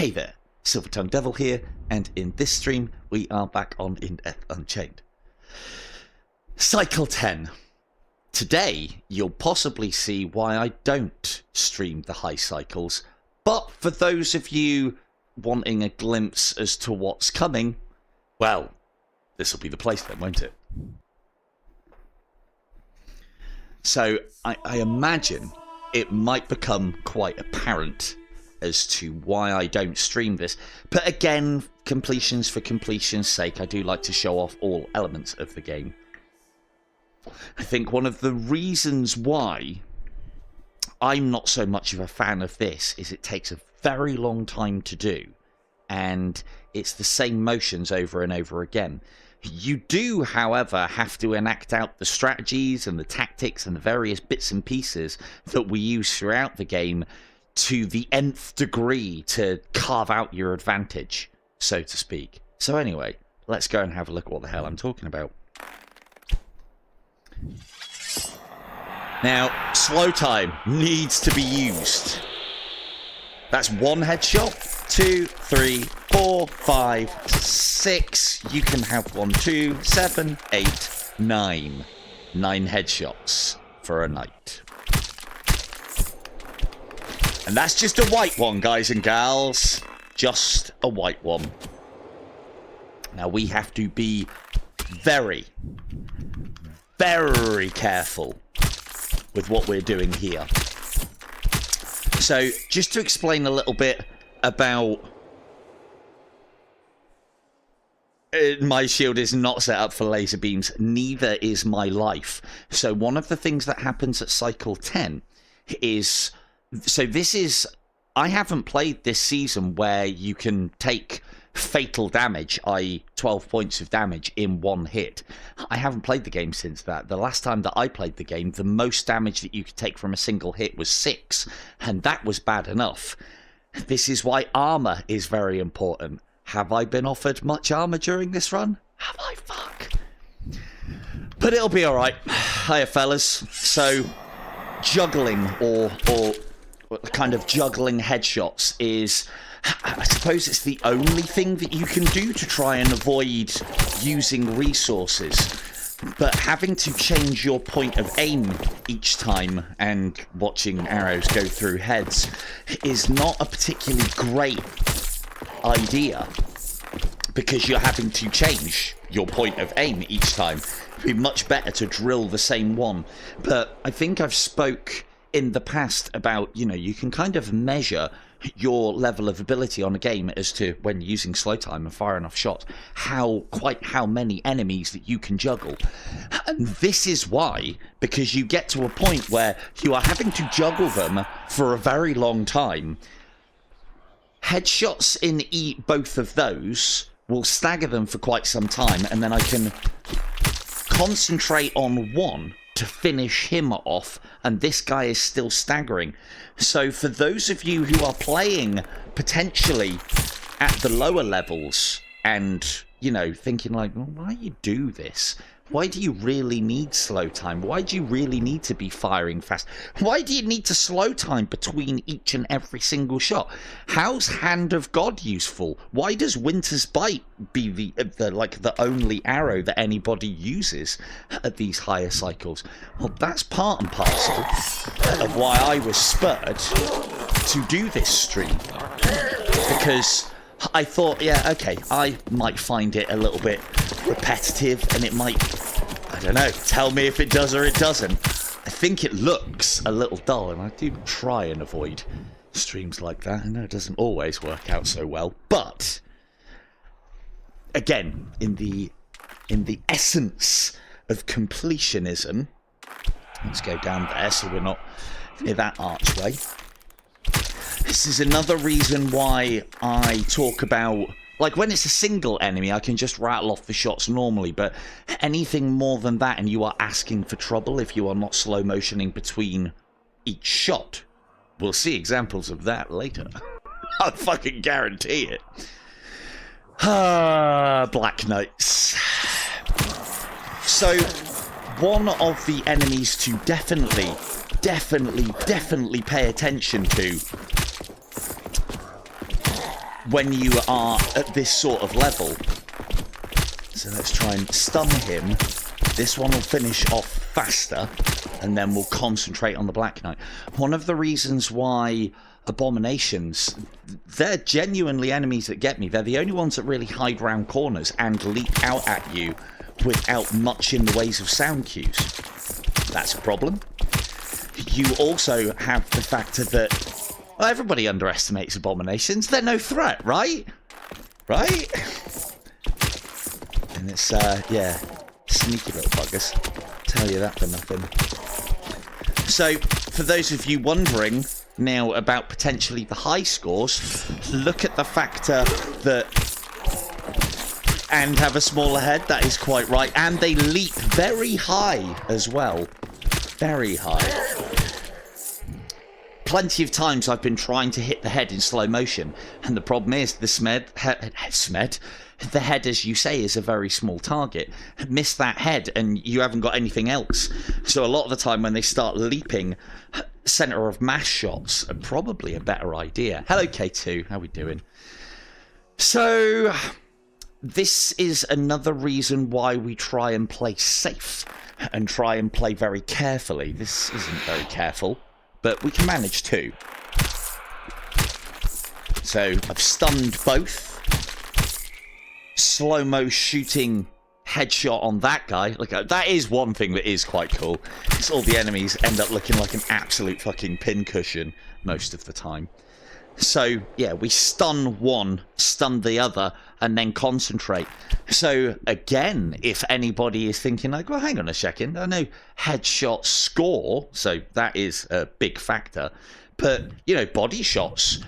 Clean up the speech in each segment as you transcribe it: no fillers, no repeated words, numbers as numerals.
Hey there, Silver Tongue Devil here, and in this stream we are back on Unchained. Cycle 10. Today you'll possibly see why I don't stream the high cycles, but for those of you wanting a glimpse as to what's coming, well, this will be the place then, won't it? So I imagine it might become quite apparent as to why I don't stream this. But again, completions for completion's sake, I do like to show off all elements of the game. I think one of the reasons why I'm not so much of a fan of this is it takes a very long time to do, and it's the same motions over and over again. You do, however, have to enact out the strategies and the tactics and the various bits and pieces that we use throughout the game to the nth degree to carve out your advantage, so to speak. So anyway, let's go and have a look at what the hell I'm talking about. Now, slow time needs to be used. That's one headshot, 2, 3, 4, 5, 6. You can have 1, 2, 7, 8, 9. 9 headshots for a night. And that's just a white one, guys and gals. Just a white one. Now, we have to be very, very careful with what we're doing here. So, just to explain a little bit about... my shield is not set up for laser beams, neither is my life. So one of the things that happens at cycle 10 is... So this is... I haven't played this season where you can take fatal damage, i.e. 12 points of damage in one hit. I haven't played the game since that. The last time that I played the game, the most damage that you could take from a single hit was 6, and that was bad enough. This is why armor is very important. Have I been offered much armor during this run? Have I? Fuck. But it'll be alright. Hiya, fellas. So, juggling or kind of juggling headshots is... I suppose it's the only thing that you can do to try and avoid using resources. But having to change your point of aim each time and watching arrows go through heads is not a particularly great idea, because you're having to change your point of aim each time. It'd be much better to drill the same one. But I think I've spoke in the past about, you know, you can kind of measure your level of ability on a game as to, when using slow time and fire enough shots, how many enemies that you can juggle. And this is why, because you get to a point where you are having to juggle them for a very long time. Headshots in both of those will stagger them for quite some time, and then I can concentrate on one to finish him off, and this guy is still staggering. So for those of you who are playing potentially at the lower levels and, you know, thinking like, well, why do you do this? Why do you really need slow time? Why do you really need to be firing fast? Why do you need to slow time between each and every single shot? How's Hand of God useful? Why does Winter's Bite be the only arrow that anybody uses at these higher cycles? Well, that's part and parcel of why I was spurred to do this stream, because I thought, yeah, okay, I might find it a little bit repetitive, and it might, I don't know, tell me if it does or it doesn't. I think it looks a little dull, and I do try and avoid streams like that. I know it doesn't always work out so well, but again, in the essence of completionism, let's go down there so we're not near that archway. This is another reason why I talk about, like, when it's a single enemy, I can just rattle off the shots normally, but anything more than that and you are asking for trouble if you are not slow motioning between each shot. We'll see examples of that later. I fucking guarantee it. Black Knights. So, one of the enemies to definitely pay attention to when you are at this sort of level. So let's try and stun him. This one will finish off faster, and then we'll concentrate on the Black Knight. One of the reasons why abominations, they're genuinely enemies that get me. They're the only ones that really hide around corners and leap out at you without much in the ways of sound cues. That's a problem. You also have the factor that, well, everybody underestimates abominations. They're no threat, right? Right? And it's, yeah, sneaky little buggers. Tell you that for nothing. So, for those of you wondering now about potentially the high scores, look at the factor that... and have a smaller head, that is quite right. And they leap very high as well. Very high. Plenty of times I've been trying to hit the head in slow motion, and the problem is the the head, as you say, is a very small target. Miss that head and you haven't got anything else. So a lot of the time when they start leaping, center of mass shots are probably a better idea. Hello K2, how we doing? So this is another reason why we try and play safe and try and play very carefully. This isn't very careful, but we can manage too. So I've stunned both. Slow-mo shooting headshot on that guy. Look, that is one thing that is quite cool. It's all the enemies end up looking like an absolute fucking pincushion most of the time. So, yeah, we stun one, stun the other, and then concentrate. So, again, if anybody is thinking like, well, hang on a second, I know headshots score, so that is a big factor. But, you know, body shots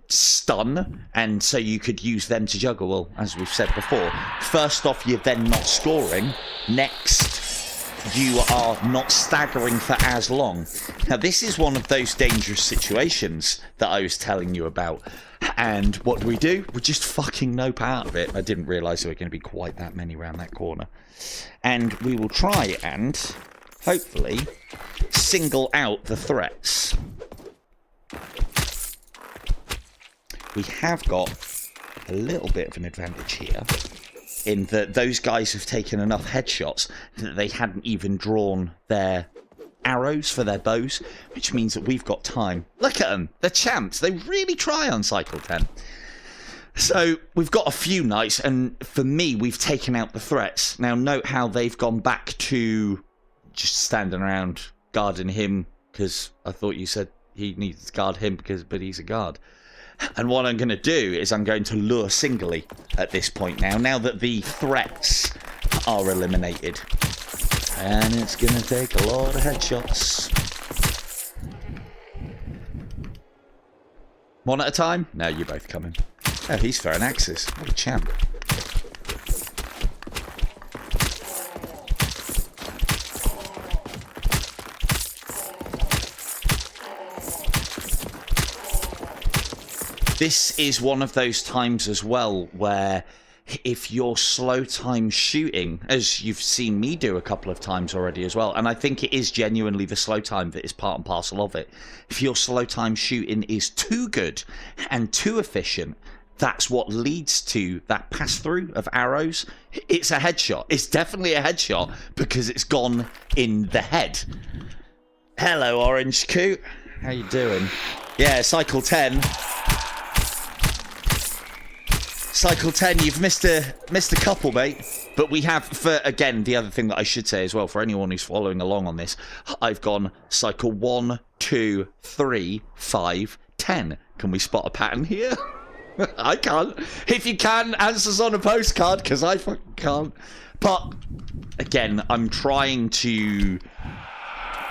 stun, and so you could use them to juggle. Well, as we've said before, first off, you're then not scoring. Next, you are not staggering for as long. Now, this is one of those dangerous situations that I was telling you about. And what do? We just fucking nope out of it. I didn't realise there were going to be quite that many around that corner. And we will try and, hopefully, single out the threats. We have got a little bit of an advantage here, in that those guys have taken enough headshots that they hadn't even drawn their arrows for their bows, which means that we've got time. Look at them, they're champs. They really try on cycle 10. So we've got a few knights, and for me, we've taken out the threats. Now note how they've gone back to just standing around guarding him, because I thought you said he needed to guard him, but he's a guard. And what I'm going to do is I'm going to lure singly at this point now that the threats are eliminated. And it's going to take a lot of headshots. One at a time? No, you're both coming. Oh, he's throwing axes. What a champ. This is one of those times as well where if you're slow time shooting, as you've seen me do a couple of times already as well, and I think it is genuinely the slow time that is part and parcel of it. If your slow time shooting is too good and too efficient, that's what leads to that pass through of arrows. It's a headshot. It's definitely a headshot because it's gone in the head. Hello, Orange Coot. How you doing? Yeah, cycle 10. Cycle 10, you've missed a couple, mate. But we have, for, again, the other thing that I should say as well, for anyone who's following along on this, I've gone cycle 1, 2, 3, 5, 10. Can we spot a pattern here? I can't. If you can, answers on a postcard, because I fucking can't. But, again, I'm trying to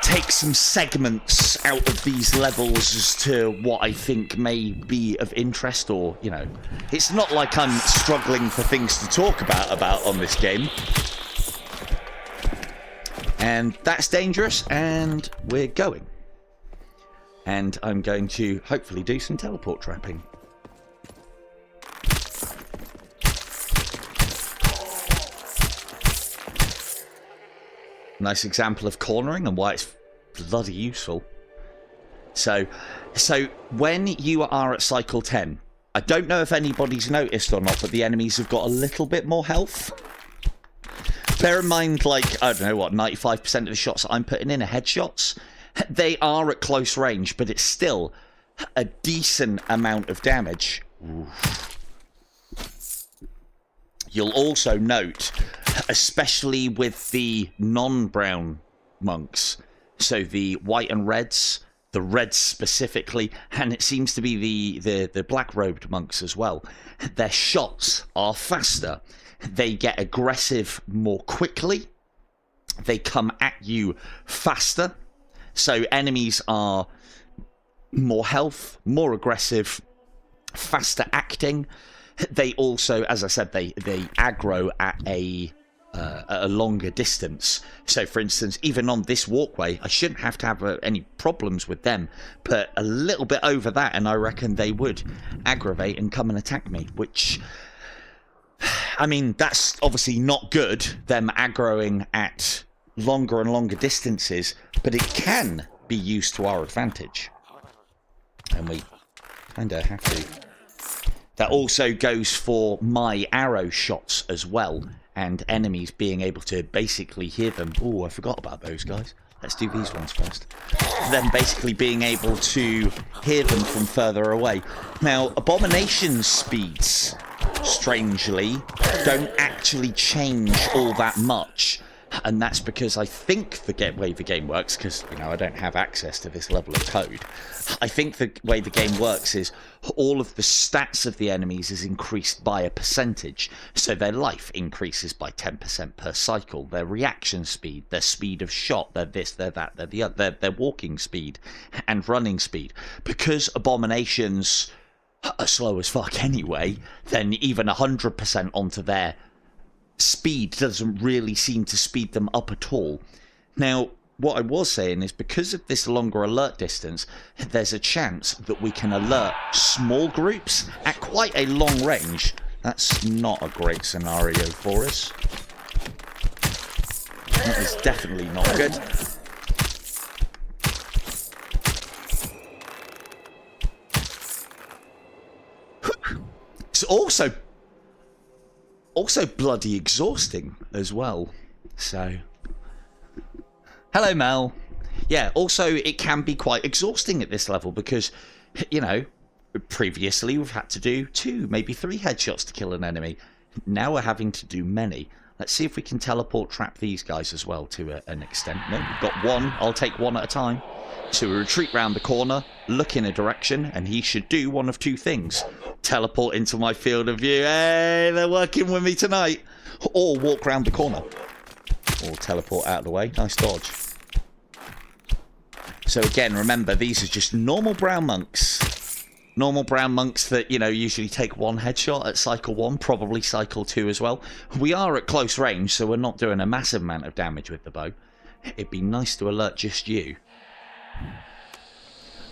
take some segments out of these levels as to what I think may be of interest, or, you know, it's not like I'm struggling for things to talk about on this game. And that's dangerous, and we're going. And I'm going to hopefully do some teleport trapping. Nice example of cornering and why it's bloody useful. So when you are at cycle 10, I don't know if anybody's noticed or not, but the enemies have got a little bit more health. Bear in mind, like, I don't know what, 95% of the shots I'm putting in are headshots. They are at close range, but it's still a decent amount of damage. Oof. You'll also note, especially with the non-brown monks, so the white and reds, the reds specifically, and it seems to be the black-robed monks as well, their shots are faster. They get aggressive more quickly. They come at you faster. So enemies are more health, more aggressive, faster acting. They also, as I said, they aggro at a longer distance. So, for instance, even on this walkway, I shouldn't have to have any problems with them. But a little bit over that, and I reckon they would aggravate and come and attack me, which, I mean, that's obviously not good, them aggroing at longer and longer distances, but it can be used to our advantage. And we kind of have to. That also goes for my arrow shots as well, and enemies being able to basically hear them. Oh, I forgot about those guys. Let's do these ones first. Then basically being able to hear them from further away. Now, abomination speeds, strangely, don't actually change all that much. And that's because I think the way the game works, because, you know, I don't have access to this level of code. I think the way the game works is all of the stats of the enemies is increased by a percentage. So their life increases by 10% per cycle. Their reaction speed, their speed of shot, their this, their that, their the other, their walking speed and running speed. Because abominations are slow as fuck anyway, then even 100% onto their speed doesn't really seem to speed them up at all. Now, what I was saying is because of this longer alert distance, there's a chance that we can alert small groups at quite a long range. That's not a great scenario for us. That is definitely not good. It's also bloody exhausting as well. So, hello Mel. Yeah, also it can be quite exhausting at this level because, you know, previously we've had to do 2, maybe 3 headshots to kill an enemy. Now we're having to do many. Let's see if we can teleport trap these guys as well to an extent. No, we've got one. I'll take one at a time. So we retreat round the corner, look in a direction, and he should do one of 2 things. Teleport into my field of view. Hey, they're working with me tonight. Or walk round the corner. Or teleport out of the way. Nice dodge. So again, remember, these are just normal brown monks. Normal brown monks that, you know, usually take 1 headshot at cycle 1, probably cycle 2 as well. We are at close range, so we're not doing a massive amount of damage with the bow. It'd be nice to alert just you.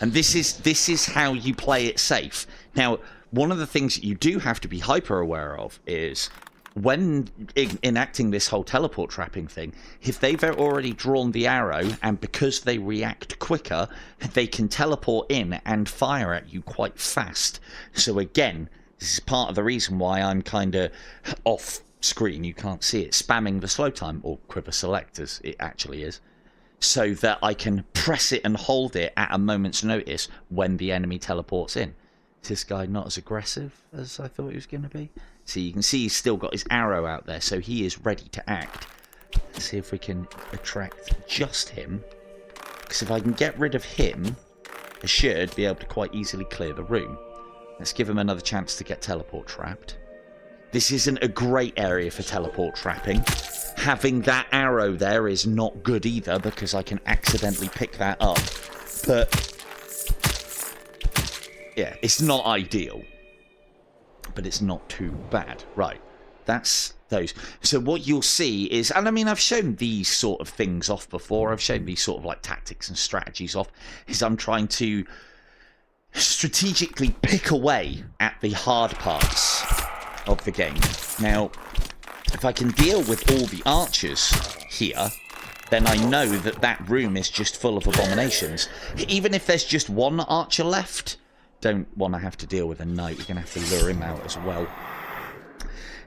And this is how you play it safe. Now, one of the things that you do have to be hyper aware of is when enacting this whole teleport trapping thing, if they've already drawn the arrow and because they react quicker, they can teleport in and fire at you quite fast. So again, this is part of the reason why I'm kind of off screen, you can't see it, spamming the slow time, or quiver select as it actually is, so that I can press it and hold it at a moment's notice when the enemy teleports in. Is this guy not as aggressive as I thought he was going to be? See, you can see he's still got his arrow out there, so he is ready to act. Let's see if we can attract just him. Because if I can get rid of him, I should be able to quite easily clear the room. Let's give him another chance to get teleport trapped. This isn't a great area for teleport trapping. Having that arrow there is not good either, because I can accidentally pick that up. But yeah, it's not ideal, but it's not too bad. Right, that's those. So what you'll see is, and I mean, I've shown these sort of things off before. I've shown these sort of like tactics and strategies off. Is I'm trying to strategically pick away at the hard parts of the game. Now, if I can deal with all the archers here, then I know that that room is just full of abominations. Even if there's just 1 archer left, don't want to have to deal with a knight. We're going to have to lure him out as well.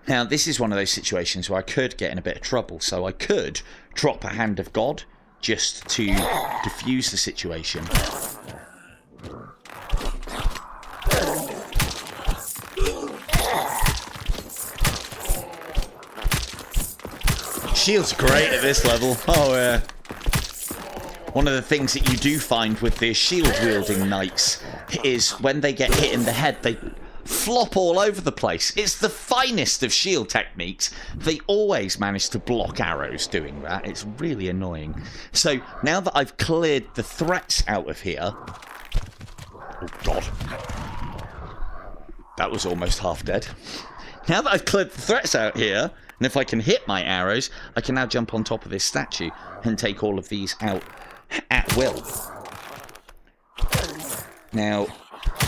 Now, this is one of those situations where I could get in a bit of trouble. So I could drop a Hand of God just to diffuse the situation. Shield's great at this level. Oh, yeah. One of the things that you do find with the shield-wielding knights is when they get hit in the head, they flop all over the place. It's the finest of shield techniques. They always manage to block arrows doing that. It's really annoying. So, now that I've cleared the threats out of here... Oh, God. That was almost half dead. Now that I've cleared the threats out here... And if I can hit my arrows, I can now jump on top of this statue and take all of these out at will. Now,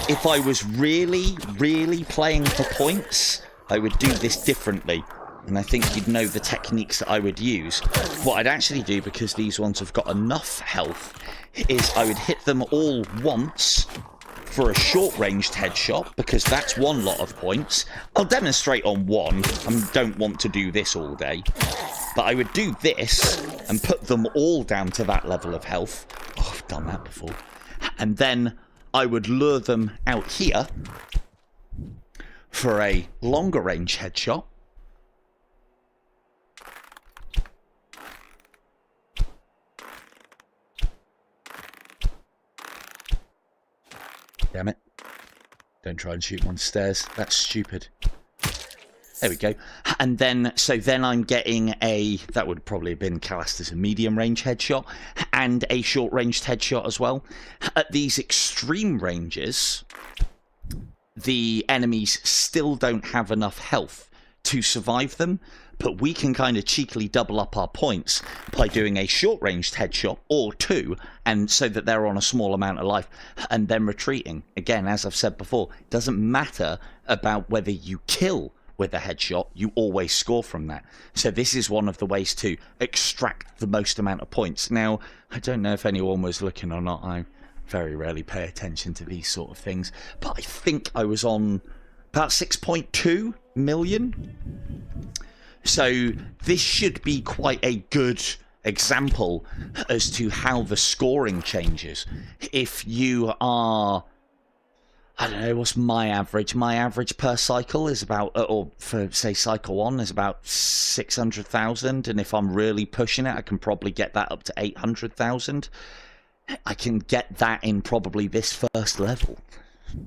if I was really, really playing for points, I would do this differently. And I think you'd know the techniques that I would use. What I'd actually do, because these ones have got enough health, is I would hit them all once for a short-ranged headshot, because that's one lot of points. I'll demonstrate on one. I don't want to do this all day. But I would do this and put them all down to that level of health. Oh, I've done that before. And then I would lure them out here for a longer-range headshot. Damn it. Don't try and shoot him on stairs. That's stupid. There we go. And then, so then I'm getting a, that would probably have been classed as a medium range headshot, and a short ranged headshot as well. At these extreme ranges, the enemies still don't have enough health to survive them, but we can kind of cheekily double up our points by doing a short-ranged headshot or two, and so that they're on a small amount of life, and then retreating. Again, as I've said before, it doesn't matter about whether you kill with a headshot, you always score from that. So this is one of the ways to extract the most amount of points. Now, I don't know if anyone was looking or not. I very rarely pay attention to these sort of things, but I think I was on about 6.2 million. So this should be quite a good example as to how the scoring changes. If you are, I don't know, what's my average? My average per cycle is about, or for say cycle 1 is about 600,000. And if I'm really pushing it, I can probably get that up to 800,000. I can get that in probably this first level.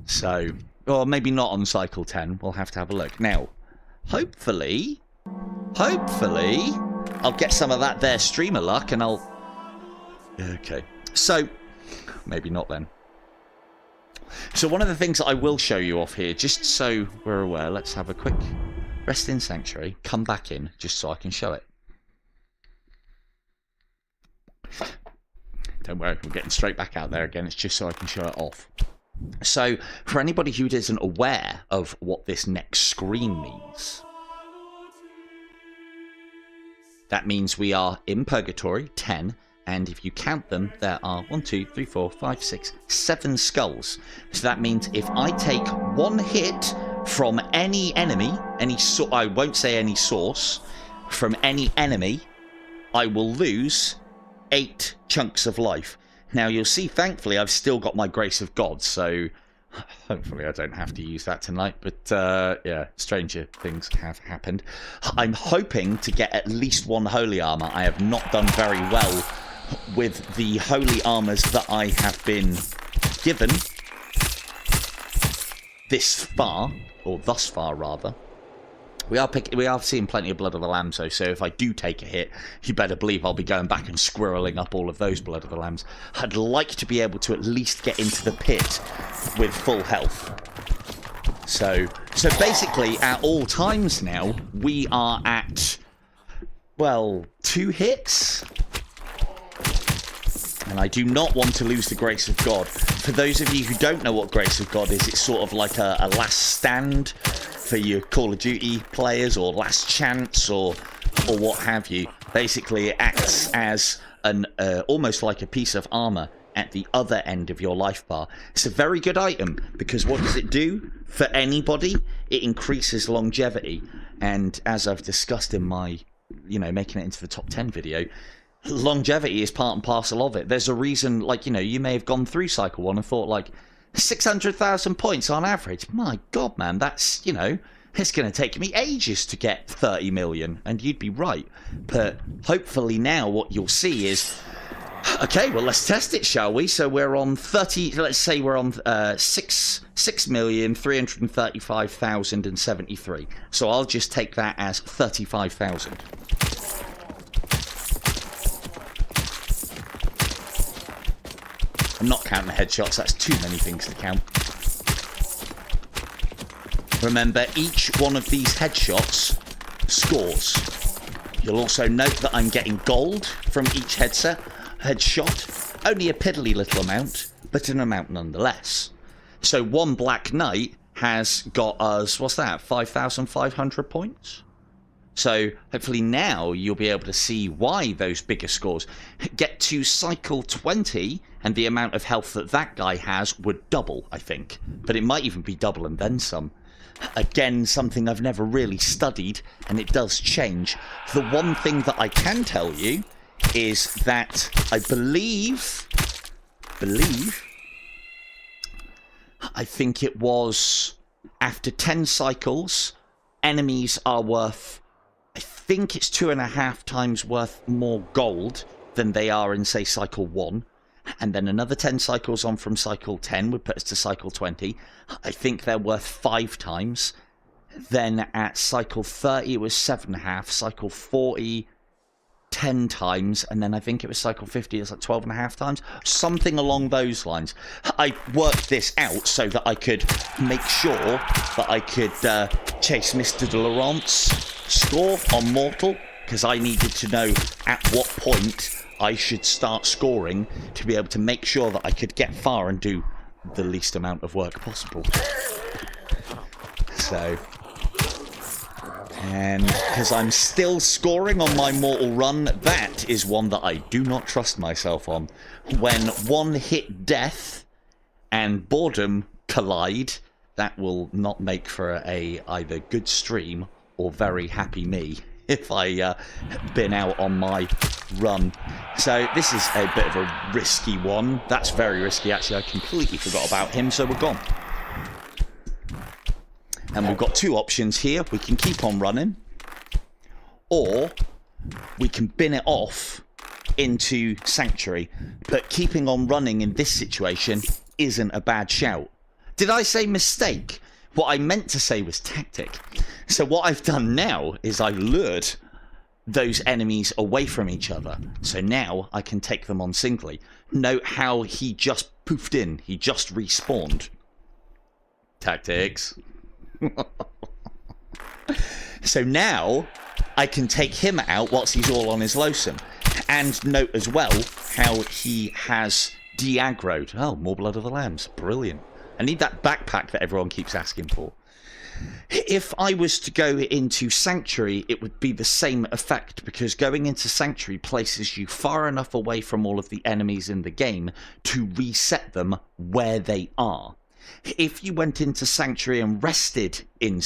So, or maybe not on cycle 10. We'll have to have a look. Now, hopefully, I'll get some of that there streamer luck and I'll... Okay. So, maybe not then. So one of the things that I will show you off here, just so we're aware, let's have a quick rest in Sanctuary, come back in, just so I can show it. Don't worry, we're getting straight back out there again, it's just so I can show it off. So, for anybody who isn't aware of what this next screen means, that means we are in Purgatory, 10, and if you count them, there are 1, 2, 3, 4, 5, 6, 7 skulls. So that means if I take one hit from any enemy, I won't say any source, from any enemy, I will lose 8 chunks of life. Now you'll see, thankfully, I've still got my Grace of God, so hopefully I don't have to use that tonight, but yeah, stranger things have happened. I'm hoping to get at least 1 holy armor. I have not done very well with the holy armors that I have been given this far, or thus far rather. We are seeing plenty of Blood of the Lambs though, so if I do take a hit, you better believe I'll be going back and squirreling up all of those Blood of the Lambs. I'd like to be able to at least get into the pit with full health. So basically, at all times now, we are at, well, 2 hits. And I do not want to lose the Grace of God. For those of you who don't know what Grace of God is, it's sort of like a last stand for your Call of Duty players, or last chance, or what have you. Basically, it acts as an almost like a piece of armor, at the other end of your life bar. It's a very good item, because what does it do for anybody? It increases longevity. And as I've discussed in my, making it into the top 10 video, longevity is part and parcel of it. There's a reason, like, you may have gone through cycle 1 and thought, like, 600,000 points on average. My God, man, that's, it's going to take me ages to get 30 million. And you'd be right. But hopefully now what you'll see is, okay, well, let's test it, shall we? So we're on 30, let's say we're on 6,335,073. So I'll just take that as 35,000. I'm not counting the headshots, that's too many things to count. Remember, each one of these headshots scores. You'll also note that I'm getting gold from each headshot. Only a piddly little amount, but an amount nonetheless. So one Black Knight has got us, what's that, 5,500 points? So hopefully now you'll be able to see why those bigger scores. Get to cycle 20 and the amount of health that that guy has would double, I think. But it might even be double and then some. Again, something I've never really studied, and it does change. The one thing that I can tell you is that I believe, I think it was after 10 cycles, enemies are worth, I think it's 2.5 times worth more gold than they are in, say, cycle 1. And then another 10 cycles on from cycle 10 would put us to cycle 20. I think they're worth 5 times. Then at cycle 30 it was 7.5. Cycle 40, 10 times. And then I think it was cycle 50, it's like 12.5 times. Something along those lines. I worked this out so that I could make sure that I could chase Mr. de Laurent's score on Mortal. Because I needed to know at what point I should start scoring to be able to make sure that I could get far and do the least amount of work possible. So, and because I'm still scoring on my Mortal run, that is one that I do not trust myself on. When one hit death and boredom collide, that will not make for a either good stream or very happy me if I bin out on my run. So this is a bit of a risky one. That's very risky, actually. I completely forgot about him, so we're gone. And we've got 2 options here. We can keep on running, or we can bin it off into Sanctuary. But keeping on running in this situation isn't a bad shout. Did I say mistake? What I meant to say was tactic. So what I've done now is I lured those enemies away from each other. So now I can take them on singly. Note how he just poofed in. He just respawned. Tactics. So now I can take him out whilst he's all on his lonesome. And note as well how he has de-aggroed. Oh, more blood of the lambs. Brilliant. I need that backpack that everyone keeps asking for. If I was to go into Sanctuary, it would be the same effect, because going into Sanctuary places you far enough away from all of the enemies in the game to reset them where they are. If you went into Sanctuary and rested in...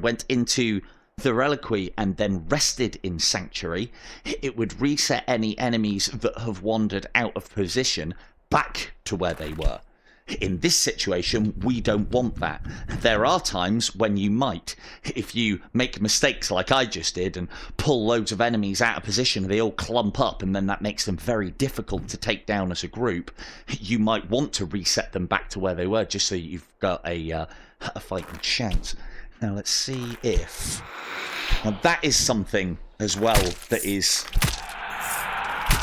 went into the Reliquary and then rested in Sanctuary, it would reset any enemies that have wandered out of position back to where they were. In this situation, we don't want that. There are times when you might. If you make mistakes like I just did and pull loads of enemies out of position, they all clump up, and then that makes them very difficult to take down as a group, you might want to reset them back to where they were, just so you've got a fighting chance. Now let's see if... Now that is something as well that is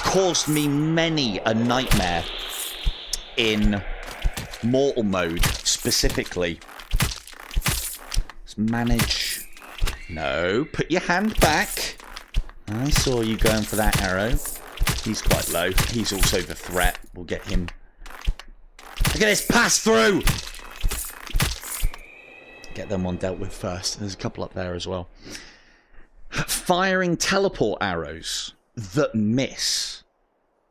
caused me many a nightmare in Mortal mode specifically. Let's manage. No, put your hand back. I saw you going for that arrow. He's quite low. He's also the threat. We'll get him. Look at this pass through. Get them one dealt with first. There's a couple up there as well. Firing teleport arrows that miss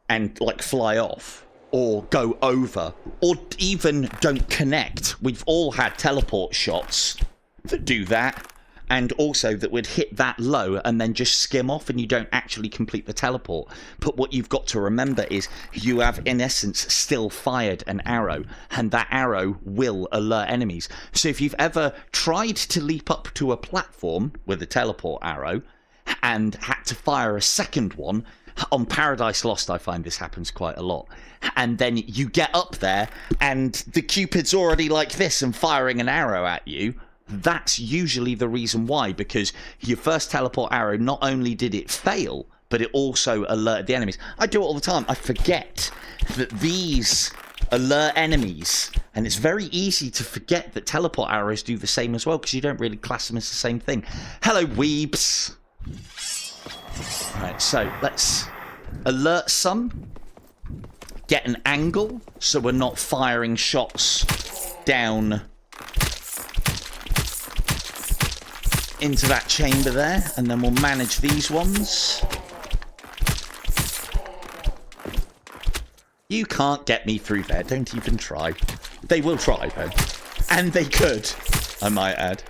and like fly off or go over, or even don't connect. We've all had teleport shots that do that, and also that would hit that low and then just skim off and you don't actually complete the teleport. But what you've got to remember is you have, in essence, still fired an arrow, and that arrow will alert enemies. So if you've ever tried to leap up to a platform with a teleport arrow and had to fire a second one, on Paradise Lost I find this happens quite a lot, and then you get up there and the Cupid's already like this and firing an arrow at you, that's usually the reason why, because your first teleport arrow, not only did it fail, but it also alerted the enemies. I do it all the time. I forget that these alert enemies, and it's very easy to forget that teleport arrows do the same as well, because you don't really class them as the same thing. Hello, weebs. Right, so let's alert some, get an angle so we're not firing shots down into that chamber there, and then we'll manage these ones. You can't get me through there, don't even try. They will try though, and they could, I might add.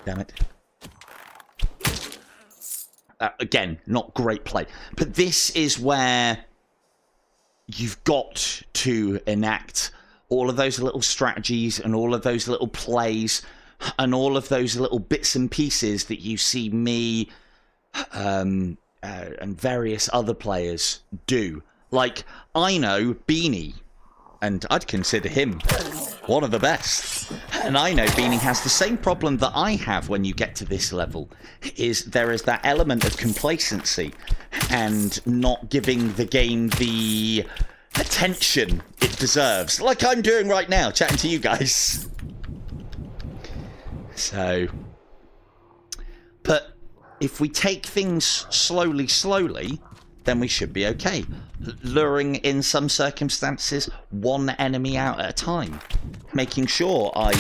Damn it. Again, not great play, but this is where you've got to enact all of those little strategies and all of those little plays and all of those little bits and pieces that you see me and various other players do. Like, I know Beanie, and I'd consider him one of the best. And I know Beanie has the same problem that I have when you get to this level, is there is that element of complacency and not giving the game the attention it deserves, like I'm doing right now, chatting to you guys. So, but if we take things slowly, then we should be okay. Luring in some circumstances one enemy out at a time, making sure I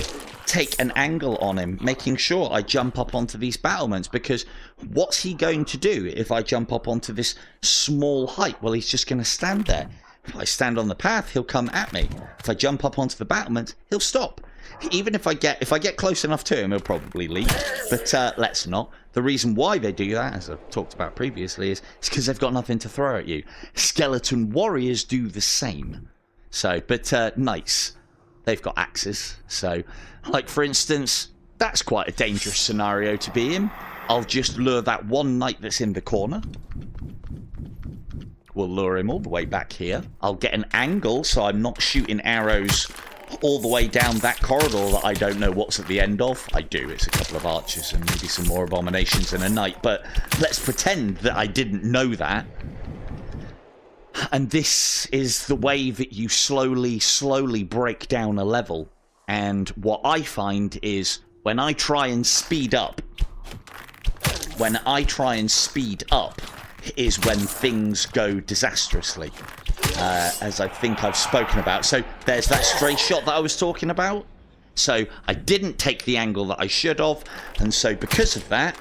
take an angle on him, making sure I jump up onto these battlements, because what's he going to do if I jump up onto this small height? Well, he's just going to stand there. If I stand on the path, he'll come at me. If I jump up onto the battlement, he'll stop. Even if I get close enough to him, he'll probably leave. But let's not. The reason why they do that, as I've talked about previously, is because they've got nothing to throw at you. Skeleton warriors do the same. So, but knights, they've got axes. So, like for instance, that's quite a dangerous scenario to be in. I'll just lure that one knight that's in the corner. We'll lure him all the way back here. I'll get an angle so I'm not shooting arrows all the way down that corridor that I don't know what's at the end of. I do. It's a couple of archers and maybe some more abominations and a knight. But let's pretend that I didn't know that. And this is the way that you slowly break down a level. And what I find is when I try and speed up, is when things go disastrously, as I think I've spoken about. So there's that stray shot that I was talking about. So I didn't take the angle that I should have, and so because of that,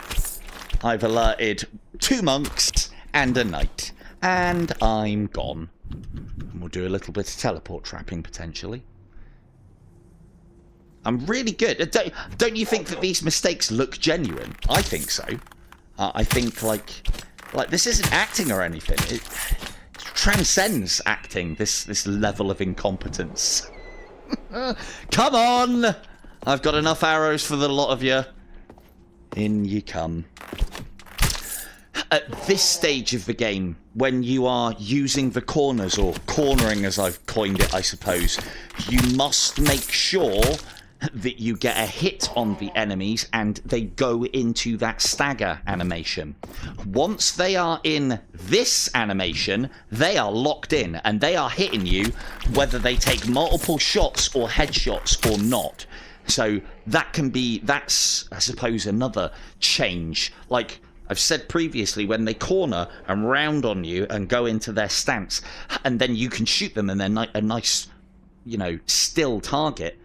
I've alerted 2 monks and a knight, and I'm gone. And we'll do a little bit of teleport trapping potentially. I'm really good. Don't you think that these mistakes look genuine? I think so. I think like this isn't acting or anything. It transcends acting, this level of incompetence. Come on! I've got enough arrows for the lot of you. In you come. At this stage of the game, when you are using the corners, or cornering as I've coined it, I suppose, you must make sure that you get a hit on the enemies and they go into that stagger animation. Once they are in this animation, they are locked in and they are hitting you whether they take multiple shots or headshots or not. So that's, I suppose, another change. Like I've said previously, when they corner and round on you and go into their stance, and then you can shoot them and they're a nice, still target,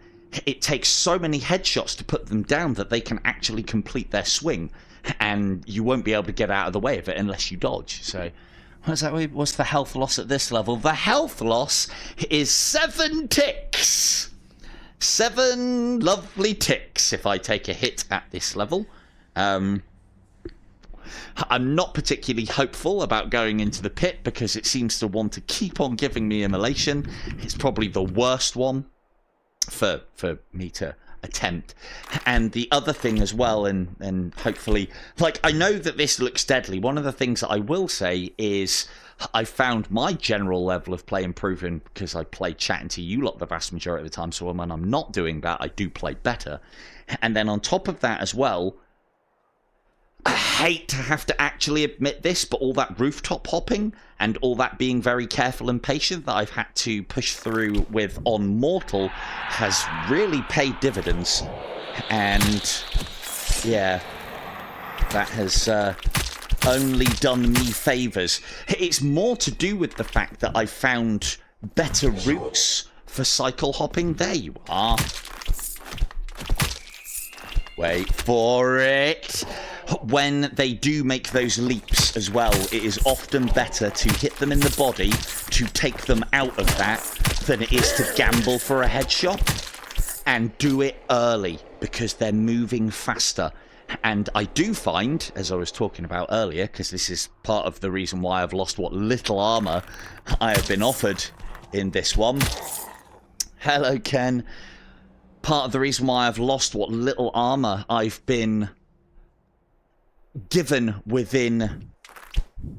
it takes so many headshots to put them down that they can actually complete their swing, and you won't be able to get out of the way of it unless you dodge. So what's the health loss at this level? The health loss is 7 ticks. 7 lovely ticks if I take a hit at this level. I'm not particularly hopeful about going into the pit because it seems to want to keep on giving me immolation. It's probably the worst one for me to attempt. And the other thing as well, and hopefully, like, I know that this looks deadly. One of the things that I will say is I found my general level of play improving because I play chatting to you lot the vast majority of the time. So when I'm not doing that, I do play better. And then on top of that as well, I hate to have to actually admit this, but all that rooftop hopping and all that being very careful and patient that I've had to push through with on Mortal has really paid dividends. And yeah, that has only done me favours. It's more to do with the fact that I found better routes for cycle hopping. There you are. Wait for it. When they do make those leaps as well, it is often better to hit them in the body to take them out of that than it is to gamble for a headshot, and do it early because they're moving faster. And I do find, as I was talking about earlier, because this is part of the reason why I've lost what little armor I have been offered in this one. Hello, Ken. Part of the reason why I've lost what little armor I've been given within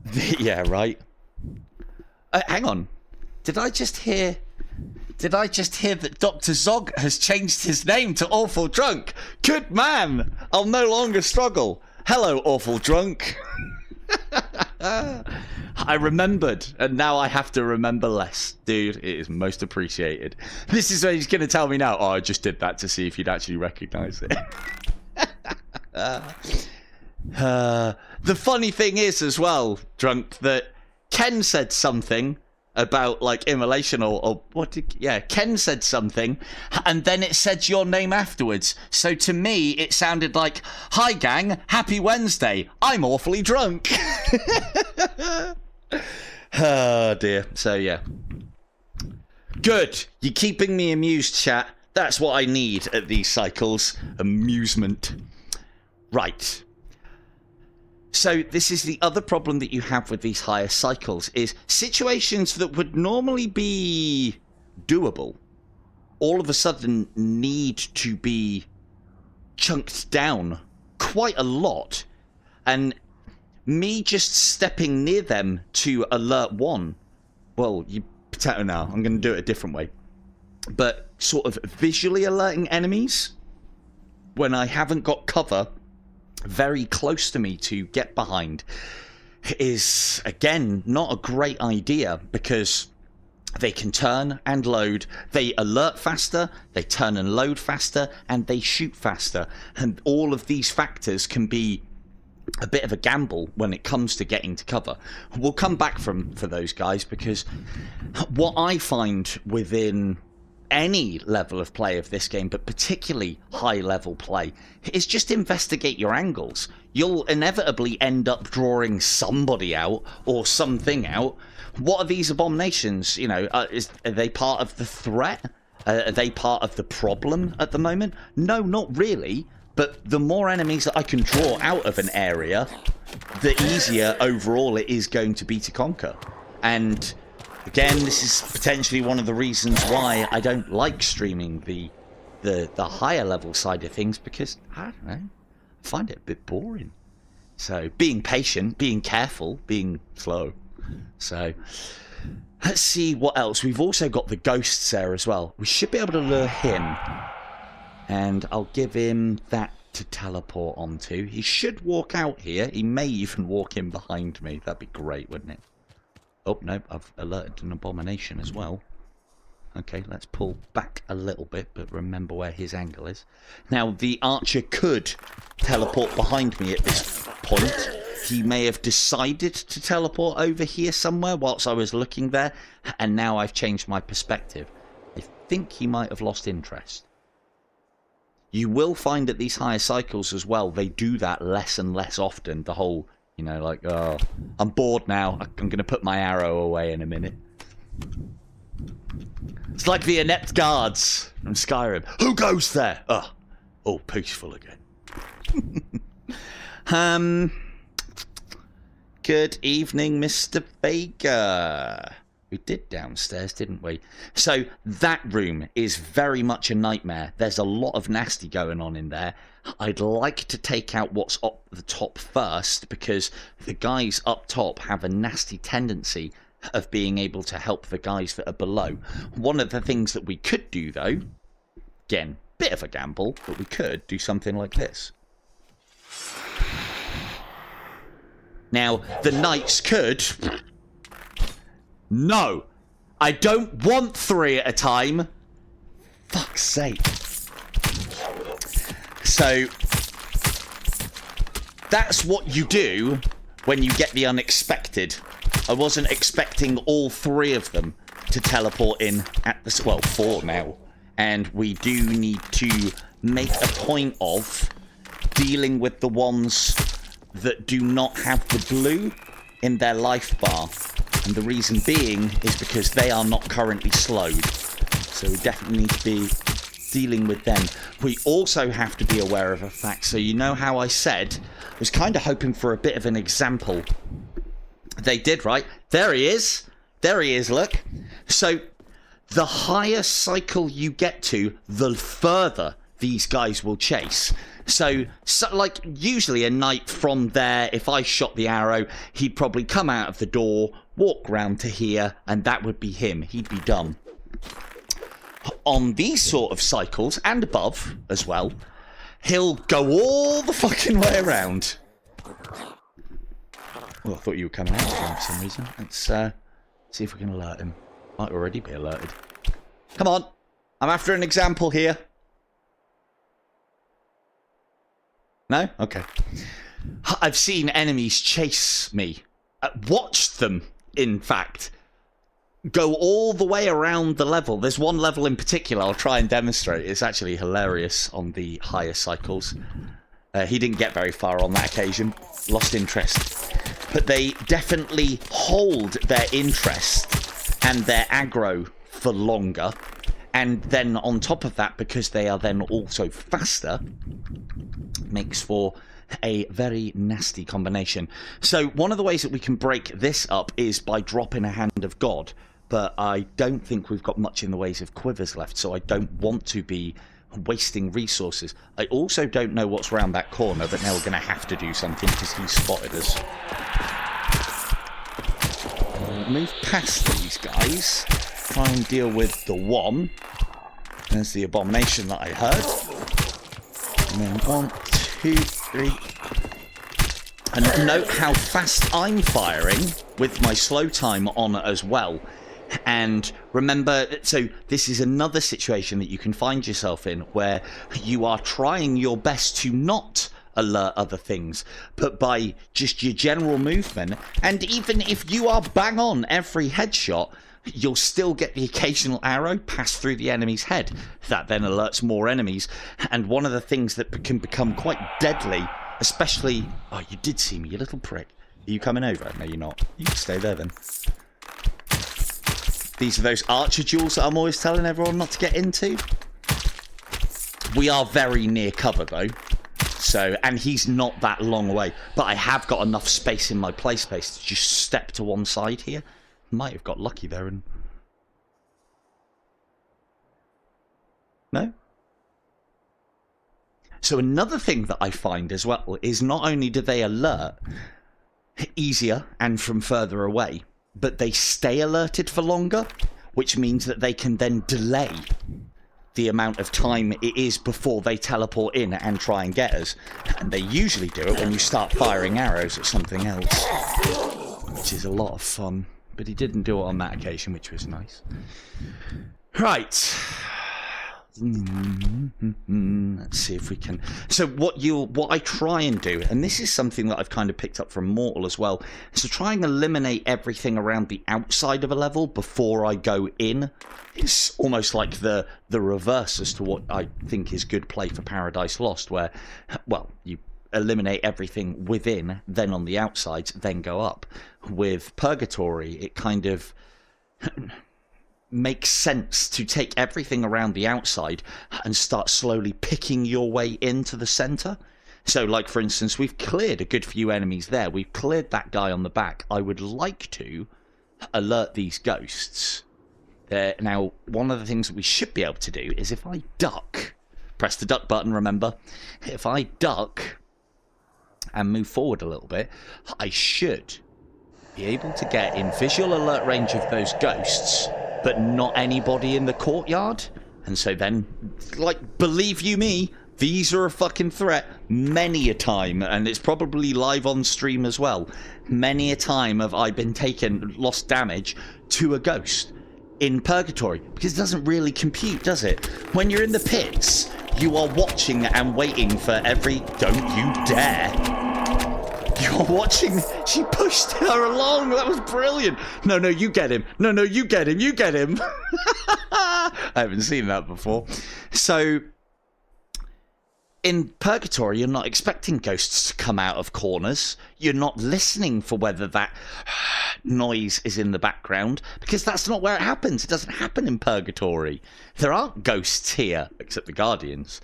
the... Yeah, right. Hang on. Did I just hear that Dr. Zog has changed his name to Awful Drunk? Good man! I'll no longer struggle. Hello, Awful Drunk. I remembered, and now I have to remember less. Dude, it is most appreciated. This is what he's going to tell me now. Oh, I just did that to see if you'd actually recognize it. The funny thing is as well, Drunk, that Ken said something about like immolation or what did, yeah, Ken said something and then it said your name afterwards. So to me it sounded like, hi gang, happy Wednesday, I'm awfully drunk. Oh dear. So yeah, good, you're keeping me amused, chat. That's what I need at these cycles. Amusement. Right. So this is the other problem that you have with these higher cycles, is situations that would normally be doable all of a sudden need to be chunked down quite a lot. And me just stepping near them to alert one, well, you potato now, I'm going to do it a different way. But sort of visually alerting enemies when I haven't got cover very close to me to get behind is, again, not a great idea because they can turn and load, they alert faster, they turn and load faster, and they shoot faster. And all of these factors can be a bit of a gamble when it comes to getting to cover. We'll come back for those guys, because what I find within any level of play of this game, but particularly high level play, is just investigate your angles. You'll inevitably end up drawing somebody out or something out. What are these abominations? You know, are they part of the threat? Are they part of the problem at the moment? No, not really. But the more enemies that I can draw out of an area, the easier overall it is going to be to conquer. And again, this is potentially one of the reasons why I don't like streaming the higher level side of things, because, I don't know, I find it a bit boring. So, being patient, being careful, being slow. So, let's see what else. We've also got the ghosts there as well. We should be able to lure him. And I'll give him that to teleport onto. He should walk out here. He may even walk in behind me. That'd be great, wouldn't it? Oh, no, I've alerted an abomination as well. Okay, let's pull back a little bit, but remember where his angle is. Now, the archer could teleport behind me at this point. He may have decided to teleport over here somewhere whilst I was looking there, and now I've changed my perspective. I think he might have lost interest. You will find at these higher cycles as well, they do that less and less often. The whole, you know, like, oh, I'm bored now. I'm going to put my arrow away in a minute. It's like the inept guards from Skyrim. Who goes there? Oh, all peaceful again. Good evening, Mr. Vega. We did downstairs, didn't we? So that room is very much a nightmare. There's a lot of nasty going on in there. I'd like to take out what's up the top first, because the guys up top have a nasty tendency of being able to help the guys that are below. One of the things that we could do, though, again, bit of a gamble, but we could do something like this. Now, the knights could... No! I don't want 3 at a time! Fuck's sake. So, that's what you do when you get the unexpected. I wasn't expecting all 3 of them to teleport in at the... Well, 4 now. And we do need to make a point of dealing with the ones that do not have the blue in their life bar. And the reason being is because they are not currently slowed. So we definitely need to be dealing with them. We also have to be aware of a fact. So you know how I said, I was kind of hoping for a bit of an example. They did, right? There he is. There he is, look. So the higher cycle you get to, the further these guys will chase. So like, usually a knight from there, if I shot the arrow, he'd probably come out of the door, walk round to here, and that would be him. He'd be done. On these sort of cycles, and above as well, he'll go all the fucking way around. Well, I thought you were coming out again for some reason. Let's see if we can alert him. Might already be alerted. Come on. I'm after an example here. No? Okay. I've seen enemies chase me. Watched them, in fact, go all the way around the level. There's one level in particular I'll try and demonstrate. It's actually hilarious on the higher cycles. He didn't get very far on that occasion. Lost interest. But they definitely hold their interest and their aggro for longer. And then on top of that, because they are then also faster, makes for a very nasty combination. So one of the ways that we can break this up is by dropping a hand of God. But I don't think we've got much in the ways of quivers left, so I don't want to be wasting resources. I also don't know what's around that corner, but now we're going to have to do something because he's spotted us. Move past these guys. Try and deal with the one. There's the abomination that I heard. And then 1, 2, 3. And note how fast I'm firing with my slow time on as well. And remember, so this is another situation that you can find yourself in where you are trying your best to not alert other things, but by just your general movement, and even if you are bang on every headshot, you'll still get the occasional arrow pass through the enemy's head. That then alerts more enemies. And one of the things that can become quite deadly, especially... Oh, you did see me, you little prick. Are you coming over? No, you're not. You can stay there then. These are those archer duels that I'm always telling everyone not to get into. We are very near cover, though. So, and he's not that long away. But I have got enough space in my play space to just step to one side here. Might have got lucky there and... No? So another thing that I find as well is not only do they alert easier and from further away, but they stay alerted for longer, which means that they can then delay the amount of time it is before they teleport in and try and get us. And they usually do it when you start firing arrows at something else, which is a lot of fun. But he didn't do it on that occasion, which was nice. Right. Let's see if we can. So what I try and do, and this is something that I've kind of picked up from Mortal as well, is to try and eliminate everything around the outside of a level before I go in. It's almost like the reverse as to what I think is good play for Paradise Lost, where, well, you eliminate everything within, then on the outsides, then go up. With Purgatory, it kind of makes sense to take everything around the outside and start slowly picking your way into the center. So, like, for instance, we've cleared a good few enemies there. We've cleared that guy on the back. I would like to alert these ghosts. Now, one of the things that we should be able to do is if I duck, press the duck button, remember? If I duck and move forward a little bit, I should be able to get in visual alert range of those ghosts, but not anybody in the courtyard. And so then, like, believe you me, these are a fucking threat many a time, and it's probably live on stream as well. Many a time have I been lost damage to a ghost in Purgatory, because it doesn't really compute, does it? When you're in the pits, you are watching and waiting for every... Don't you dare! You're watching... She pushed her along! That was brilliant! No, you get him! No, you get him! You get him! I haven't seen that before. So, in Purgatory, you're not expecting ghosts to come out of corners. You're not listening for whether that noise is in the background, because that's not where it happens. It doesn't happen in Purgatory. There aren't ghosts here, except the guardians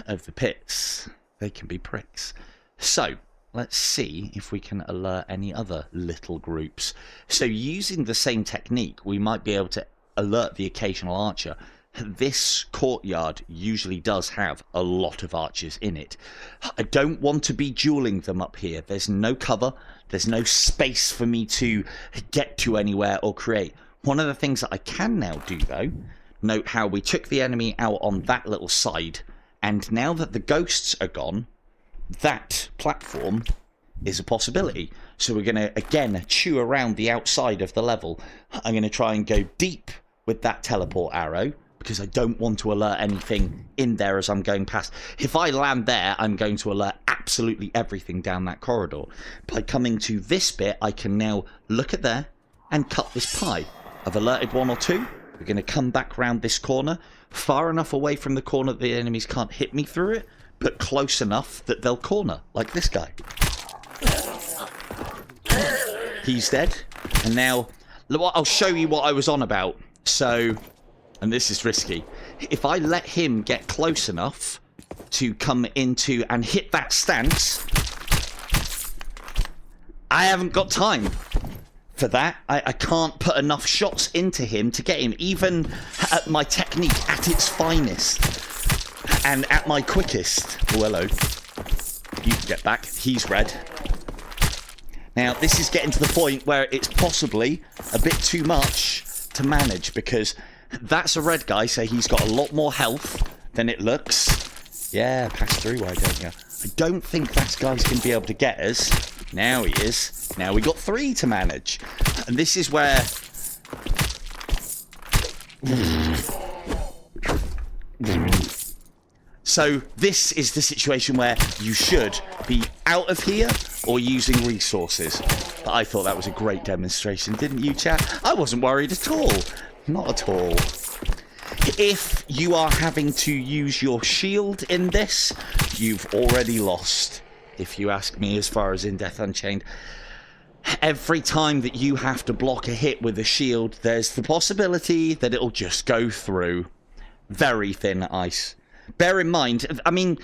of the pits. They can be pricks. So, let's see if we can alert any other little groups. So, using the same technique, we might be able to alert the occasional archer. This courtyard usually does have a lot of archers in it. I don't want to be dueling them up here. There's no cover. There's no space for me to get to anywhere or create. One of the things that I can now do, though, note how we took the enemy out on that little side, and now that the ghosts are gone, that platform is a possibility. So we're going to, again, chew around the outside of the level. I'm going to try and go deep with that teleport arrow, because I don't want to alert anything in there as I'm going past. If I land there, I'm going to alert absolutely everything down that corridor. By coming to this bit, I can now look at there and cut this pie. I've alerted one or two. We're going to come back round this corner, far enough away from the corner that the enemies can't hit me through it, but close enough that they'll corner, like this guy. He's dead. And now, I'll show you what I was on about. So... and this is risky. If I let him get close enough to come into and hit that stance, I haven't got time for that. I can't put enough shots into him to get him, even at my technique at its finest and at my quickest. Oh, hello. You can get back. He's red. Now, this is getting to the point where it's possibly a bit too much to manage, because that's a red guy, so he's got a lot more health than it looks. Yeah, pass through, why don't you? I don't think that guy's going to be able to get us. Now he is. Now we got 3 to manage. And this is where... So this is the situation where you should be out of here or using resources. But I thought that was a great demonstration, didn't you, chat? I wasn't worried at all. Not at all. If you are having to use your shield in this, you've already lost, if you ask me, as far as in Death Unchained. Every time that you have to block a hit with a shield, there's the possibility that it'll just go through. Very thin ice. Bear in mind, I mean...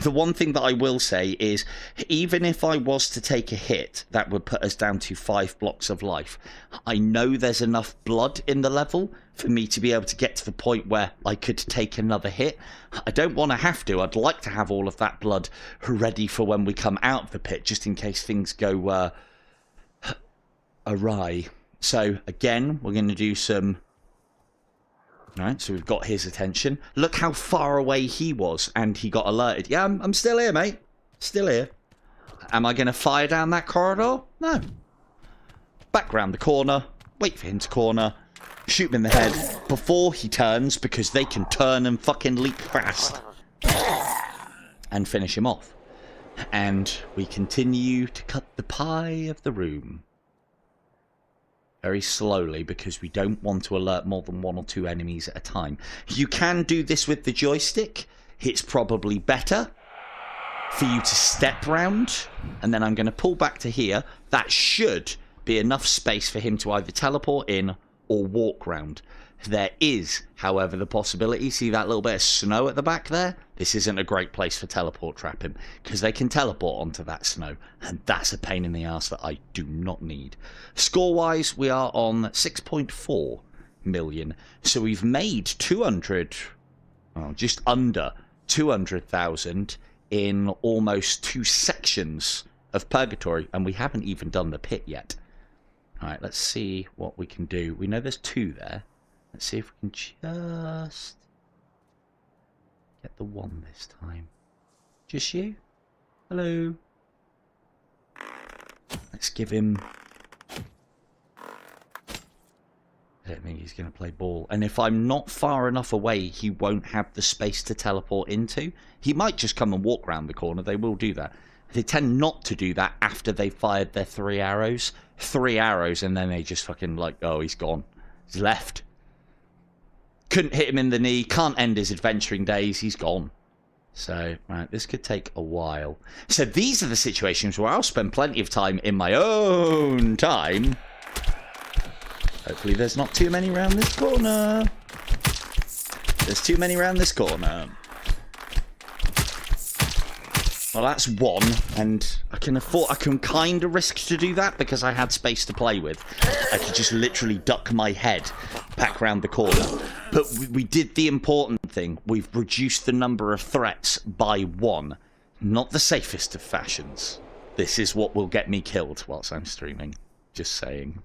The one thing that I will say is, even if I was to take a hit, that would put us down to 5 blocks of life. I know there's enough blood in the level for me to be able to get to the point where I could take another hit. I don't want to have to. I'd like to have all of that blood ready for when we come out of the pit, just in case things go awry. So, again, we're going to do some... Right, so we've got his attention. Look how far away he was, and he got alerted. Yeah, I'm still here, mate. Still here. Am I going to fire down that corridor? No. Back round the corner. Wait for him to corner. shoot him in the head before he turns, because they can turn and fucking leap fast, and finish him off. And we continue to cut the pie of the room. Very slowly, because we don't want to alert more than 1 or 2 enemies at a time. You can do this with the joystick. It's probably better for you to step round, and then I'm going to pull back to here. That should be enough space for him to either teleport in or walk round. There is, however, the possibility, see that little bit of snow at the back there? This isn't a great place for teleport trapping, because they can teleport onto that snow, and that's a pain in the ass that I do not need. Score-wise, we are on 6.4 million, so we've made 200, well, just under 200,000 in almost 2 sections of Purgatory, and we haven't even done the pit yet. Alright, let's see what we can do. We know there's 2 there. Let's see if we can just get the 1 this time. Just you? Hello? Let's give him... I don't think he's going to play ball. And if I'm not far enough away, he won't have the space to teleport into. He might just come and walk around the corner. They will do that. They tend not to do that after they've fired their 3 arrows. 3 arrows, and then they just fucking like, oh, he's gone. He's left. Couldn't hit him in the knee. Can't end his adventuring days. He's gone. So, right, this could take a while. So these are the situations where I'll spend plenty of time in my own time. Hopefully there's not too many around this corner. There's too many around this corner. Well, that's 1, and I can kind of risk to do that because I had space to play with. I could just literally duck my head back round the corner. But we did the important thing. We've reduced the number of threats by 1. Not the safest of fashions. This is what will get me killed whilst I'm streaming. Just saying.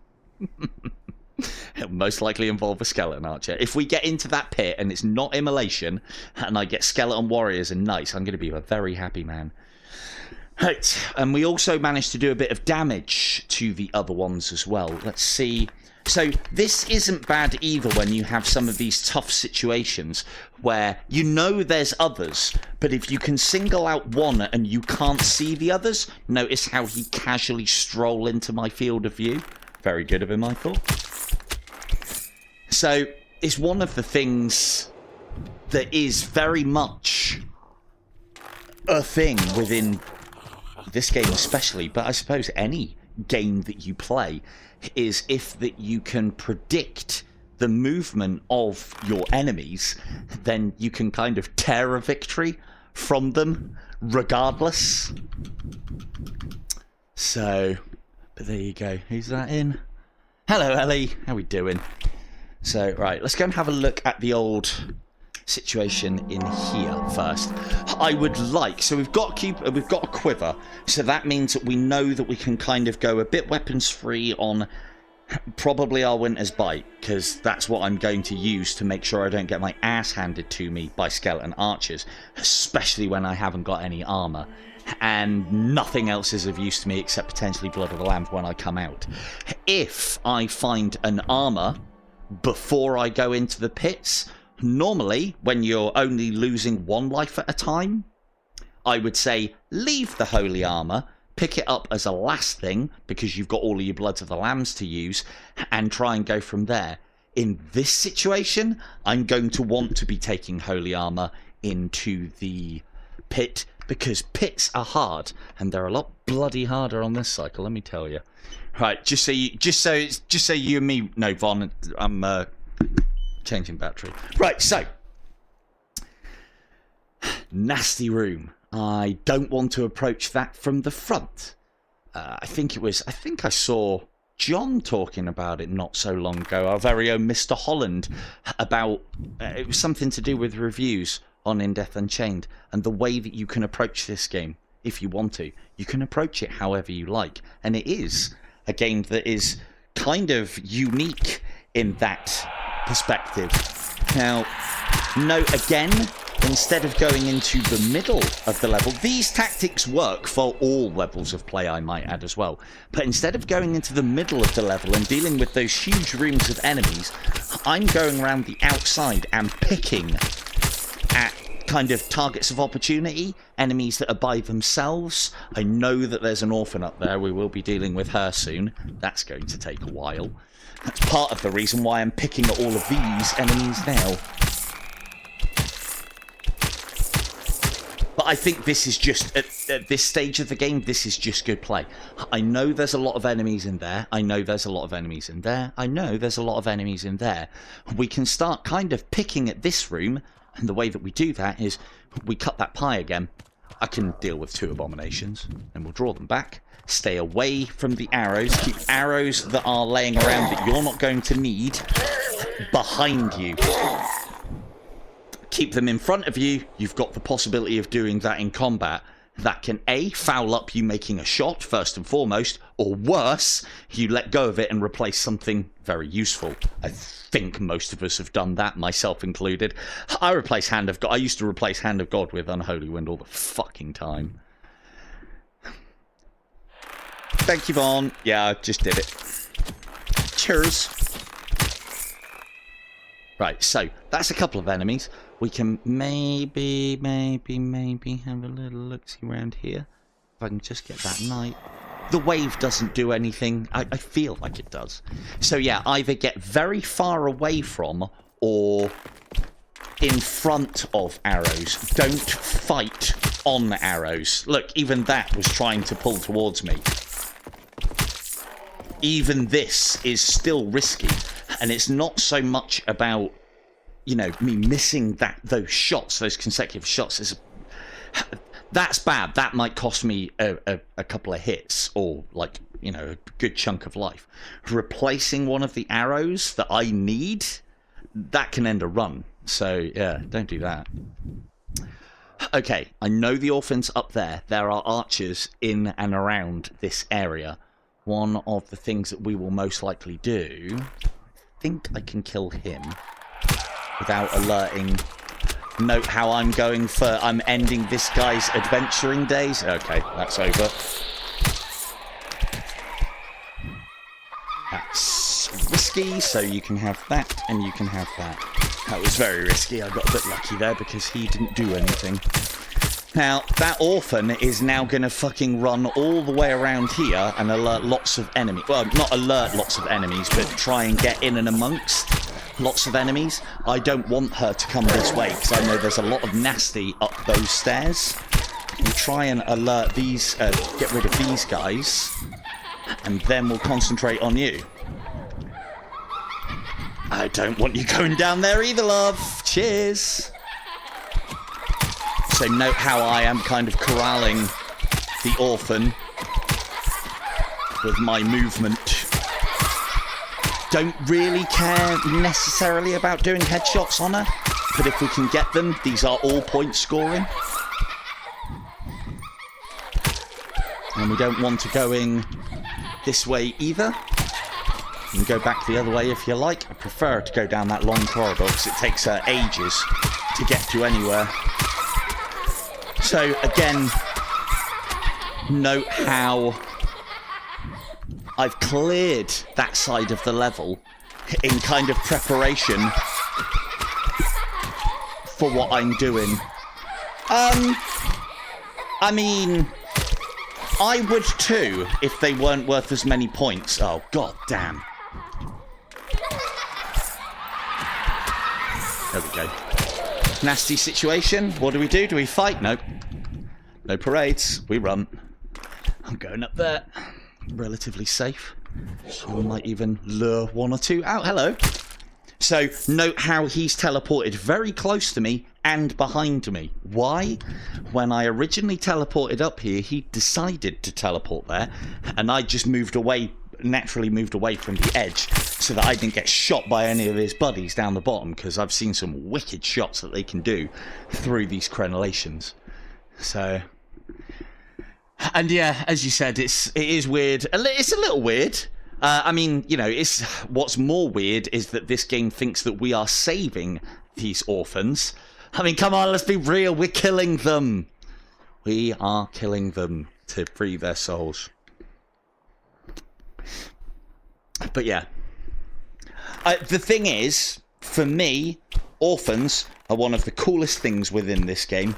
It'll most likely involve a skeleton archer. If we get into that pit and it's not immolation, and I get skeleton warriors and knights, I'm going to be a very happy man. Right, and we also managed to do a bit of damage to the other ones as well. Let's see. So this isn't bad either when you have some of these tough situations where you know there's others, but if you can single out one and you can't see the others, notice how he casually stroll into my field of view. Very good of him, I thought. So it's one of the things that is very much a thing within this game especially, but I suppose any game that you play, is if that you can predict the movement of your enemies, then you can kind of tear a victory from them regardless. So, but there you go. Who's that in? Hello, Ellie. How we doing? So, right, let's go and have a look at the old situation in here first. I would like, so we've got a quiver, so that means that we know that we can kind of go a bit weapons free on probably our Winter's Bite, because that's what I'm going to use to make sure I don't get my ass handed to me by skeleton archers, especially when I haven't got any armor and nothing else is of use to me except potentially Blood of the Lamb when I come out. If I find an armor before I go into the pits, normally when you're only losing 1 life at a time, I would say leave the holy armor, pick it up as a last thing because you've got all of your Bloods of the Lambs to use, and try and go from there. In this situation, I'm going to want to be taking holy armor into the pit because pits are hard, and they're a lot bloody harder on this cycle, let me tell you. Right, just so you and me know, Von, I'm changing battery. Right, so nasty room. I don't want to approach that from the front. I think I saw John talking about it not so long ago, our very own Mr. Holland, about it was something to do with reviews on In Death Unchained and the way that you can approach this game. If you want to, you can approach it however you like, and it is a game that is kind of unique in that perspective. Now, note again instead of going into the middle of the level, these tactics work for all levels of play, I might add as well, but instead of going into the middle of the level and dealing with those huge rooms of enemies, I'm going around the outside and picking at kind of targets of opportunity, enemies that are by themselves. I know that there's an orphan up there. We will be dealing with her soon. That's going to take a while. That's part of the reason why I'm picking at all of these enemies now. But I think this is just, at this stage of the game, this is just good play. I know there's a lot of enemies in there. I know there's a lot of enemies in there. I know there's a lot of enemies in there. We can start kind of picking at this room. And the way that we do that is we cut that pie again. I can deal with 2 abominations and we'll draw them back. Stay away from the arrows. Keep arrows that are laying around that you're not going to need behind you. Keep them in front of you. You've got the possibility of doing that in combat. That can A, foul up you making a shot, first and foremost, or worse, you let go of it and replace something very useful. I think most of us have done that, myself included. I replace Hand of God. I used to replace Hand of God with Unholy Wind all the fucking time. Thank you, Vaughn. Yeah, I just did it. Cheers. Right, so that's a couple of enemies. We can maybe have a little look-see around here. If I can just get that knight. The wave doesn't do anything. I feel like it does. So yeah, either get very far away from or in front of arrows. Don't fight on arrows. Look, even that was trying to pull towards me. Even this is still risky. And it's not so much about, you know, me missing those shots, those consecutive shots. That's bad. That might cost me a couple of hits or, like, you know, a good chunk of life. Replacing one of the arrows that I need, that can end a run. So, yeah, don't do that. Okay, I know the orphan's up there. There are archers in and around this area. One of the things that we will most likely do, I think I can kill him without alerting. Note how I'm going for, I'm ending this guy's adventuring days. Okay, that's over. That's risky, so you can have that and you can have that. That was very risky. I got a bit lucky there because he didn't do anything. Now, that orphan is now going to fucking run all the way around here and alert lots of enemies. Well, not alert lots of enemies, but try and get in and amongst lots of enemies. I don't want her to come this way because I know there's a lot of nasty up those stairs. We'll try and alert these, get rid of these guys, and then we'll concentrate on you. I don't want you going down there either, love. Cheers. So note how I am kind of corralling the orphan with my movement. Don't really care necessarily about doing headshots on her, but if we can get them, these are all point scoring. And we don't want to going this way either. You can go back the other way if you like. I prefer to go down that long corridor because it takes her ages to get to anywhere. So again, note how I've cleared that side of the level in kind of preparation for what I'm doing. I mean, I would too if they weren't worth as many points. Oh, god damn. There we go. Nasty situation. What do we do? Do we fight? Nope. No parades. We run. I'm going up there. Relatively safe. I might even lure one or two out. Hello. So, note how he's teleported very close to me and behind me. Why? When I originally teleported up here, he decided to teleport there, and I just moved away, naturally moved away from the edge, so that I didn't get shot by any of his buddies down the bottom, because I've seen some wicked shots that they can do through these crenellations. So... And yeah, as you said, it is weird. It's a little weird. I mean, you know, what's more weird is that this game thinks that we are saving these orphans, I mean, come on, let's be real. We're killing them. We are killing them to free their souls. But yeah. The thing is, for me, orphans are one of the coolest things within this game.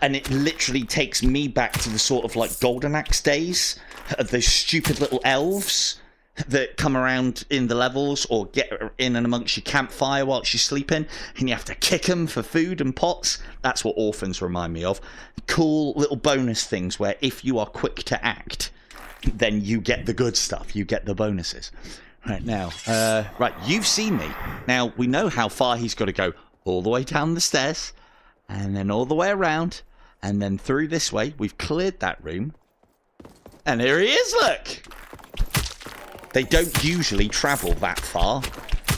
And it literally takes me back to the sort of like Golden Axe days of those stupid little elves that come around in the levels or get in and amongst your campfire whilst you're sleeping, and you have to kick them for food and pots. That's what orphans remind me of. Cool little bonus things where if you are quick to act, then you get the good stuff. You get the bonuses. Right now, right, you've seen me. Now, we know how far he's got to go. All the way down the stairs, and then all the way around, and then through this way. We've cleared that room. And here he is, look! They don't usually travel that far.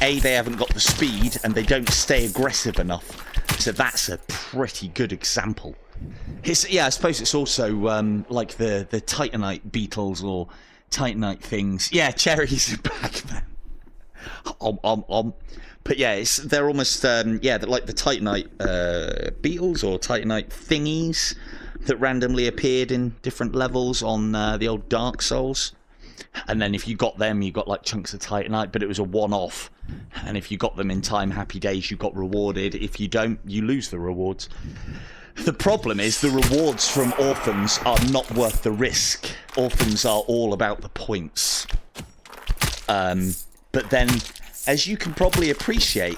A, they haven't got the speed, and they don't stay aggressive enough. So that's a pretty good example. Yeah, I suppose it's also like the Titanite beetles or Titanite things. Yeah, cherries are back, man. But yeah, they're almost, yeah, they're like the Titanite beetles or Titanite thingies that randomly appeared in different levels on the old Dark Souls. And then if you got them, you got like chunks of Titanite, but it was a one-off. And if you got them in time, happy days, you got rewarded. If you don't, you lose the rewards. The problem is the rewards from orphans are not worth the risk. Orphans are all about the points. But then, as you can probably appreciate,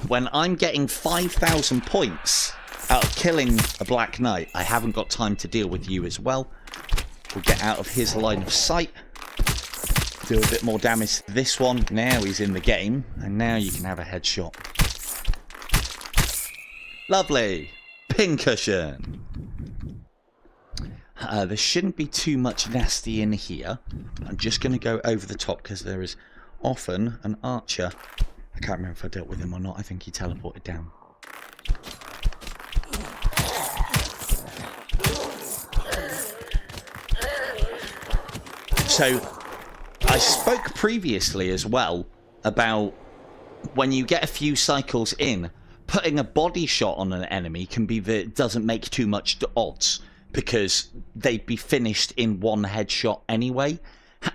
when I'm getting 5,000 points out of killing a Black Knight, I haven't got time to deal with you as well. We'll get out of his line of sight. Do a bit more damage to this one. Now he's in the game, and now you can have a headshot. Lovely. Pincushion. There shouldn't be too much nasty in here. I'm just going to go over the top because there is often an archer. I can't remember if I dealt with him or not. I think he teleported down. So, I spoke previously as well about when you get a few cycles in, putting a body shot on an enemy can be that doesn't make too much odds because they'd be finished in one headshot anyway.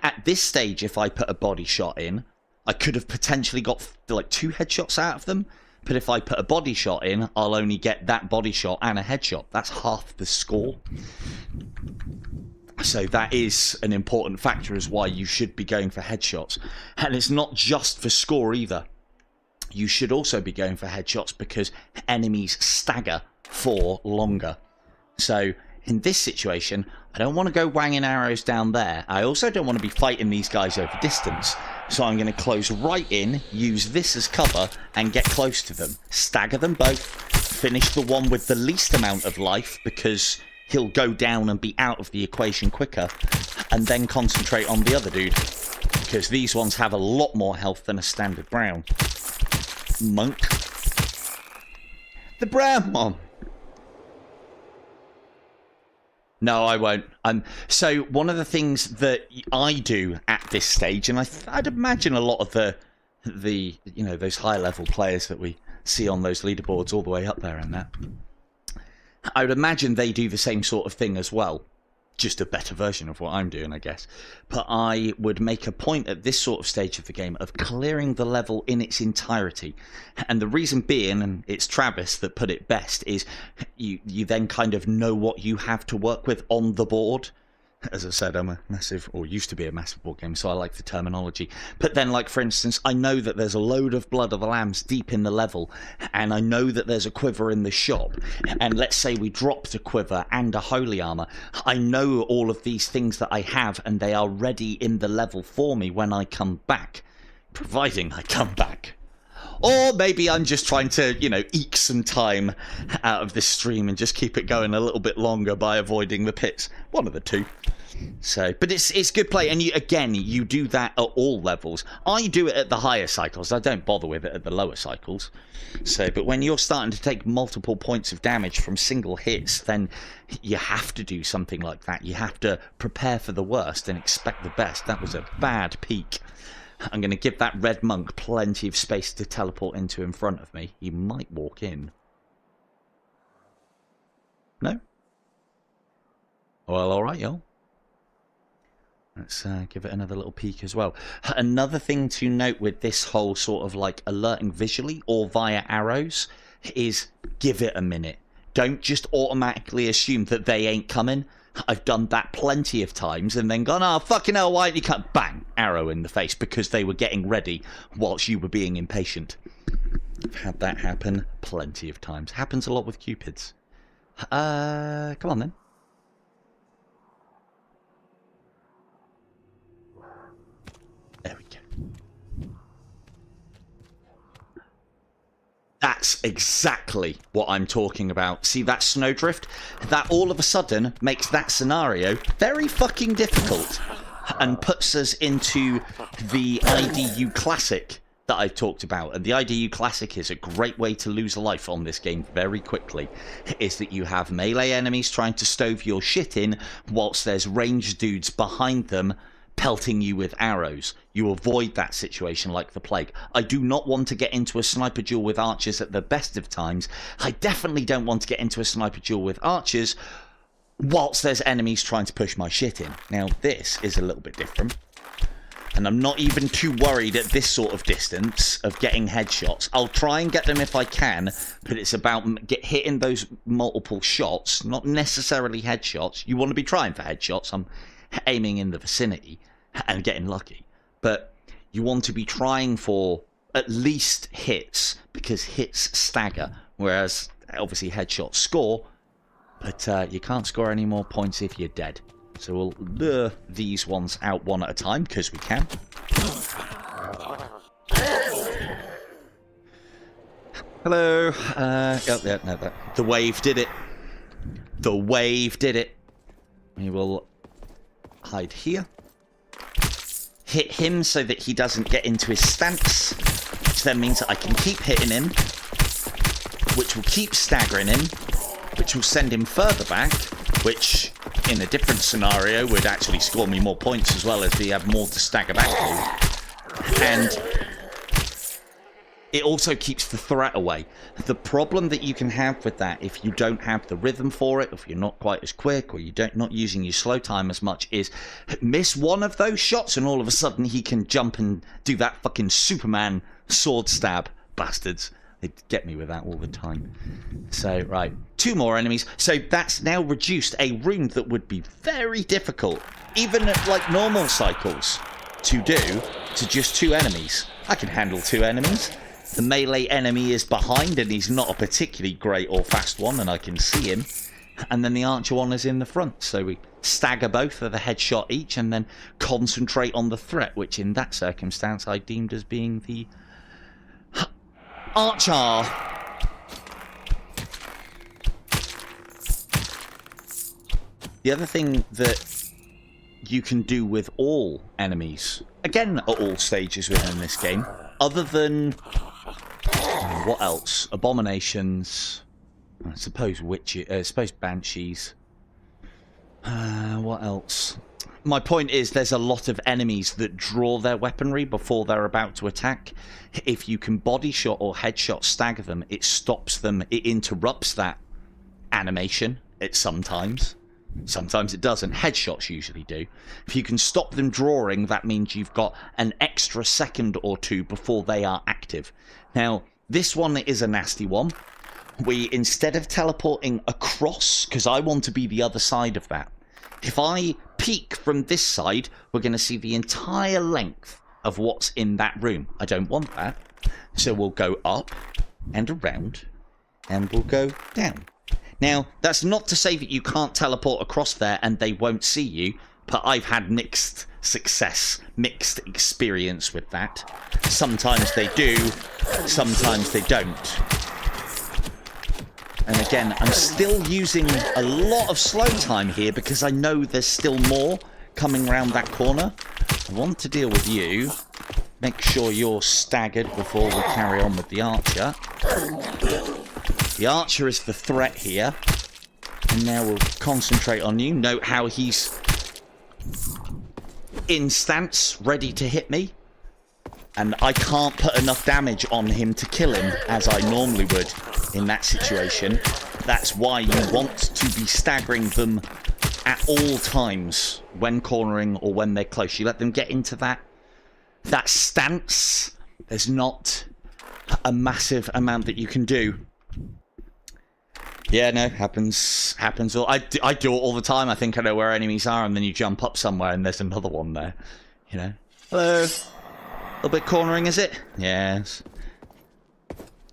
At this stage, if I put a body shot in, I could have potentially got like 2 headshots out of them. But if I put a body shot in, I'll only get that body shot and a headshot. That's half the score. So that is an important factor as why you should be going for headshots. And it's not just for score either. You should also be going for headshots because enemies stagger for longer. So in this situation, I don't want to go wanging arrows down there. I also don't want to be fighting these guys over distance. So I'm going to close right in, use this as cover, and get close to them. Stagger them both. Finish the one with the least amount of life because he'll go down and be out of the equation quicker. And then concentrate on the other dude. Because these ones have a lot more health than a standard brown. Monk. The brown one. No, I won't. So one of the things that I do at this stage, and I'd imagine a lot of the you know, those high level players that we see on those leaderboards all the way up there and that, I would imagine they do the same sort of thing as well. Just a better version of what I'm doing, I guess. But I would make a point at this sort of stage of the game of clearing the level in its entirety. And the reason being, and it's Travis that put it best, is you then kind of know what you have to work with on the board. As I said, I'm a massive, or used to be a massive board game, so I like the terminology. But then, like, for instance, I know that there's a load of Blood of the Lambs deep in the level, and I know that there's a quiver in the shop, and let's say we dropped a quiver and a holy armor. I know all of these things that I have, and they are ready in the level for me when I come back, providing I come back. Or maybe I'm just trying to, you know, eke some time out of this stream and just keep it going a little bit longer by avoiding the pits. One of the two. So, but it's good play, and you do that at all levels. I do it at the higher cycles. I don't bother with it at the lower cycles. So, but when you're starting to take multiple points of damage from single hits, then you have to do something like that. You have to prepare for the worst and expect the best. That was a bad peak. I'm going to give that red monk plenty of space to teleport into in front of me. He might walk in. No? Well, alright, y'all. Let's give it another little peek as well. Another thing to note with this whole sort of like alerting visually or via arrows is give it a minute. Don't just automatically assume that they ain't coming. I've done that plenty of times and then gone, oh, fucking hell, why didn't you come? Bang, arrow in the face because they were getting ready whilst you were being impatient. I've had that happen plenty of times. Happens a lot with Cupids. Come on then. There we go. That's exactly what I'm talking about. See that snowdrift? That all of a sudden makes that scenario very fucking difficult and puts us into the IDU Classic that I've talked about. And the IDU Classic is a great way to lose a life on this game very quickly. Is that you have melee enemies trying to stove your shit in whilst there's ranged dudes behind them pelting you with arrows. You avoid that situation like the plague. I do not want to get into a sniper duel with archers at the best of times. I definitely don't want to get into a sniper duel with archers whilst there's enemies trying to push my shit in. Now, this is a little bit different. And I'm not even too worried at this sort of distance of getting headshots. I'll try and get them if I can, but it's about hitting those multiple shots, not necessarily headshots. You want to be trying for headshots. I'm aiming in the vicinity and getting lucky, but you want to be trying for at least hits because hits stagger, whereas obviously headshots score, but you can't score any more points if you're dead. So we'll lure these ones out one at a time because we can. Hello. The wave did it. The wave did it. We will hide here. Hit him so that he doesn't get into his stance, which then means that I can keep hitting him, which will keep staggering him, which will send him further back, which in a different scenario would actually score me more points as well as we have more to stagger back to. And it also keeps the threat away. The problem that you can have with that, if you don't have the rhythm for it, if you're not quite as quick, or not using your slow time as much, is miss one of those shots and all of a sudden he can jump and do that fucking Superman sword stab. Bastards. They get me with that all the time. So, right. 2 more enemies. So that's now reduced a room that would be very difficult, even at like normal cycles, to do to just 2 enemies. I can handle 2 enemies. The melee enemy is behind and he's not a particularly great or fast one and I can see him. And then the archer one is in the front. So we stagger both with a headshot each and then concentrate on the threat, which in that circumstance I deemed as being the archer. The other thing that you can do with all enemies, again at all stages within this game, other than what else? Abominations, I suppose witches, I suppose banshees. What else? My point is there's a lot of enemies that draw their weaponry before they're about to attack. If you can body shot or headshot stagger them, it stops them, it interrupts that animation. Sometimes it doesn't. Headshots usually do. If you can stop them drawing, that means you've got an extra second or 2 before they are active. Now, this one is a nasty one. We, instead of teleporting across, because I want to be the other side of that, if I peek from this side, we're going to see the entire length of what's in that room. I don't want that. So we'll go up and around, and we'll go down. Now, that's not to say that you can't teleport across there and they won't see you, but I've had mixed success, mixed experience with that. Sometimes they do, sometimes they don't. And again, I'm still using a lot of slow time here because I know there's still more coming round that corner. I want to deal with you. Make sure you're staggered before we carry on with the archer. The archer is the threat here. And now we'll concentrate on you. Note how he's in stance, ready to hit me. And I can't put enough damage on him to kill him, as I normally would in that situation. That's why you want to be staggering them at all times when cornering or when they're close. You let them get into that stance. There's not a massive amount that you can do. Yeah, no, happens. I do it all the time. I think I know where enemies are, and then you jump up somewhere and there's another one there. You know? Hello. A little bit cornering, is it? Yes.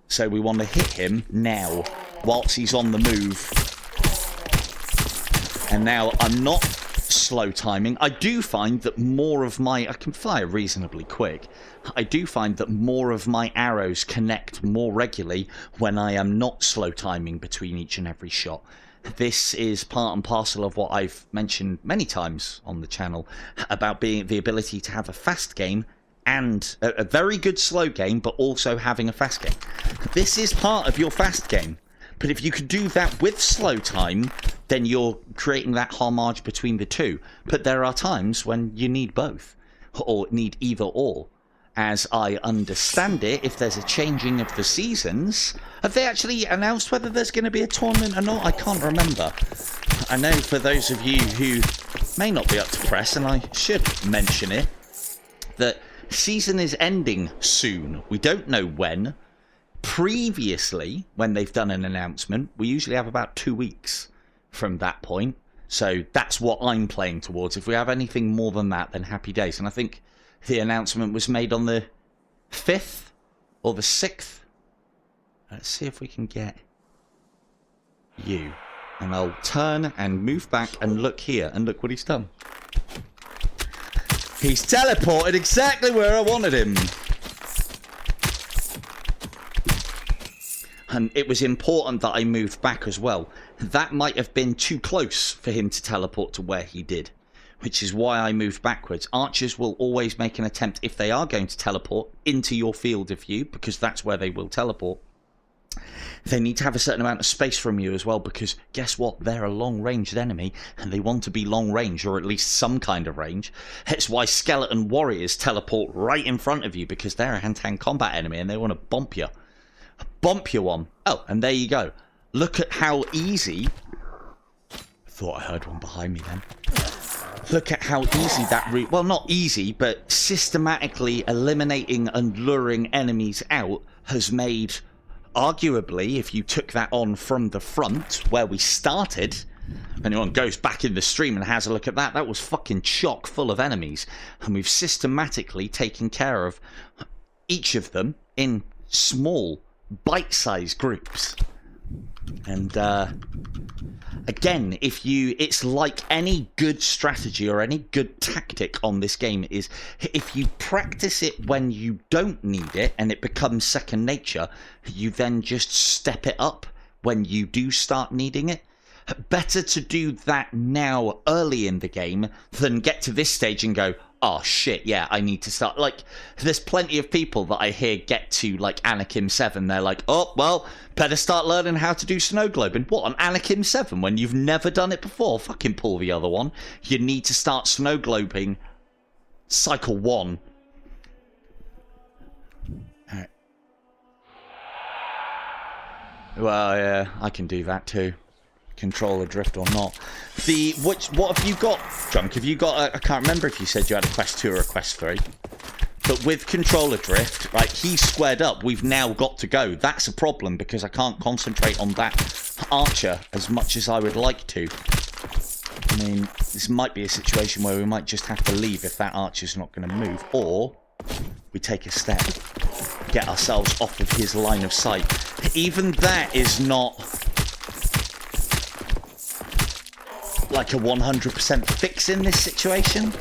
So we want to hit him now, whilst he's on the move. And now I'm not slow timing. I do find that more of my... I can fire reasonably quick. I do find that more of my arrows connect more regularly when I am not slow timing between each and every shot. This is part and parcel of what I've mentioned many times on the channel about being the ability to have a fast game and a very good slow game, but also having a fast game. This is part of your fast game. But if you can do that with slow time, then you're creating that homage between the two. But there are times when you need both, or need either or. As I understand it, if there's a changing of the seasons, have they actually announced whether there's going to be a tournament or not? I can't remember. I know for those of you who may not be up to press, and I should mention it, that season is ending soon. We don't know when. Previously, when they've done an announcement, we usually have about 2 weeks from that point. So that's what I'm playing towards. If we have anything more than that, then happy days. And I think the announcement was made on the 5th or the 6th. Let's see if we can get you. And I'll turn and move back and look here. And look what he's done. He's teleported exactly where I wanted him. And it was important that I moved back as well. That might have been too close for him to teleport to where he did, which is why I moved backwards. Archers will always make an attempt, if they are going to teleport, into your field of view, because that's where they will teleport. They need to have a certain amount of space from you as well, because guess what? They're a long-ranged enemy, and they want to be long-range, or at least some kind of range. That's why skeleton warriors teleport right in front of you, because they're a hand-to-hand combat enemy, and they want to bump you. Bump you on. Oh, and there you go. Look at how easy... I thought I heard one behind me then. Look at how easy that well, not easy, but systematically eliminating and luring enemies out has made, arguably, if you took that on from the front, where we started, if anyone goes back in the stream and has a look at that, that was fucking chock full of enemies. And we've systematically taken care of each of them in small, bite-sized groups. And again, it's like any good strategy or any good tactic on this game is, if you practice it when you don't need it and it becomes second nature, you then just step it up when you do start needing it. Better to do that now early in the game than get to this stage and go, oh shit, yeah, I need to start. Like, there's plenty of people that I hear get to, like, Anakim 7. They're like, oh, well, better start learning how to do snow globing. What, on Anakim 7 when you've never done it before? Fucking pull the other one. You need to start snow globing cycle 1. Alright. Well, yeah, I can do that too. Controller drift or not. What have you got, Drunk? Have you got I can't remember if you said you had a quest 2 or a quest 3. But with controller drift, like, he's squared up. We've now got to go. That's a problem because I can't concentrate on that archer as much as I would like to. I mean, this might be a situation where we might just have to leave if that archer's not going to move. Or we take a step, get ourselves off of his line of sight. Even that is not like a 100% fix in this situation,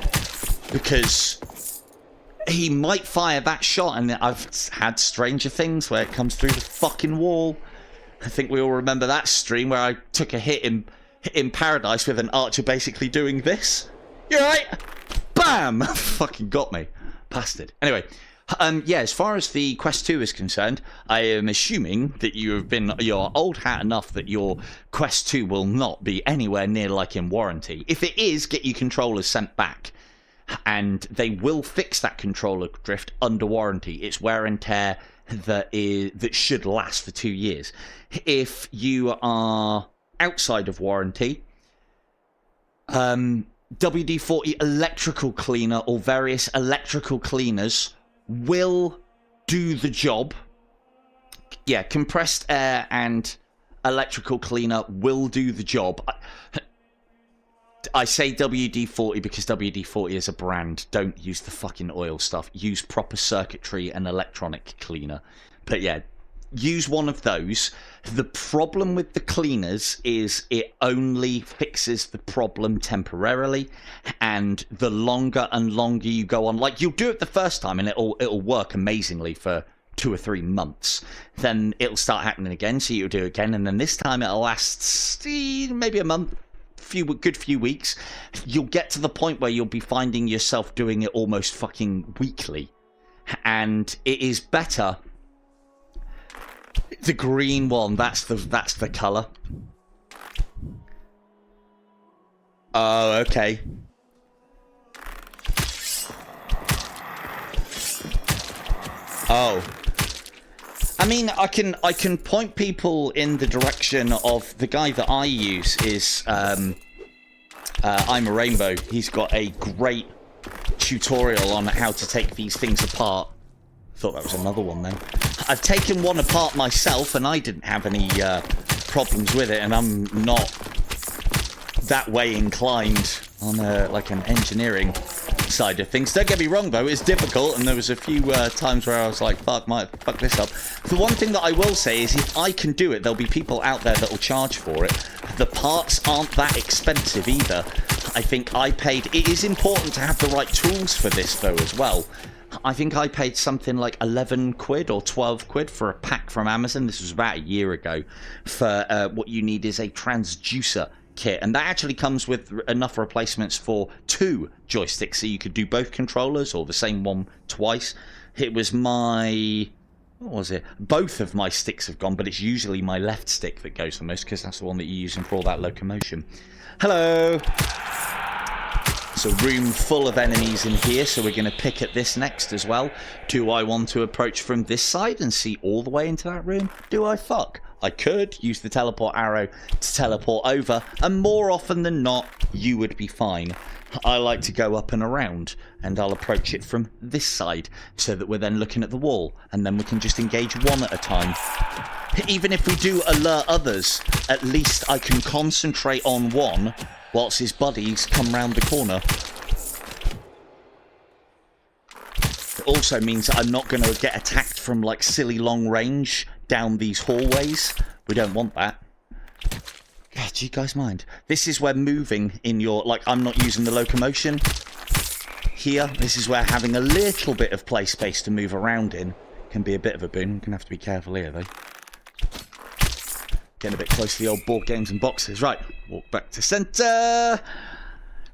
because he might fire that shot, and I've had Stranger Things where it comes through the fucking wall. I think we all remember that stream where I took a hit in Paradise with an archer basically doing this. You alright? Bam! Fucking got me. Bastard. Anyway, yeah, as far as the Quest 2 is concerned, I am assuming that you're old hat enough that your Quest 2 will not be anywhere near like in warranty. If it is, get your controllers sent back, and they will fix that controller drift under warranty. It's wear and tear. that should last for 2 years. If you are outside of warranty, WD-40 electrical cleaner or various electrical cleaners will do the job. Yeah, compressed air and electrical cleaner will do the job. I say WD-40 because WD-40 is a brand. Don't use the fucking oil stuff. Use proper circuitry and electronic cleaner. But yeah, use one of those. The problem with the cleaners is it only fixes the problem temporarily, and the longer and longer you go on, like you'll do it the first time and it'll work amazingly for 2 or 3 months, then it'll start happening again, so you'll do it again, and then this time it'll last maybe a month, good few weeks. You'll get to the point where you'll be finding yourself doing it almost fucking weekly, and it is better. The green one, that's the color. Oh, okay. Oh. I mean, I can point people in the direction of the guy that I use is I'm a Rainbow. He's got a great tutorial on how to take these things apart. Thought that was another one then. I've taken one apart myself and I didn't have any problems with it, and I'm not that way inclined on like an engineering side of things. Don't get me wrong though, it's difficult, and there was a few times where I was like, fuck this up. The one thing that I will say is if I can do it, there'll be people out there that will charge for it. The parts aren't that expensive either. I think I paid, it is important to have the right tools for this though as well. I think I paid something like 11 quid or 12 quid for a pack from Amazon. This was about a year ago. For what you need is a transducer kit, and that actually comes with enough replacements for 2 joysticks, so you could do both controllers or the same one twice. It was my... what was it? Both of my sticks have gone, but it's usually my left stick that goes the most because that's the one that you're using for all that locomotion. Hello! It's a room full of enemies in here, so we're going to pick at this next as well. Do I want to approach from this side and see all the way into that room? Do I fuck? I could use the teleport arrow to teleport over, and more often than not, you would be fine. I like to go up and around, and I'll approach it from this side, so that we're then looking at the wall, and then we can just engage one at a time. Even if we do alert others, at least I can concentrate on one, whilst his buddies come round the corner. It also means that I'm not going to get attacked from like silly long range down these hallways. We don't want that. God, do you guys mind? This is where moving in your... like, I'm not using the locomotion here. This is where having a little bit of play space to move around in can be a bit of a boon. You're going to have to be careful here, though. Getting a bit close to the old board games and boxes. Right, walk back to centre.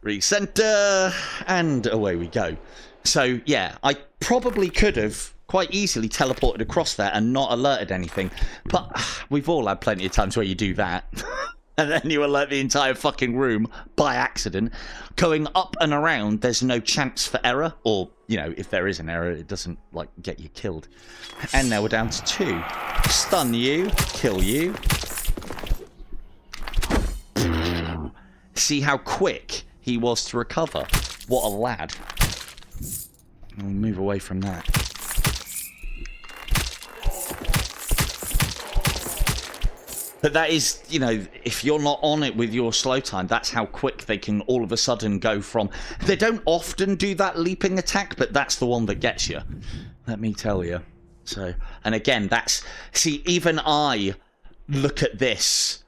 Recenter. And away we go. So, yeah, I probably could have quite easily teleported across there and not alerted anything. But we've all had plenty of times where you do that. And then you alert the entire fucking room by accident. Going up and around, there's no chance for error. Or, you know, if there is an error, it doesn't, like, get you killed. And now we're down to 2. Stun you. Kill you. See how quick he was to recover. What a lad. We'll move away from that. But that is, you know, if you're not on it with your slow time, that's how quick they can all of a sudden go from... They don't often do that leaping attack, but that's the one that gets you. Let me tell you. So, and again, that's... See, even I look at this.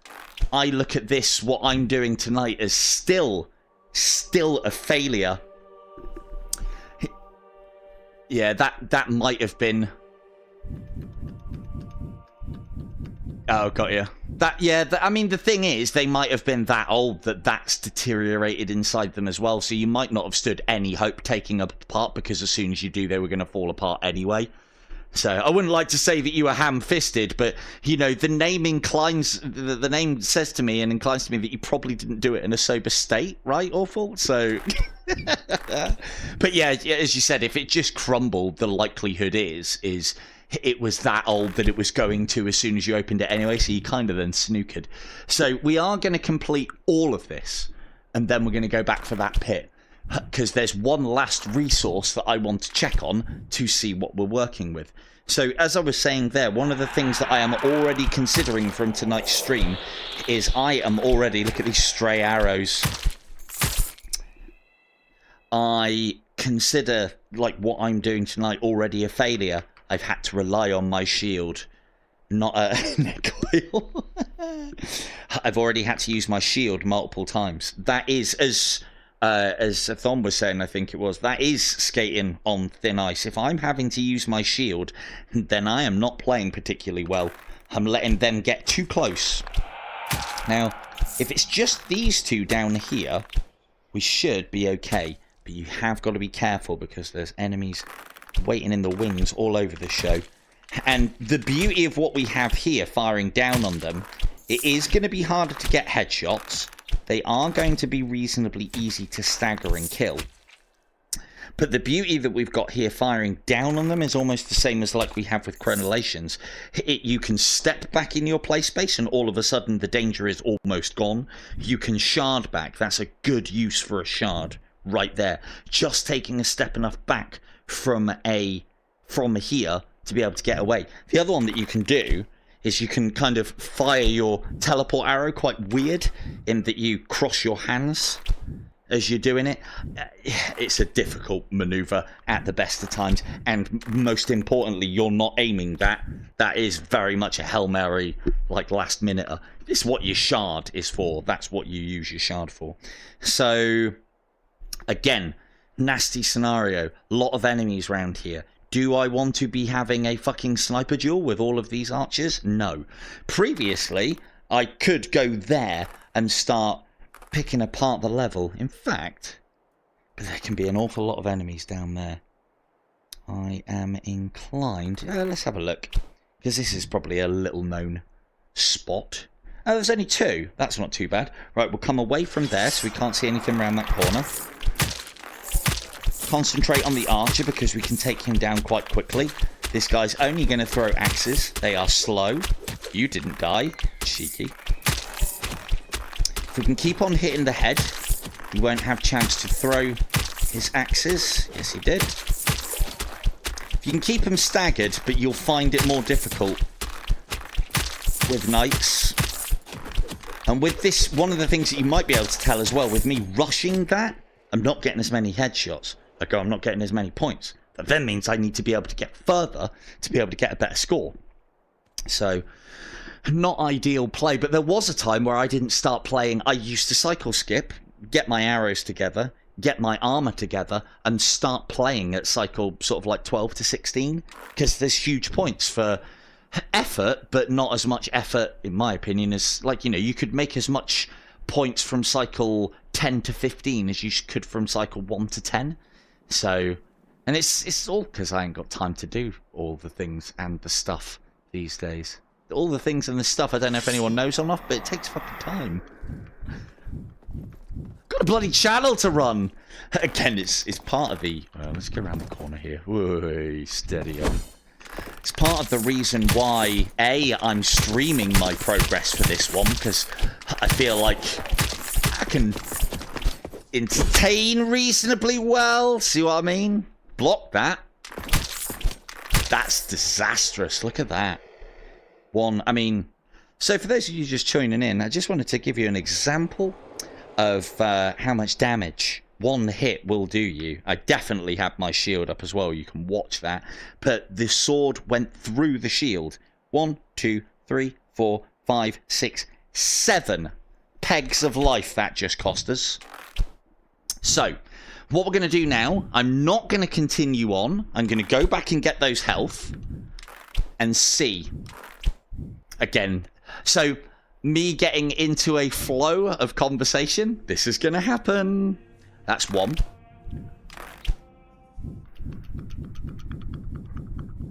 I look at this, what I'm doing tonight, as still a failure. Yeah, that might have been... Oh, got you. I mean, the thing is, they might have been that old that that's deteriorated inside them as well, so you might not have stood any hope taking them apart, because as soon as you do, they were going to fall apart anyway. So, I wouldn't like to say that you were ham-fisted, but, you know, the name inclines... The name says to me and inclines to me that you probably didn't do it in a sober state, right, Awful? So... But yeah, as you said, if it just crumbled, the likelihood is it was that old that it was going to as soon as you opened it anyway, so you kind of then snookered. So we are going to complete all of this, and then we're going to go back for that pit, because there's one last resource that I want to check on to see what we're working with. So as I was saying there, one of the things that I am already considering from tonight's stream is I am already, look at these stray arrows, I consider like what I'm doing tonight already a failure. I've had to rely on my shield, not a neck oil. I've already had to use my shield multiple times. That is, as Thon was saying, I think it was, that is skating on thin ice. If I'm having to use my shield, then I am not playing particularly well. I'm letting them get too close. Now, if it's just these two down here, we should be okay. But you have got to be careful because there's enemies waiting in the wings all over the show. And the beauty of what we have here, firing down on them, it is going to be harder to get headshots. They are going to be reasonably easy to stagger and kill. But the beauty that we've got here firing down on them is almost the same as like we have with crenellations. You can step back in your play space and all of a sudden the danger is almost gone. You can shard back. That's a good use for a shard right there. Just taking a step enough back from here to be able to get away. The other one that you can do is you can kind of fire your teleport arrow quite weird in that you cross your hands as you're doing it. It's a difficult maneuver at the best of times, and most importantly, you're not aiming that. That is very much a Hail Mary, like last minute. It's what your shard is for. That's what you use your shard for. So, again, nasty scenario. Lot of enemies around here. Do I want to be having a fucking sniper duel with all of these archers? No. Previously, I could go there and start picking apart the level. In fact, there can be an awful lot of enemies down there. I am inclined... let's have a look. Because this is probably a little known spot. Oh, there's only two. That's not too bad. Right, we'll come away from there so we can't see anything around that corner. Concentrate on the archer because we can take him down quite quickly. This guy's only going to throw axes. They are slow. You didn't die. Cheeky. If we can keep on hitting the head, he won't have chance to throw his axes. Yes, he did. You can keep him staggered, but you'll find it more difficult with knights. And with this, one of the things that you might be able to tell as well, with me rushing that, I'm not getting as many headshots. I'm not getting as many points. That then means I need to be able to get further to be able to get a better score. So, not ideal play. But there was a time where I didn't start playing. I used to cycle skip, get my arrows together, get my armor together, and start playing at cycle sort of like 12 to 16. Because there's huge points for effort, but not as much effort, in my opinion, as, like, you know, you could make as much points from cycle 10 to 15 as you could from cycle 1 to 10. So, and it's all because I ain't got time to do all the things and the stuff these days. All the things and the stuff, I don't know if anyone knows or not, but it takes fucking time. Got a bloody channel to run! Again, it's part of the... Well, let's go around the corner here. Whoa, steady on. It's part of the reason why, A, I'm streaming my progress for this one, because I feel like I can entertain reasonably well. See what I mean? Block that. That's disastrous. Look at that. So for those of you just tuning in, I just wanted to give you an example of how much damage one hit will do you. I definitely have my shield up as well. You can watch that. But the sword went through the shield. 1, 2, 3, 4, 5, 6, 7 pegs of life that just cost us. So, what we're going to do now, I'm not going to continue on. I'm going to go back and get those health and see. Again, so me getting into a flow of conversation, this is going to happen. That's one.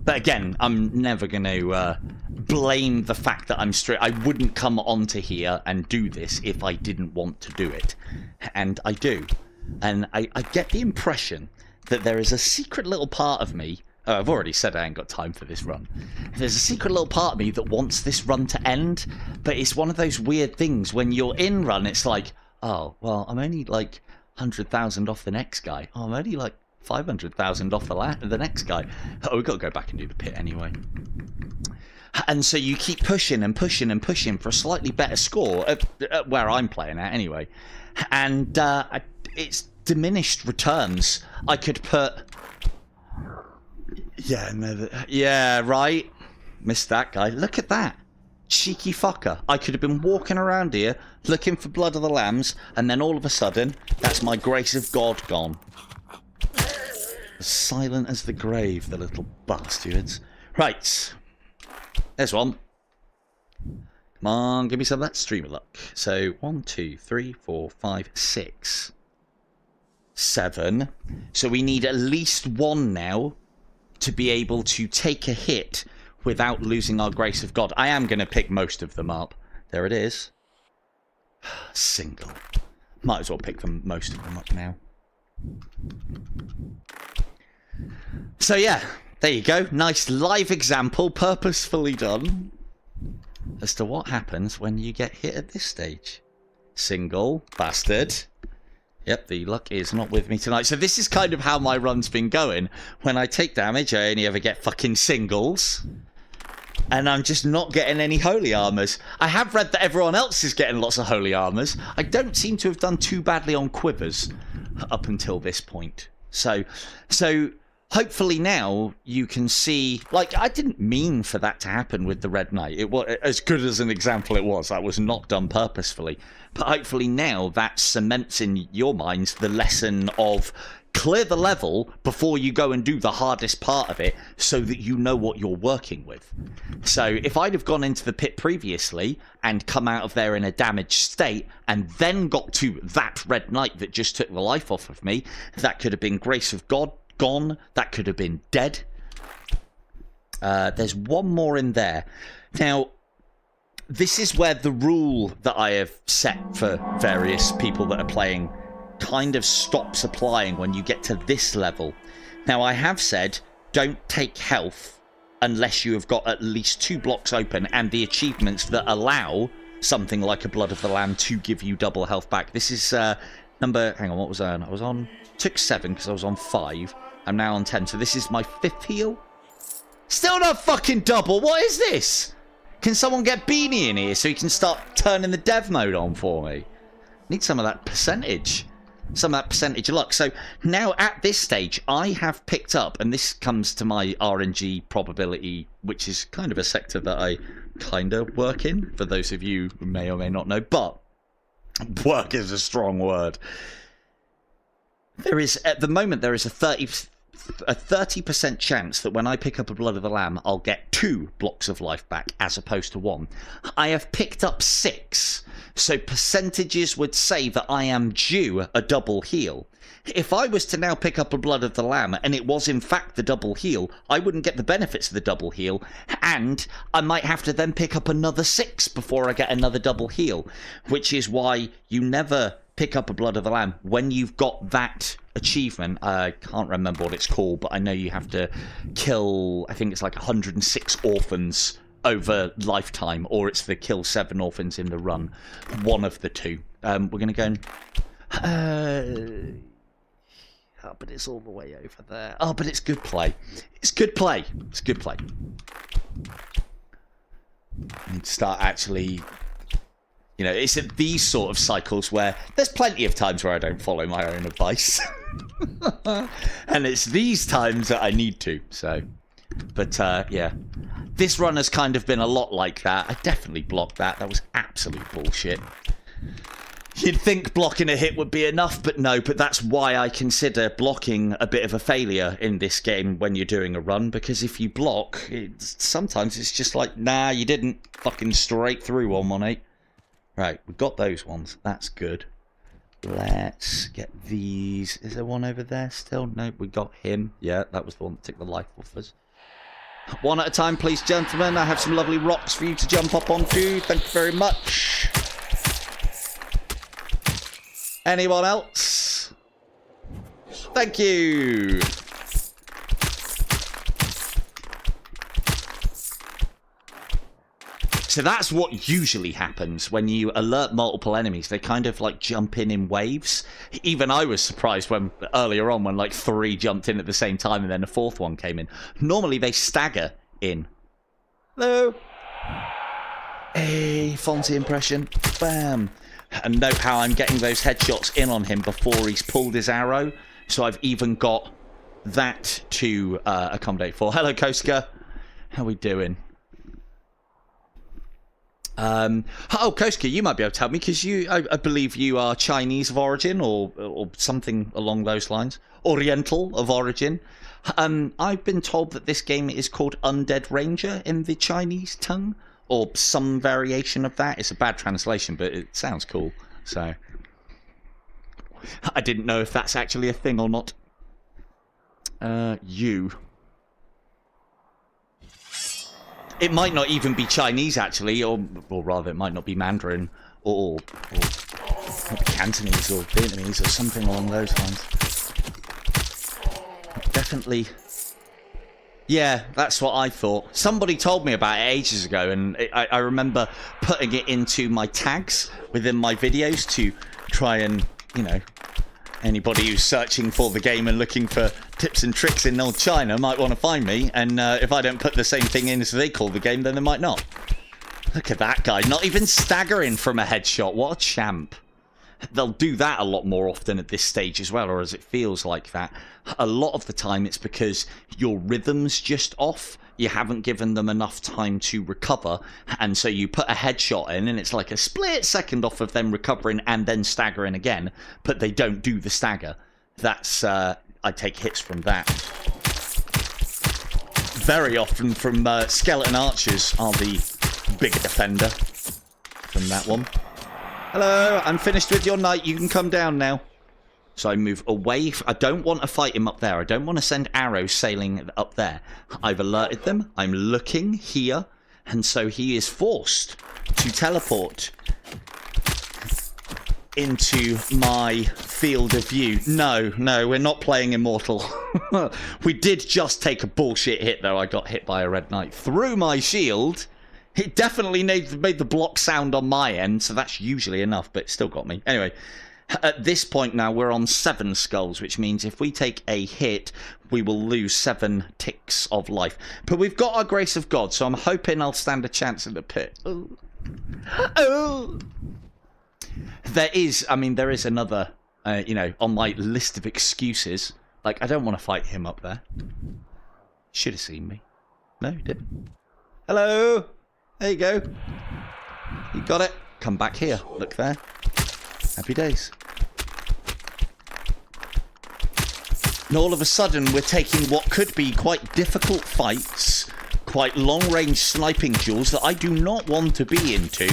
But again, I'm never going to blame the fact that I'm straight. I wouldn't come onto here and do this if I didn't want to do it. And I do. And I get the impression that there is a secret little part of me, Oh, I've already said I ain't got time for this run. There's a secret little part of me that wants this run to end, but it's one of those weird things. When you're in run, it's like, oh, well, I'm only like 100,000 off the next guy. Oh, I'm only like 500,000 off the next guy. Oh, we've got to go back and do the pit anyway. And so you keep pushing and pushing and pushing for a slightly better score at where I'm playing at anyway. And it's diminished returns. I could put... Yeah, no, yeah, right. Missed that guy. Look at that. Cheeky fucker. I could have been walking around here looking for blood of the lambs, and then all of a sudden, that's my grace of God gone. As silent as the grave, the little bastards. Right. There's one. Come on, give me some of that streamer luck. So, 1, 2, 3, 4, 5, 6, 7. So we need at least one now to be able to take a hit without losing our grace of God. I am going to pick most of them up. There it is. Single. Might as well pick them, most of them up now. So yeah, there you go. Nice live example, purposefully done, as to what happens when you get hit at this stage. Single. Bastard. Yep, the luck is not with me tonight. So this is kind of how my run's been going. When I take damage, I only ever get fucking singles. And I'm just not getting any holy armors. I have read that everyone else is getting lots of holy armors. I don't seem to have done too badly on quivers up until this point. So hopefully now you can see... Like, I didn't mean for that to happen with the Red Knight. It was as good as an example it was. That was not done purposefully. But hopefully now that cements in your minds the lesson of clear the level before you go and do the hardest part of it so that you know what you're working with. So if I'd have gone into the pit previously and come out of there in a damaged state and then got to that Red Knight that just took the life off of me, that could have been Grace of God gone. That could have been dead. There's one more in there. Now, this is where the rule that I have set for various people that are playing kind of stops applying when you get to this level. Now, I have said don't take health unless you have got at least 2 blocks open and the achievements that allow something like a Blood of the Lamb to give you double health back. This is number... Hang on, what was I on? I was on... Took 7 because I was on 5. I'm now on 10. So this is my 5th heal. Still not fucking double. What is this? Can someone get Beanie in here so he can start turning the dev mode on for me? Need some of that percentage. Some of that percentage of luck. So now at this stage, I have picked up, and this comes to my RNG probability, which is kind of a sector that I kind of work in, for those of you who may or may not know, but work is a strong word. There is, at the moment, there is a 30% chance that when I pick up a Blood of the Lamb, I'll get 2 blocks of life back as opposed to 1. I have picked up 6, so percentages would say that I am due a double heal. If I was to now pick up a Blood of the Lamb and it was in fact the double heal, I wouldn't get the benefits of the double heal, and I might have to then pick up another 6 before I get another double heal, which is why you never pick up a Blood of the Lamb when you've got that achievement. I can't remember what it's called, but I know you have to kill, I think it's like 106 orphans over lifetime, or it's the kill 7 orphans in the run. One of the two. We're going to go and... oh, but it's all the way over there. Oh, but it's good play. It's good play. It's good play. I need to start actually... You know, it's at these sort of cycles where there's plenty of times where I don't follow my own advice. And it's these times that I need to, so... But, yeah. This run has kind of been a lot like that. I definitely blocked that. That was absolute bullshit. You'd think blocking a hit would be enough, but no. But that's why I consider blocking a bit of a failure in this game when you're doing a run. Because if you block, sometimes it's just like, nah, you didn't. Fucking straight through 118. Right, we've got those ones. That's good. Let's get these. Is there one over there still? No, we got him. Yeah, that was the one that took the life off us. One at a time, please, gentlemen. I have some lovely rocks for you to jump up onto. Thank you very much. Anyone else? Thank you. So that's what usually happens when you alert multiple enemies. They kind of like jump in waves. Even I was surprised when earlier on when like 3 jumped in at the same time and then a 4th one came in. Normally they stagger in. Hello. Hey, Fonzie impression. Bam. And note how I'm getting those headshots in on him before he's pulled his arrow. So I've even got that to accommodate for. Hello, Koska. How we doing? Oh, Koska, you might be able to help me because I believe you are Chinese of origin or something along those lines. Oriental of origin. I've been told that this game is called Undead Ranger in the Chinese tongue or some variation of that. It's a bad translation, but it sounds cool. So I didn't know if that's actually a thing or not. You. It might not even be Chinese, actually, or rather, it might not be Mandarin, or Cantonese, or Vietnamese, or something along those lines. Definitely. Yeah, that's what I thought. Somebody told me about it ages ago, and I remember putting it into my tags within my videos to try and, you know, anybody who's searching for the game and looking for tips and tricks in old China might want to find me. And if I don't put the same thing in as they call the game, then they might not. Look at that guy, not even staggering from a headshot. What a champ. They'll do that a lot more often at this stage as well, or as it feels like that. A lot of the time it's because your rhythm's just off. You haven't given them enough time to recover, and so you put a headshot in, and it's like a split second off of them recovering and then staggering again, but they don't do the stagger. That's, I take hits from that. Very often from skeleton archers are the bigger defender from that one. Hello, I'm finished with your night. You can come down now. So I move away. I don't want to fight him up there. I don't want to send arrows sailing up there. I've alerted them. I'm looking here. And so he is forced to teleport into my field of view. No, we're not playing Immortal. We did just take a bullshit hit, though. I got hit by a Red Knight through my shield. It definitely made the block sound on my end, so that's usually enough, but it still got me. Anyway. At this point now, we're on 7 skulls, which means if we take a hit, we will lose 7 ticks of life. But we've got our Grace of God, so I'm hoping I'll stand a chance in the pit. Oh. There is another, you know, on my list of excuses. Like, I don't want to fight him up there. Should have seen me. No, he didn't. Hello. There you go. You got it. Come back here. Look there. Happy days. And all of a sudden, we're taking what could be quite difficult fights, quite long-range sniping duels that I do not want to be into,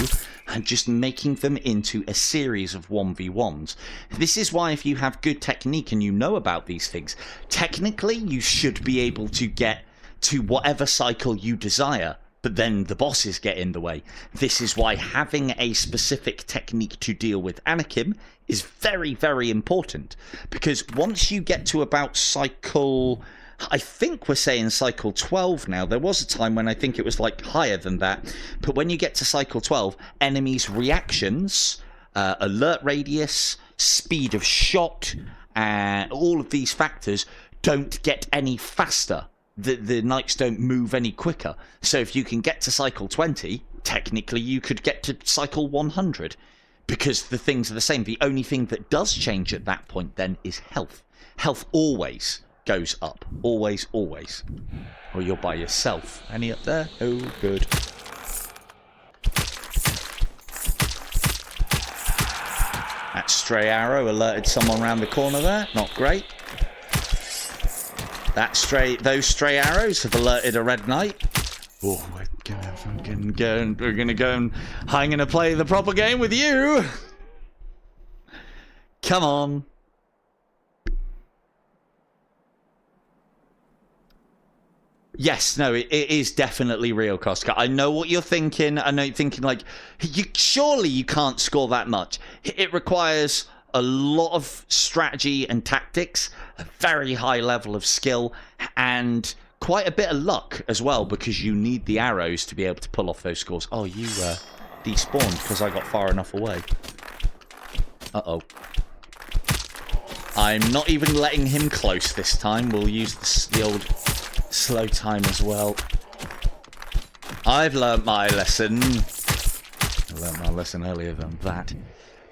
and just making them into a series of 1v1s. This is why if you have good technique and you know about these things, technically you should be able to get to whatever cycle you desire. But then the bosses get in the way. This is why having a specific technique to deal with Anakim is very, very important. Because once you get to about cycle... I think we're saying cycle 12 now. There was a time when I think it was like higher than that. But when you get to cycle 12, enemies' reactions, alert radius, speed of shot, and all of these factors don't get any faster. The knights don't move any quicker. So if you can get to cycle 20, technically you could get to cycle 100. Because the things are the same. The only thing that does change at that point then is health. Health always goes up. Always, always. Or you're by yourself. Any up there? Oh, good. That stray arrow alerted someone around the corner there. Not great. Those stray arrows have alerted a Red Knight. Oh, we're gonna fucking go. We're gonna go and I'm gonna play the proper game with you. Come on. Yes, no, it is definitely real, Koska. I know what you're thinking. I know you're thinking like, surely you can't score that much. It requires a lot of strategy and tactics, a very high level of skill, and quite a bit of luck as well, because you need the arrows to be able to pull off those scores. Oh, you despawned because I got far enough away. Uh-oh. I'm not even letting him close this time. We'll use the old slow time as well. I've learnt my lesson. I learnt my lesson earlier than that.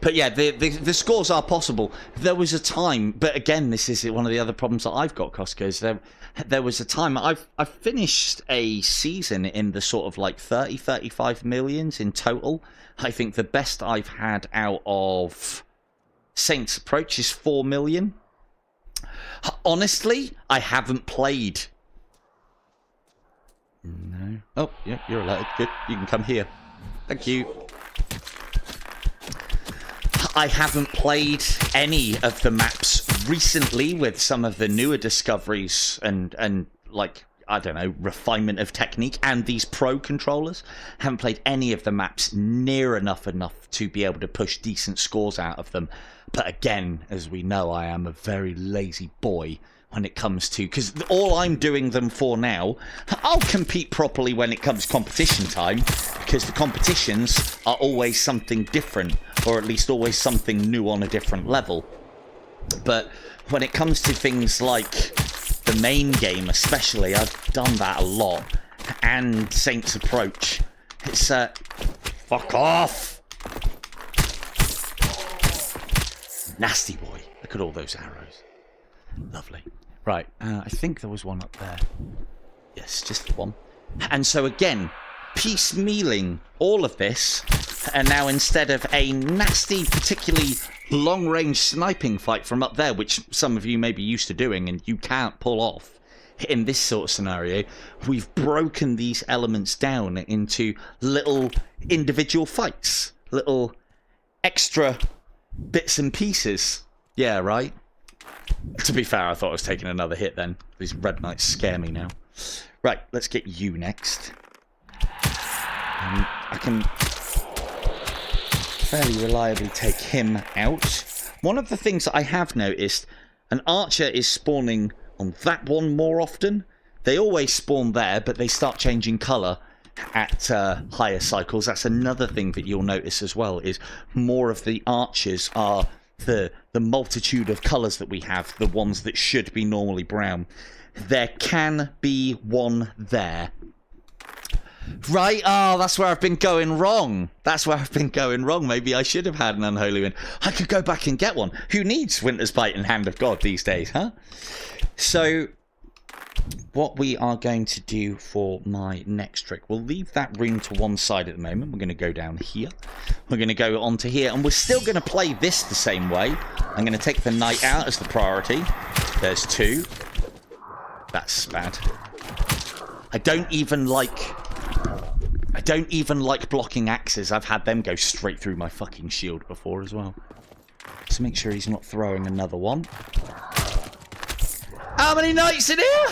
But yeah, the scores are possible. There was a time, but again, this is one of the other problems that I've got, Costco, is there was a time, I've finished a season in the sort of like 35 millions in total. I think the best I've had out of Saints Approach is 4 million. Honestly, I haven't played. No. Oh, yeah, you're alerted. Good. You can come here. Thank you. I haven't played any of the maps recently with some of the newer discoveries and like, I don't know, refinement of technique and these pro controllers. Haven't played any of the maps near enough to be able to push decent scores out of them. But again, as we know, I am a very lazy boy when it comes to, because all I'm doing them for now, I'll compete properly when it comes competition time, because the competitions are always something different, or at least always something new on a different level. But when it comes to things like the main game especially, I've done that a lot, and Saints Approach, it's fuck off! Nasty boy. Look at all those arrows. Lovely. Right, I think there was one up there. Yes, just one. And so again, piecemealing all of this, and now instead of a nasty, particularly long-range sniping fight from up there, which some of you may be used to doing and you can't pull off, in this sort of scenario, we've broken these elements down into little individual fights, little extra bits and pieces. Yeah, right? To be fair, I thought I was taking another hit then. These red knights scare me now. Right, let's get you next. I can fairly reliably take him out. One of the things that I have noticed, an archer is spawning on that one more often. They always spawn there, but they start changing colour at higher cycles. That's another thing that you'll notice as well, is more of the archers are the multitude of colours that we have, the ones that should be normally brown. There can be one there. Right, oh, that's where I've been going wrong. That's where I've been going wrong. Maybe I should have had an Unholy Wind. I could go back and get one. Who needs Winter's Bite and Hand of God these days, huh? So, what we are going to do for my next trick, we'll leave that room to one side at the moment. We're going to go down here. We're going to go onto here, and we're still going to play this the same way. I'm going to take the knight out as the priority. There's two. That's bad. I don't even like blocking axes. I've had them go straight through my fucking shield before as well. So make sure he's not throwing another one. How many knights in here?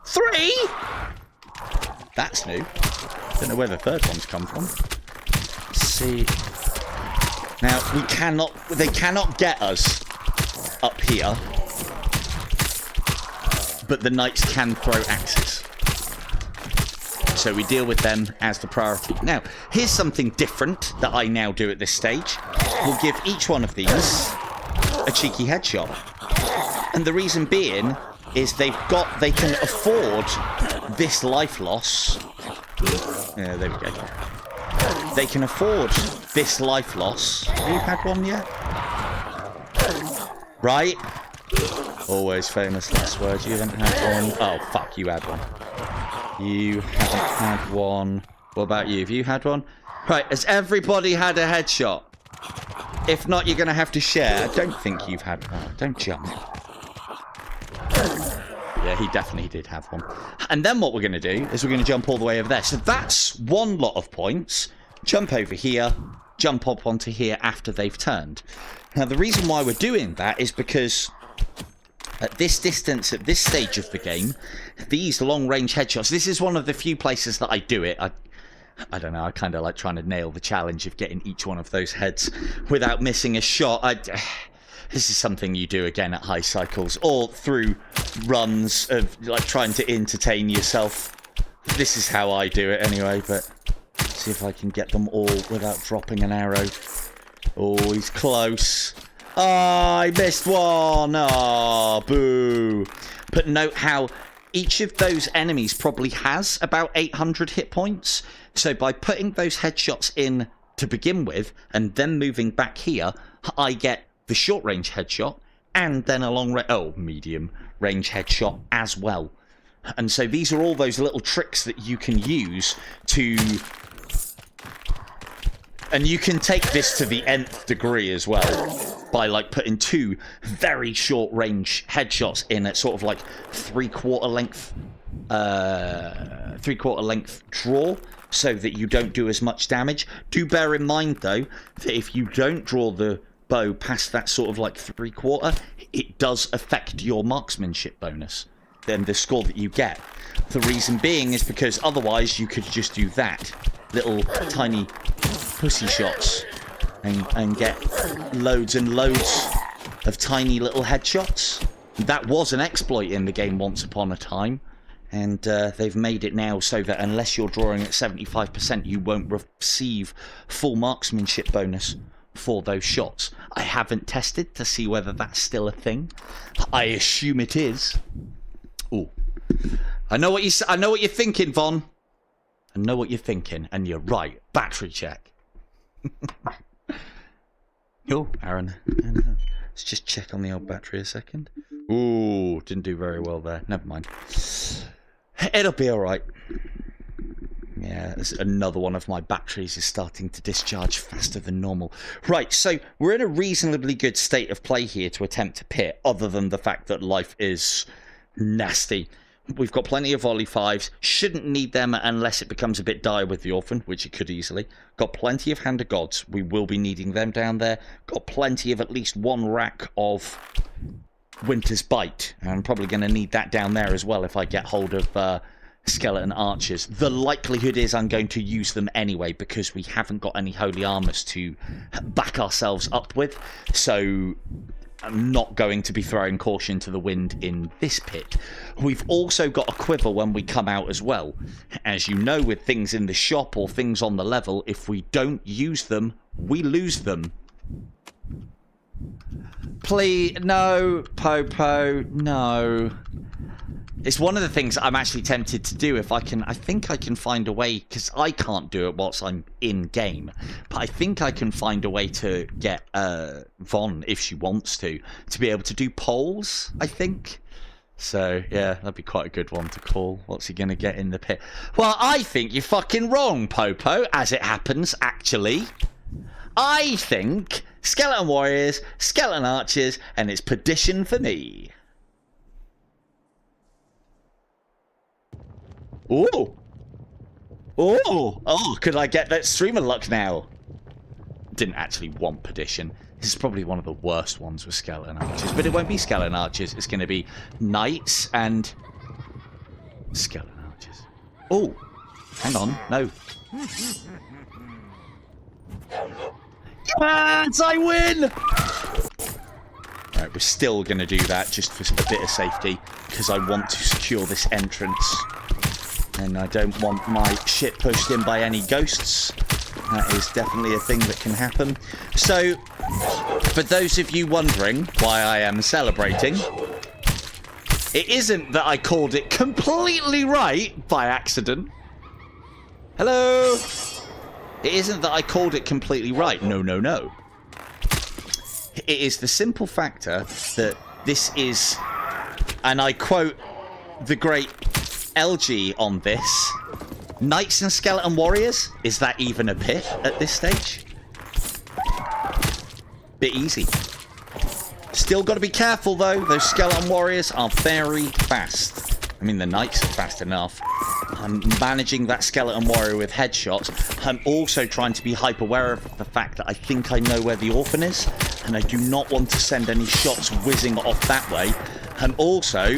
3? That's new. Don't know where the third one's come from. Let's see. Now, they cannot get us up here. But the knights can throw axes. So we deal with them as the priority. Now, here's something different that I now do at this stage. We'll give each one of these a cheeky headshot. And the reason being is they can afford this life loss. Yeah, there we go. They can afford this life loss. Have you had one yet? Right? Always famous last words. You haven't had one. Oh, fuck, you had one. You haven't had one. What about you? Have you had one? Right, has everybody had a headshot? If not, you're going to have to share. I don't think you've had one. Don't jump. Yeah, he definitely did have one. And then what we're going to do is we're going to jump all the way over there. So that's one lot of points. Jump over here. Jump up onto here after they've turned. Now, the reason why we're doing that is because at this distance, at this stage of the game, these long-range headshots, this is one of the few places that I do it. I don't know, I kind of like trying to nail the challenge of getting each one of those heads without missing a shot. This is something you do again at high cycles or through runs of like trying to entertain yourself. This is how I do it anyway, but see if I can get them all without dropping an arrow. Oh, he's close. Oh, I missed one. Oh, boo. But note how each of those enemies probably has about 800 hit points. So by putting those headshots in to begin with, and then moving back here, I get the short range headshot and then a medium range headshot as well. And so these are all those little tricks that you can use to... And you can take this to the nth degree as well by like putting 2 very short range headshots in at sort of like 3/4 length draw, so that you don't do as much damage. Do bear in mind though that if you don't draw the bow past that sort of like 3/4, it does affect your marksmanship bonus, then the score that you get. The reason being is because otherwise you could just do that, little tiny pussy shots, and get loads and loads of tiny little headshots. That was an exploit in the game once upon a time, and they've made it now so that unless you're drawing at 75%, you won't receive full marksmanship bonus for those shots. I haven't tested to see whether that's still a thing. I assume it is. Ooh, I know what you're thinking, Von. I know what you're thinking, and you're right. Battery check. Oh, Aaron. Let's just check on the old battery a second. Ooh, didn't do very well there. Never mind. It'll be alright. Yeah, another one of my batteries is starting to discharge faster than normal. Right, so we're in a reasonably good state of play here to attempt to pit, other than the fact that life is nasty. We've got plenty of volley 5s. Shouldn't need them unless it becomes a bit dire with the Orphan, which it could easily. Got plenty of Hand of Gods. We will be needing them down there. Got plenty of at least 1 rack of Winter's Bite. I'm probably going to need that down there as well if I get hold of skeleton archers. The likelihood is I'm going to use them anyway because we haven't got any holy armors to back ourselves up with. So I'm not going to be throwing caution to the wind in this pit. We've also got a quiver when we come out as well. As you know, with things in the shop or things on the level, if we don't use them, we lose them. Please, no, Popo, no. It's one of the things I'm actually tempted to do if I can. I think I can find a way, because I can't do it whilst I'm in game, but I think I can find a way to get Von, if she wants to be able to do polls, I think. So yeah, that'd be quite a good one to call. What's he going to get in the pit? Well, I think you're fucking wrong, Popo, as it happens, actually. I think skeleton warriors, skeleton archers, and it's perdition for me. Ooh. Ooh. Oh, could I get that streamer luck now? Didn't actually want perdition. This is probably one of the worst ones with skeleton archers, but it won't be skeleton archers. It's going to be knights and skeleton archers. Oh, hang on. No. Yes, I win! Right, we're still going to do that just for a bit of safety because I want to secure this entrance. And I don't want my shit pushed in by any ghosts. That is definitely a thing that can happen. So, for those of you wondering why I am celebrating, it isn't that I called it completely right by accident. Hello? It isn't that I called it completely right. No, no, no. It is the simple factor that this is, and I quote the great LG on this, Knights and Skeleton Warriors, is that even a pit at this stage? Bit easy. Still got to be careful though, those Skeleton Warriors are very fast. I mean, the Knights are fast enough. I'm managing that Skeleton Warrior with headshots. I'm also trying to be hyper-aware of the fact that I think I know where the Orphan is, and I do not want to send any shots whizzing off that way. And also,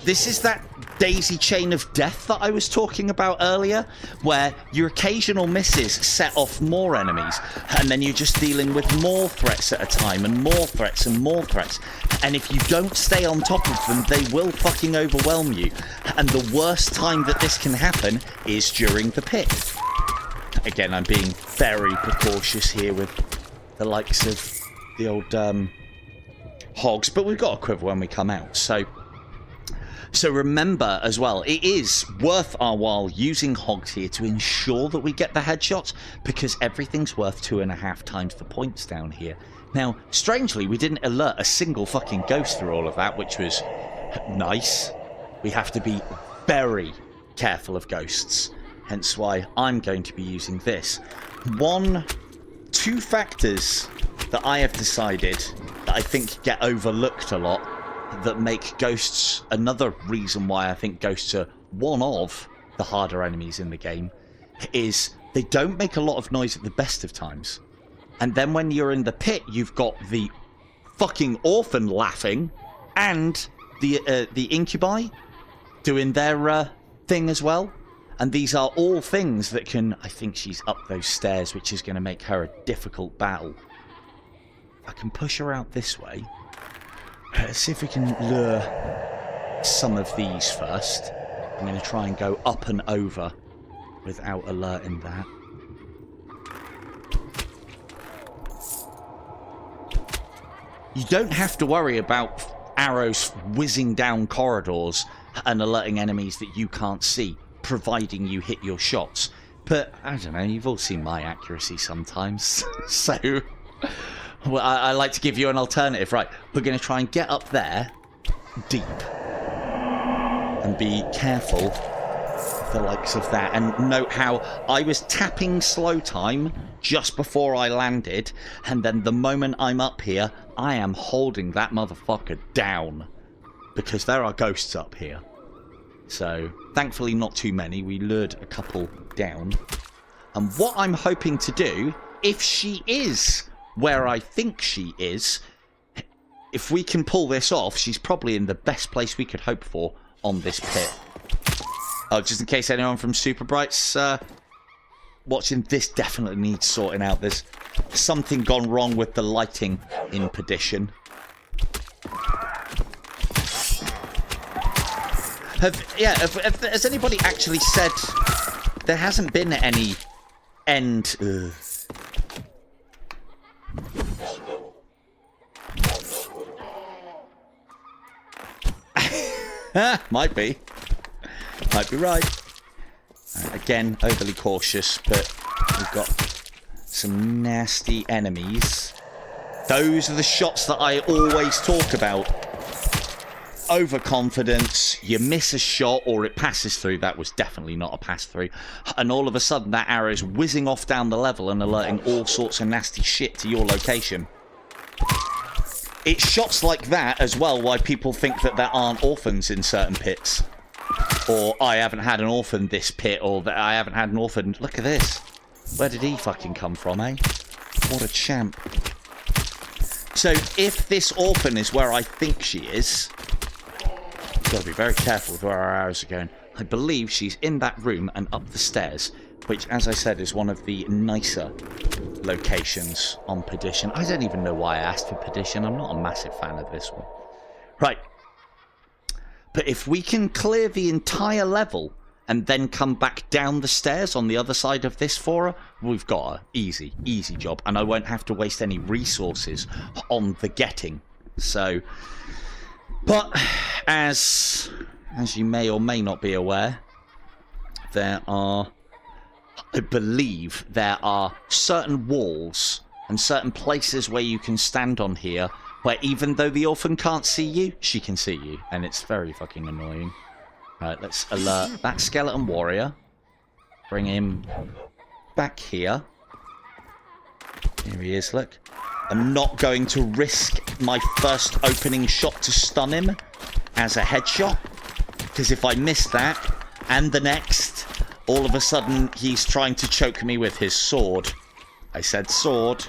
this is that daisy chain of death that I was talking about earlier, where your occasional misses set off more enemies, and then you're just dealing with more threats at a time, and more threats and more threats. And if you don't stay on top of them, they will fucking overwhelm you. And the worst time that this can happen is during the pit. Again, I'm being very precautious here with the likes of the old hogs, but we've got a quiver when we come out. So remember as well, it is worth our while using hogs here to ensure that we get the headshots, because everything's worth 2.5 times the points down here. Now, strangely, we didn't alert a single fucking ghost through all of that, which was nice. We have to be very careful of ghosts, hence why I'm going to be using this. Two factors that I have decided that I think get overlooked a lot, that make ghosts another reason why I think ghosts are one of the harder enemies in the game, is they don't make a lot of noise at the best of times. And then when you're in the pit, you've got the fucking Orphan laughing and the incubi doing their thing as well. And these are all things that can... I think she's up those stairs, which is going to make her a difficult battle. I can push her out this way. Let's see if we can lure some of these first. I'm going to try and go up and over without alerting that. You don't have to worry about arrows whizzing down corridors and alerting enemies that you can't see, providing you hit your shots. But, I don't know, you've all seen my accuracy sometimes. So... well, I like to give you an alternative. Right, we're going to try and get up there, deep, and be careful of the likes of that. And note how I was tapping slow time just before I landed, and then the moment I'm up here, I am holding that motherfucker down, because there are ghosts up here. So, thankfully not too many. We lured a couple down. And what I'm hoping to do, if she is... where I think she is, if we can pull this off, she's probably in the best place we could hope for on this pit. Oh, just in case anyone from Super Bright's watching, this definitely needs sorting out. There's something gone wrong with the lighting in Perdition. Has anybody actually said there hasn't been any end... Might be right. Again, overly cautious, but we've got some nasty enemies. Those are the shots that I always talk about. Overconfidence, you miss a shot or it passes through. That was definitely not a pass through. And all of a sudden that arrow's whizzing off down the level and alerting all sorts of nasty shit to your location. It's shots like that as well why people think that there aren't orphans in certain pits. Or I haven't had an orphan this pit, or that I haven't had an orphan... Look at this. Where did he fucking come from, eh? What a champ. So if this orphan is where I think she is... Got to be very careful with where our arrows are going. I believe she's in that room and up the stairs, which, as I said, is one of the nicer locations on Perdition. I don't even know why I asked for Perdition. I'm not a massive fan of this one. Right. But if we can clear the entire level and then come back down the stairs on the other side of this for her, we've got an easy job. And I won't have to waste any resources on the getting. So... But, as you may or may not be aware, I believe there are certain walls and certain places where you can stand on here where even though the orphan can't see you, she can see you. And it's very fucking annoying. Right, let's alert that skeleton warrior. Bring him back here. Here he is, look. I'm not going to risk my first opening shot to stun him as a headshot, because if I miss that, and the next, all of a sudden he's trying to choke me with his sword. I said sword.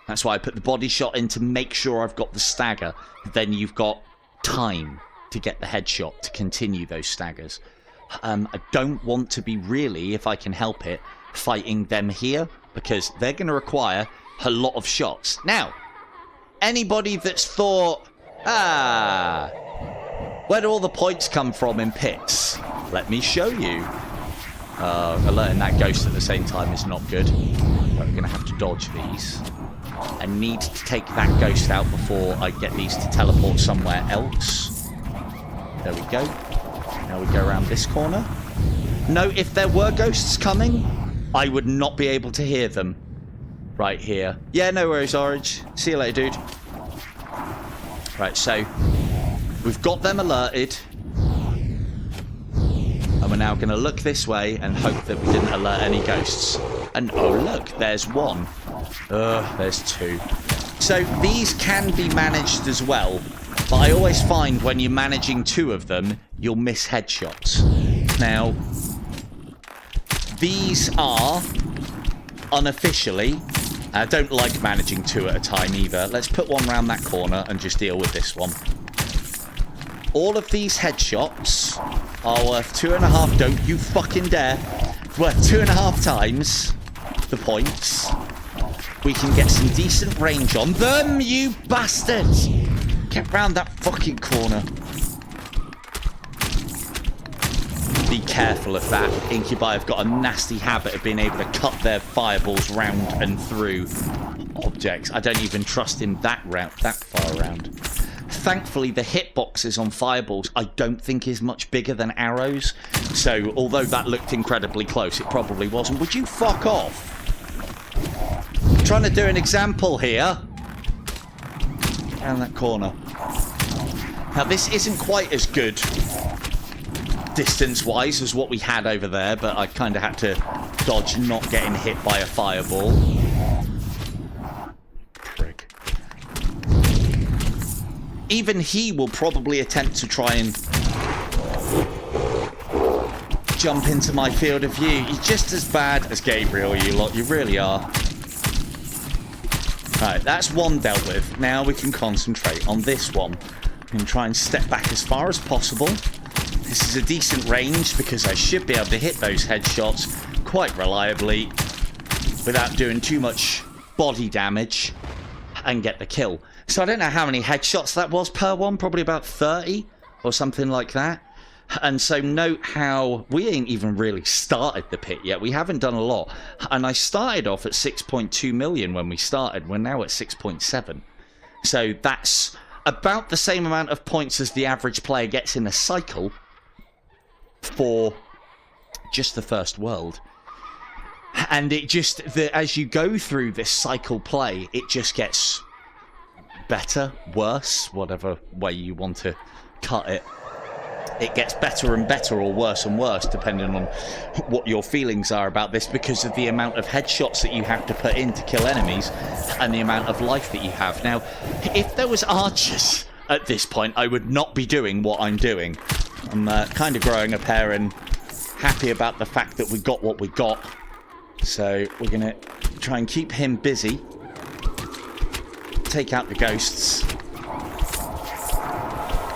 That's why I put the body shot in to make sure I've got the stagger. Then you've got time to get the headshot to continue those staggers. I don't want to be really, if I can help it, fighting them here, because they're going to require a lot of shots. Now, anybody that's thought, where do all the points come from in pits? Let me show you. Alerting that ghost at the same time is not good. But we're going to have to dodge these. I need to take that ghost out before I get these to teleport somewhere else. There we go. Now we go around this corner. No, if there were ghosts coming, I would not be able to hear them. Right here. Yeah, no worries, Orange. See you later, dude. Right, so we've got them alerted. And we're now going to look this way and hope that we didn't alert any ghosts. And oh, look, there's one. There's two. So these can be managed as well. But I always find when you're managing two of them, you'll miss headshots. Now, these are unofficially... I don't like managing two at a time either. Let's put one around that corner and just deal with this one. All of these headshots are worth 2.5... Don't you fucking dare. Worth 2.5 times the points. We can get some decent range on them, you bastards! Get round that fucking corner. Be careful of that. Incubi have got a nasty habit of being able to cut their fireballs round and through objects. I don't even trust him that far around. Thankfully, the hitboxes on fireballs I don't think is much bigger than arrows. So, although that looked incredibly close, it probably wasn't. Would you fuck off? I'm trying to do an example here. Down that corner. Now, this isn't quite as good distance-wise as what we had over there, but I kind of had to dodge not getting hit by a fireball. Prick. Even he will probably attempt to try and jump into my field of view. He's just as bad as Gabriel, you lot. You really are. Right, that's one dealt with. Now we can concentrate on this one. We can try and step back as far as possible. This is a decent range because I should be able to hit those headshots quite reliably without doing too much body damage and get the kill. So I don't know how many headshots that was per one, probably about 30 or something like that. And so note how we ain't even really started the pit yet. We haven't done a lot. And I started off at 6.2 million when we started. We're now at 6.7. So that's about the same amount of points as the average player gets in a cycle for just the first world. And it just, as you go through this cycle play, it just gets better, worse, whatever way you want to cut it. It gets better and better or worse and worse depending on what your feelings are about this because of the amount of headshots that you have to put in to kill enemies and the amount of life that you have. Now, if there was archers at this point, I would not be doing what I'm doing. I'm kind of growing a pair and happy about the fact that we got what we got. So we're going to try and keep him busy. Take out the ghosts.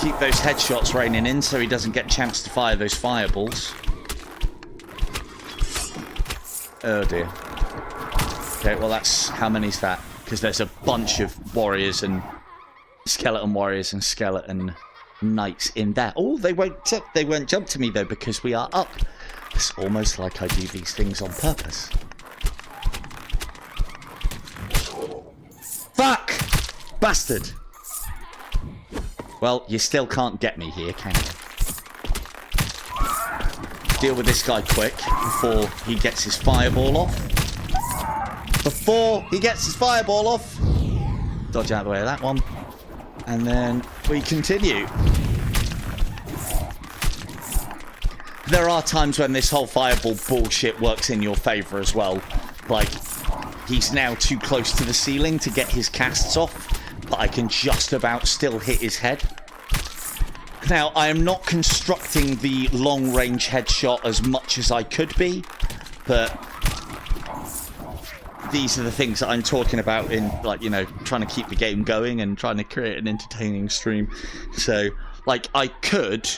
Keep those headshots raining in so he doesn't get a chance to fire those fireballs. Oh dear. Okay, well that's... How many's that? Because there's a bunch of warriors and... skeleton warriors and skeleton knights in there. Oh, they won't jump to me though because we are up. It's almost like I do these things on purpose. Fuck! Bastard! Well, you still can't get me here, can you? Deal with this guy quick before he gets his fireball off. Before he gets his fireball off! Dodge out of the way of that one. And then we continue. There are times when this whole fireball bullshit works in your favour as well. Like, he's now too close to the ceiling to get his casts off. But I can just about still hit his head. Now, I am not constructing the long-range headshot as much as I could be, but these are the things that I'm talking about in, like, you know, trying to keep the game going and trying to create an entertaining stream. So, like, I could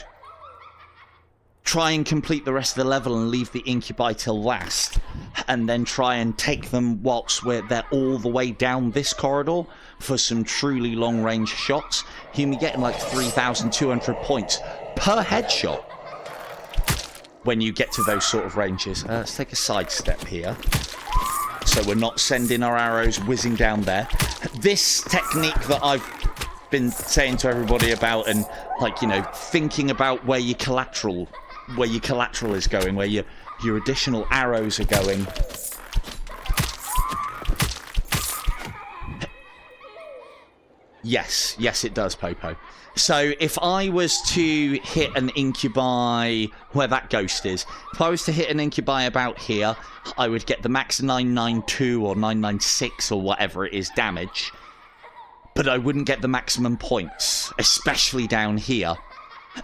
try and complete the rest of the level and leave the incubi till last, and then try and take them whilst they're all the way down this corridor for some truly long-range shots. You'll be getting like 3,200 points per headshot when you get to those sort of ranges. Let's take a sidestep here, so we're not sending our arrows whizzing down there. This technique that I've been saying to everybody about, and, like, you know, thinking about where your collateral is going, where your additional arrows are going. Yes, it does, Popo. So if I was to hit an incubi where that ghost is, if I was to hit an incubi about here, I would get the max 992 or 996 or whatever it is damage, but I wouldn't get the maximum points, especially down here.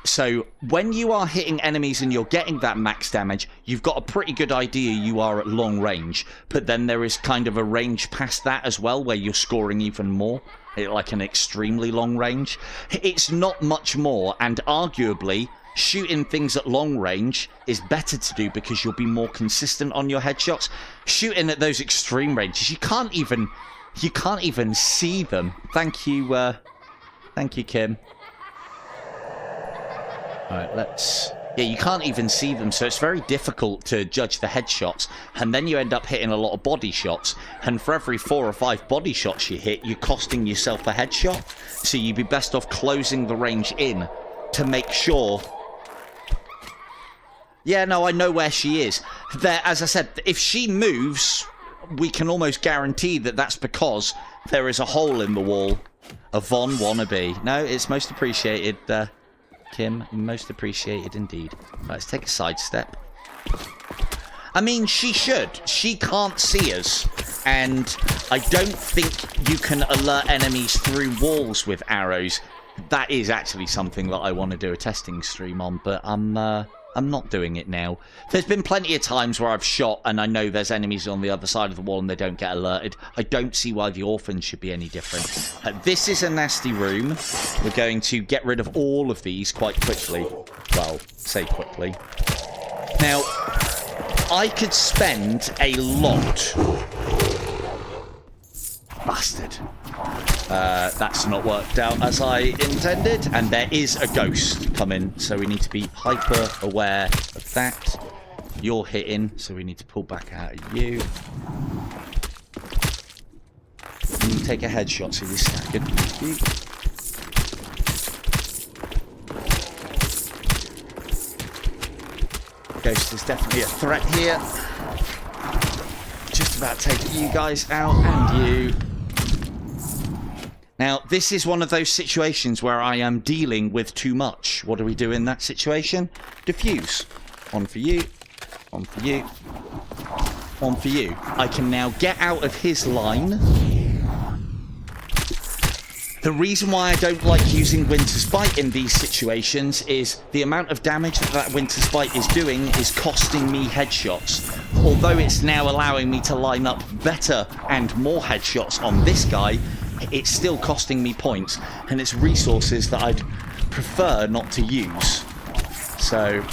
So when you are hitting enemies and you're getting that max damage, you've got a pretty good idea you are at long range. But then there is kind of a range past that as well, where you're scoring even more, like an extremely long range. It's not much more, and arguably shooting things at long range is better to do because you'll be more consistent on your headshots. Shooting at those extreme ranges, you can't even see them. Thank you, Kim. Alright, yeah, you can't even see them, so it's very difficult to judge the headshots, and then you end up hitting a lot of body shots, and for every 4 or 5 body shots you hit, you're costing yourself a headshot, so you'd be best off closing the range in to make sure... Yeah, no, I know where she is. There, as I said, if she moves, we can almost guarantee that that's because there is a hole in the wall. A Von wannabe. No, it's most appreciated, Kim, most appreciated indeed. Right, let's take a sidestep. I mean, she should. She can't see us. And I don't think you can alert enemies through walls with arrows. That is actually something that I want to do a testing stream on, but I'm not doing it now. There's been plenty of times where I've shot and I know there's enemies on the other side of the wall and they don't get alerted. I don't see why the Orphan should be any different. This is a nasty room. We're going to get rid of all of these quite quickly. Well, say quickly. Now, I could spend a lot... Bastard. That's not worked out as I intended, and there is a ghost coming, so we need to be hyper aware of that. You're hitting, so we need to pull back out of you. And you take a headshot, so you're staggered. Ghost is definitely a threat here. Just about taking you guys out, and you. Now, this is one of those situations where I am dealing with too much. What do we do in that situation? Diffuse. One for you. One for you. One for you. I can now get out of his line. The reason why I don't like using Winter's Bite in these situations is the amount of damage that Winter's Bite is doing is costing me headshots. Although it's now allowing me to line up better and more headshots on this guy, it's still costing me points, and it's resources that I'd prefer not to use. So...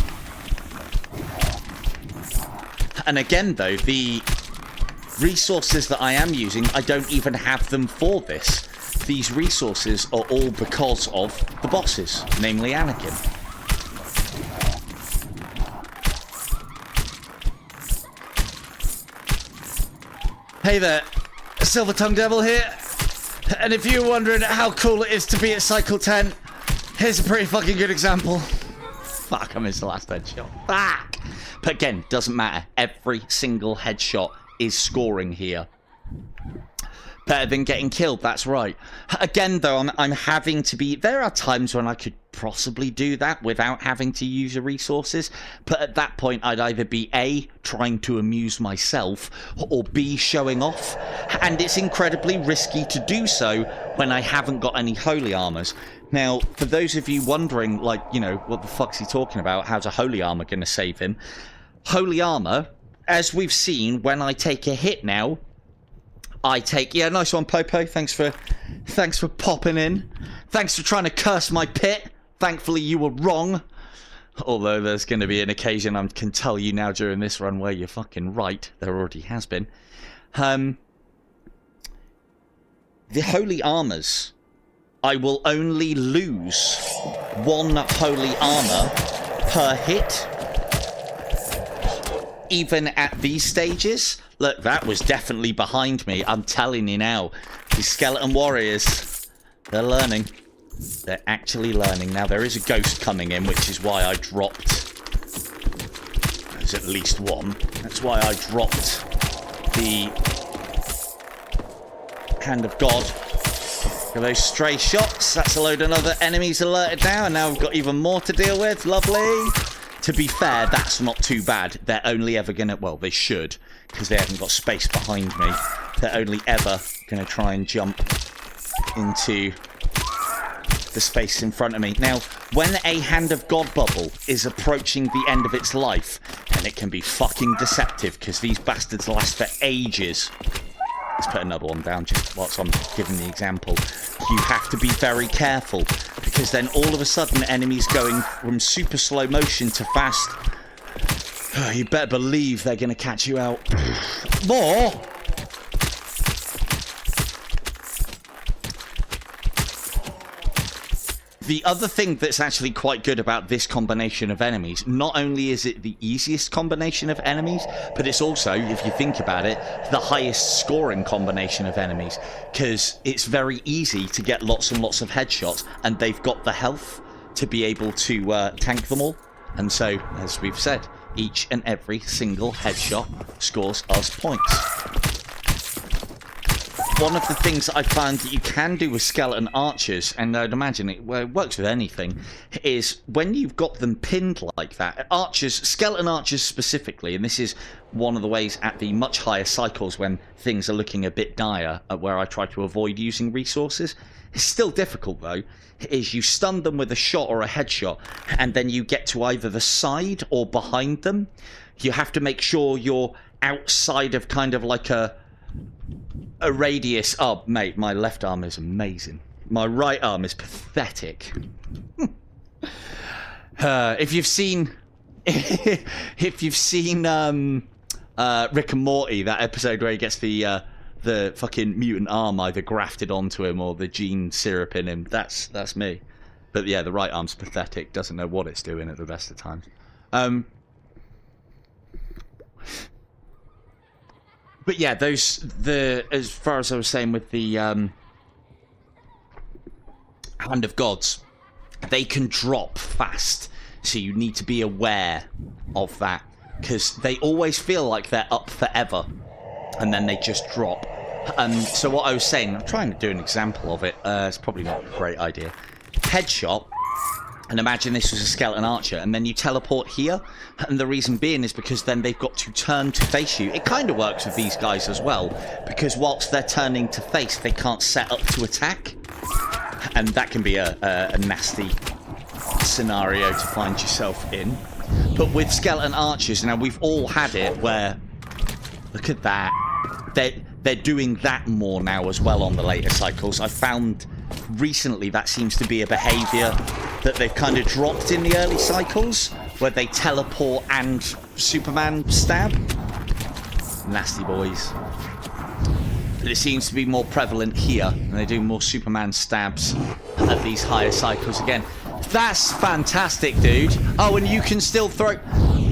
And again, though, the resources that I am using, I don't even have them for this. These resources are all because of the bosses, namely Anakim. Hey there, Silver Tongue Devil here. And if you're wondering how cool it is to be at Cycle 10, here's a pretty fucking good example. Fuck, I missed the last headshot. Fuck! But again, doesn't matter. Every single headshot is scoring here. Better than getting killed, that's right. Again, though, I'm having to be... There are times when I could possibly do that without having to use the resources, but at that point, I'd either be A, trying to amuse myself, or B, showing off. And it's incredibly risky to do so when I haven't got any holy armors. Now, for those of you wondering, like, you know, what the fuck's he talking about? How's a holy armor going to save him? Holy armor, as we've seen, when I take a hit now, I take... Yeah, nice one, Popo. Thanks for popping in. Thanks for trying to curse my pit. Thankfully, you were wrong. Although there's going to be an occasion I can tell you now during this run where you're fucking right. There already has been. The holy armors. I will only lose 1 holy armor per hit. Even at these stages. Look, that was definitely behind me. I'm telling you now. These skeleton warriors, they're learning. They're actually learning. Now, there is a ghost coming in, which is why I dropped... There's at least one. That's why I dropped the Hand of God. For those stray shots. That's a load of other enemies alerted now, and now we've got even more to deal with. Lovely. To be fair, that's not too bad. They're only ever going to... Well, they should, because they haven't got space behind me. They're only ever going to try and jump into the space in front of me. Now, when a Hand of God bubble is approaching the end of its life, and it can be fucking deceptive, because these bastards last for ages. Let's put another one down just whilst I'm giving the example. You have to be very careful, because then all of a sudden enemies going from super slow motion to fast. You better believe they're going to catch you out. More? The other thing that's actually quite good about this combination of enemies, not only is it the easiest combination of enemies, but it's also, if you think about it, the highest scoring combination of enemies. Because it's very easy to get lots and lots of headshots, and they've got the health to be able to tank them all. And so, as we've said, each and every single headshot scores us points. One of the things that I found that you can do with skeleton archers, and I'd imagine it works with anything, is when you've got them pinned like that, archers, skeleton archers specifically, and this is one of the ways at the much higher cycles when things are looking a bit dire, where I try to avoid using resources. It's still difficult though, is you stun them with a shot or a headshot, and then you get to either the side or behind them. You have to make sure you're outside of kind of like a radius. Oh, mate, my left arm is amazing. My right arm is pathetic. If you've seen Rick and Morty, that episode where he gets the fucking mutant arm either grafted onto him or the gene syrup in him, that's me. But yeah, the right arm's pathetic. Doesn't know what it's doing at the best of times. But yeah, as far as I was saying with the Hand of Gods, they can drop fast, so you need to be aware of that, because they always feel like they're up forever, and then they just drop. So what I was saying, I'm trying to do an example of it, it's probably not a great idea. Headshot, and imagine this was a skeleton archer, and then you teleport here, and the reason being is because then they've got to turn to face you. It kind of works with these guys as well, because whilst they're turning to face, they can't set up to attack, and that can be a nasty scenario to find yourself in. But with skeleton archers, now we've all had it where, look at that, they're doing that more now as well on the later cycles. I found recently that seems to be a behaviour that they've kind of dropped in the early cycles, where they teleport and Superman stab. Nasty boys. But it seems to be more prevalent here, and they do more Superman stabs at these higher cycles again. That's fantastic, dude. Oh, and you can still throw...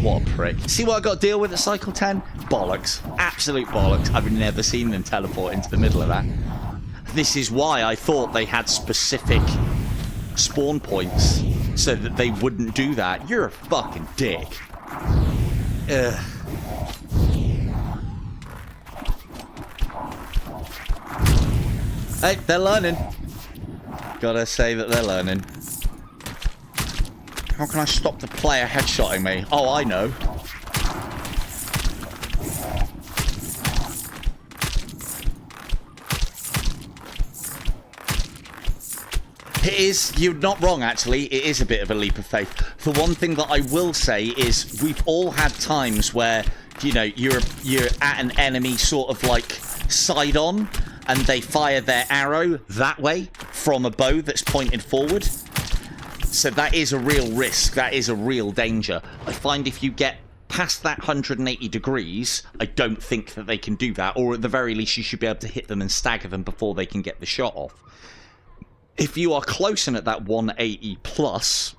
What a prick. See what I got to deal with at cycle 10? Bollocks. Absolute bollocks. I've never seen them teleport into the middle of that. This is why I thought they had specific spawn points so that they wouldn't do that. You're a fucking dick. Ugh. Hey, they're learning. Gotta say that they're learning. How can I stop the player headshotting me? Oh, I know. It is, you're not wrong actually, it is a bit of a leap of faith. The one thing that I will say is we've all had times where, you know, you're at an enemy sort of like side on, and they fire their arrow that way from a bow that's pointed forward. So that is a real risk. That is a real danger. I find if you get past that 180 degrees, I don't think that they can do that. Or at the very least, you should be able to hit them and stagger them before they can get the shot off. If you are close in at that 180 plus,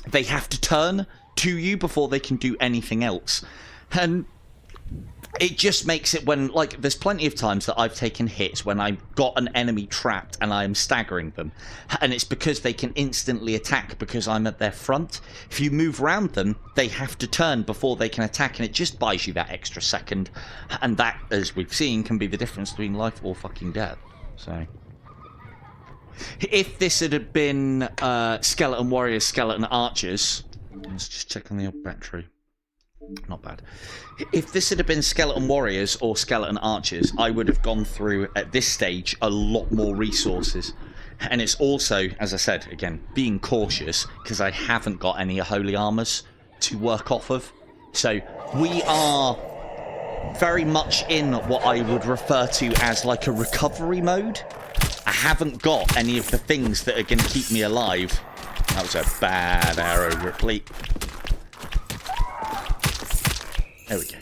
they have to turn to you before they can do anything else. And it just makes it when, like, there's plenty of times that I've taken hits when I've got an enemy trapped and I'm staggering them. And it's because they can instantly attack because I'm at their front. If you move around them, they have to turn before they can attack, and it just buys you that extra second. And that, as we've seen, can be the difference between life or fucking death. So, if this had been Skeleton Warriors, Skeleton Archers... Let's just check on the old battery. Not bad. If this had been Skeleton Warriors or Skeleton Archers, I would have gone through, at this stage, a lot more resources. And it's also, as I said, again, being cautious, because I haven't got any holy armors to work off of. So we are very much in what I would refer to as like a recovery mode. I haven't got any of the things that are going to keep me alive. That was a bad arrow, Ripley. There we go.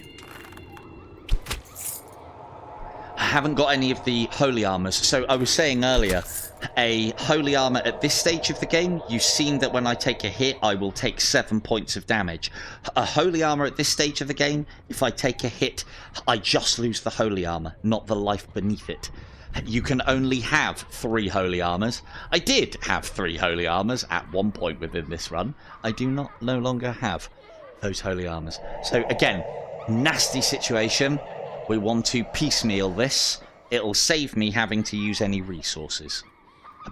I haven't got any of the holy armors. So I was saying earlier, a holy armor at this stage of the game, you've seen that when I take a hit, I will take 7 points of damage. A holy armor at this stage of the game, if I take a hit, I just lose the holy armor, not the life beneath it. You can only have 3 holy armors. I did have 3 holy armors at one point within this run. I do no longer have those holy armors. So again, nasty situation. We want to piecemeal this. It'll save me having to use any resources.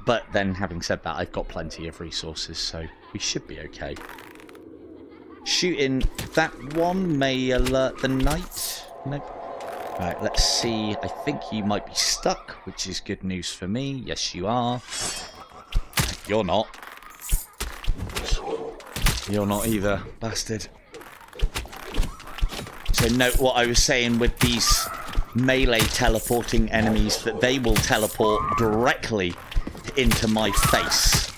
But then, having said that, I've got plenty of resources, so we should be okay. Shooting that one may alert the knight. Nope. Right, let's see. I think you might be stuck, which is good news for me. Yes, you are. You're not. You're not either, bastard. So note what I was saying with these melee teleporting enemies, that they will teleport directly into my face.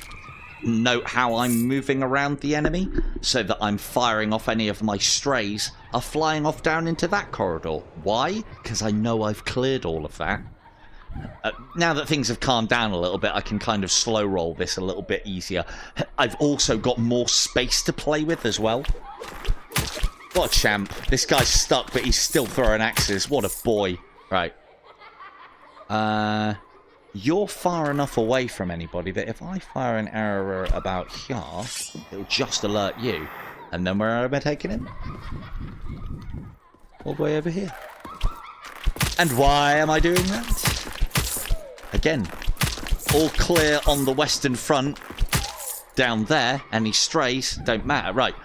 Note how I'm moving around the enemy, so that I'm firing off any of my strays are flying off down into that corridor. Why? Because I know I've cleared all of that. Now that things have calmed down a little bit, I can kind of slow roll this a little bit easier. I've also got more space to play with as well. What a champ. This guy's stuck, but he's still throwing axes. What a boy. Right. You're far enough away from anybody that if I fire an arrow about here, it'll just alert you. And then where am I taking him? All the way over here. And why am I doing that? Again, all clear on the western front. Down there, any strays don't matter. Right.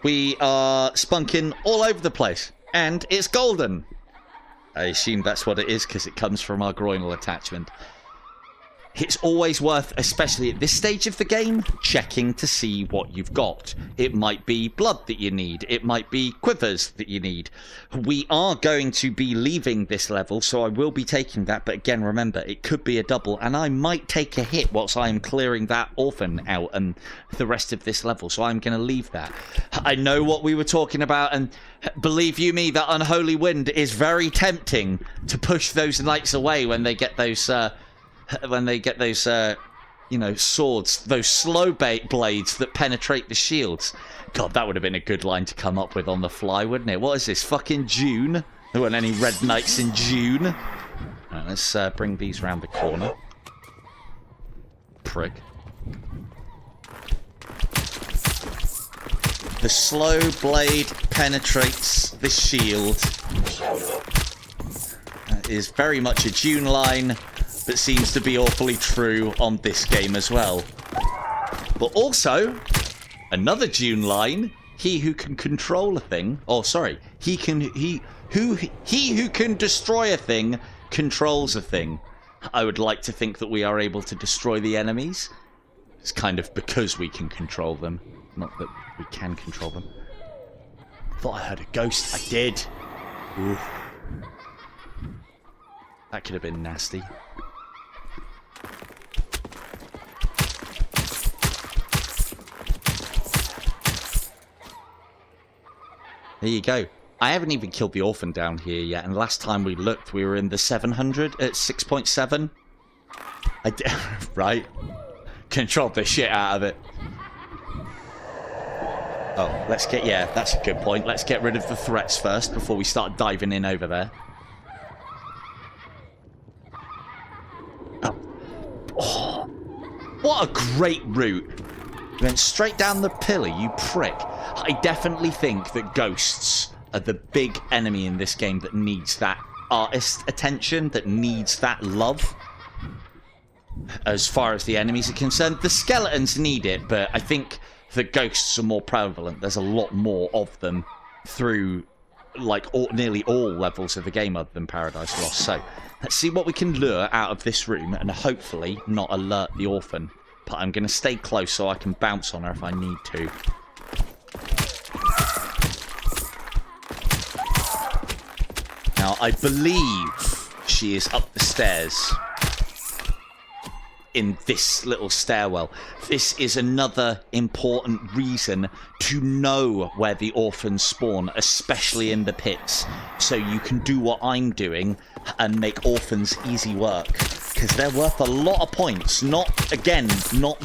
We are spunking all over the place. And it's golden. I assume that's what it is because it comes from our groinal attachment. It's always worth, especially at this stage of the game, checking to see what you've got. It might be blood that you need. It might be quivers that you need. We are going to be leaving this level, so I will be taking that. But again, remember, it could be a double, and I might take a hit whilst I'm clearing that orphan out and the rest of this level. So I'm going to leave that. I know what we were talking about, and believe you me, that unholy wind is very tempting to push those knights away when they get those... you know, swords, those slow blades that penetrate the shields. God, that would have been a good line to come up with on the fly, wouldn't it? What is this, fucking June? There weren't any red knights in June. Right, let's bring these round the corner. Prick. The slow blade penetrates the shield. That is very much a June line. That seems to be awfully true on this game as well. But also, another June line, he who can control a thing, he who can destroy a thing controls a thing. I would like to think that we are able to destroy the enemies. It's kind of because we can control them, not that we can control them. Thought I heard a ghost. I did. Ooh. That could have been nasty. There you go. I haven't even killed the Orphan down here yet, and last time we looked, we were in the 700 at 6.7. Right? Controlled the shit out of it. Oh, let's get... Yeah, that's a good point. Let's get rid of the threats first before we start diving in over there. Oh, what a great route. You went straight down the pillar, you prick. I definitely think that ghosts are the big enemy in this game that needs that artist attention, that needs that love. As far as the enemies are concerned, the skeletons need it, but I think the ghosts are more prevalent. There's a lot more of them through, like, nearly all levels of the game other than Paradise Lost. So, let's see what we can lure out of this room and hopefully not alert the Orphan. But I'm going to stay close so I can bounce on her if I need to. Now, I believe she is up the stairs in this little stairwell. This is another important reason to know where the Orphans spawn, especially in the pits, so you can do what I'm doing and make Orphans easy work, because they're worth a lot of points. Not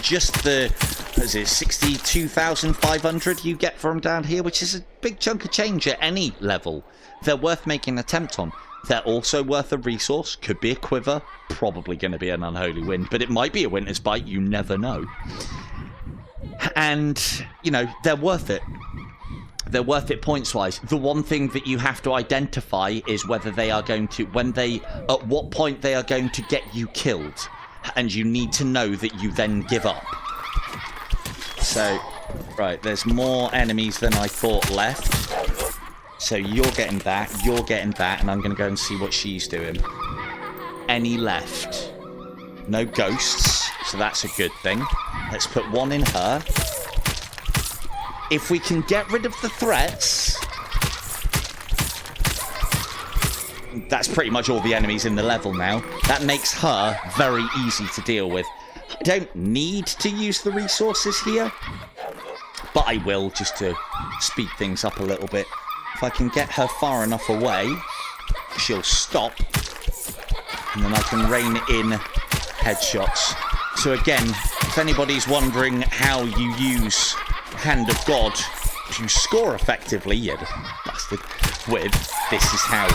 just the, what is it, 62,500 you get from down here, which is a big chunk of change at any level. They're worth making an attempt on. They're also worth a resource. Could be a quiver. Probably going to be an unholy wind. But it might be a winter's bite. You never know. And, you know, they're worth it. They're worth it points-wise. The one thing that you have to identify is whether they are going to... at what point they are going to get you killed. And you need to know that you then give up. So, right, there's more enemies than I thought left. So you're getting that, and I'm going to go and see what she's doing. Any left? No ghosts, so that's a good thing. Let's put one in her. If we can get rid of the threats... That's pretty much all the enemies in the level now. That makes her very easy to deal with. I don't need to use the resources here, but I will, just to speed things up a little bit. If I can get her far enough away, she'll stop. And then I can rein in headshots. So again, if anybody's wondering how you use Hand of God to score effectively, you bastard, this is how.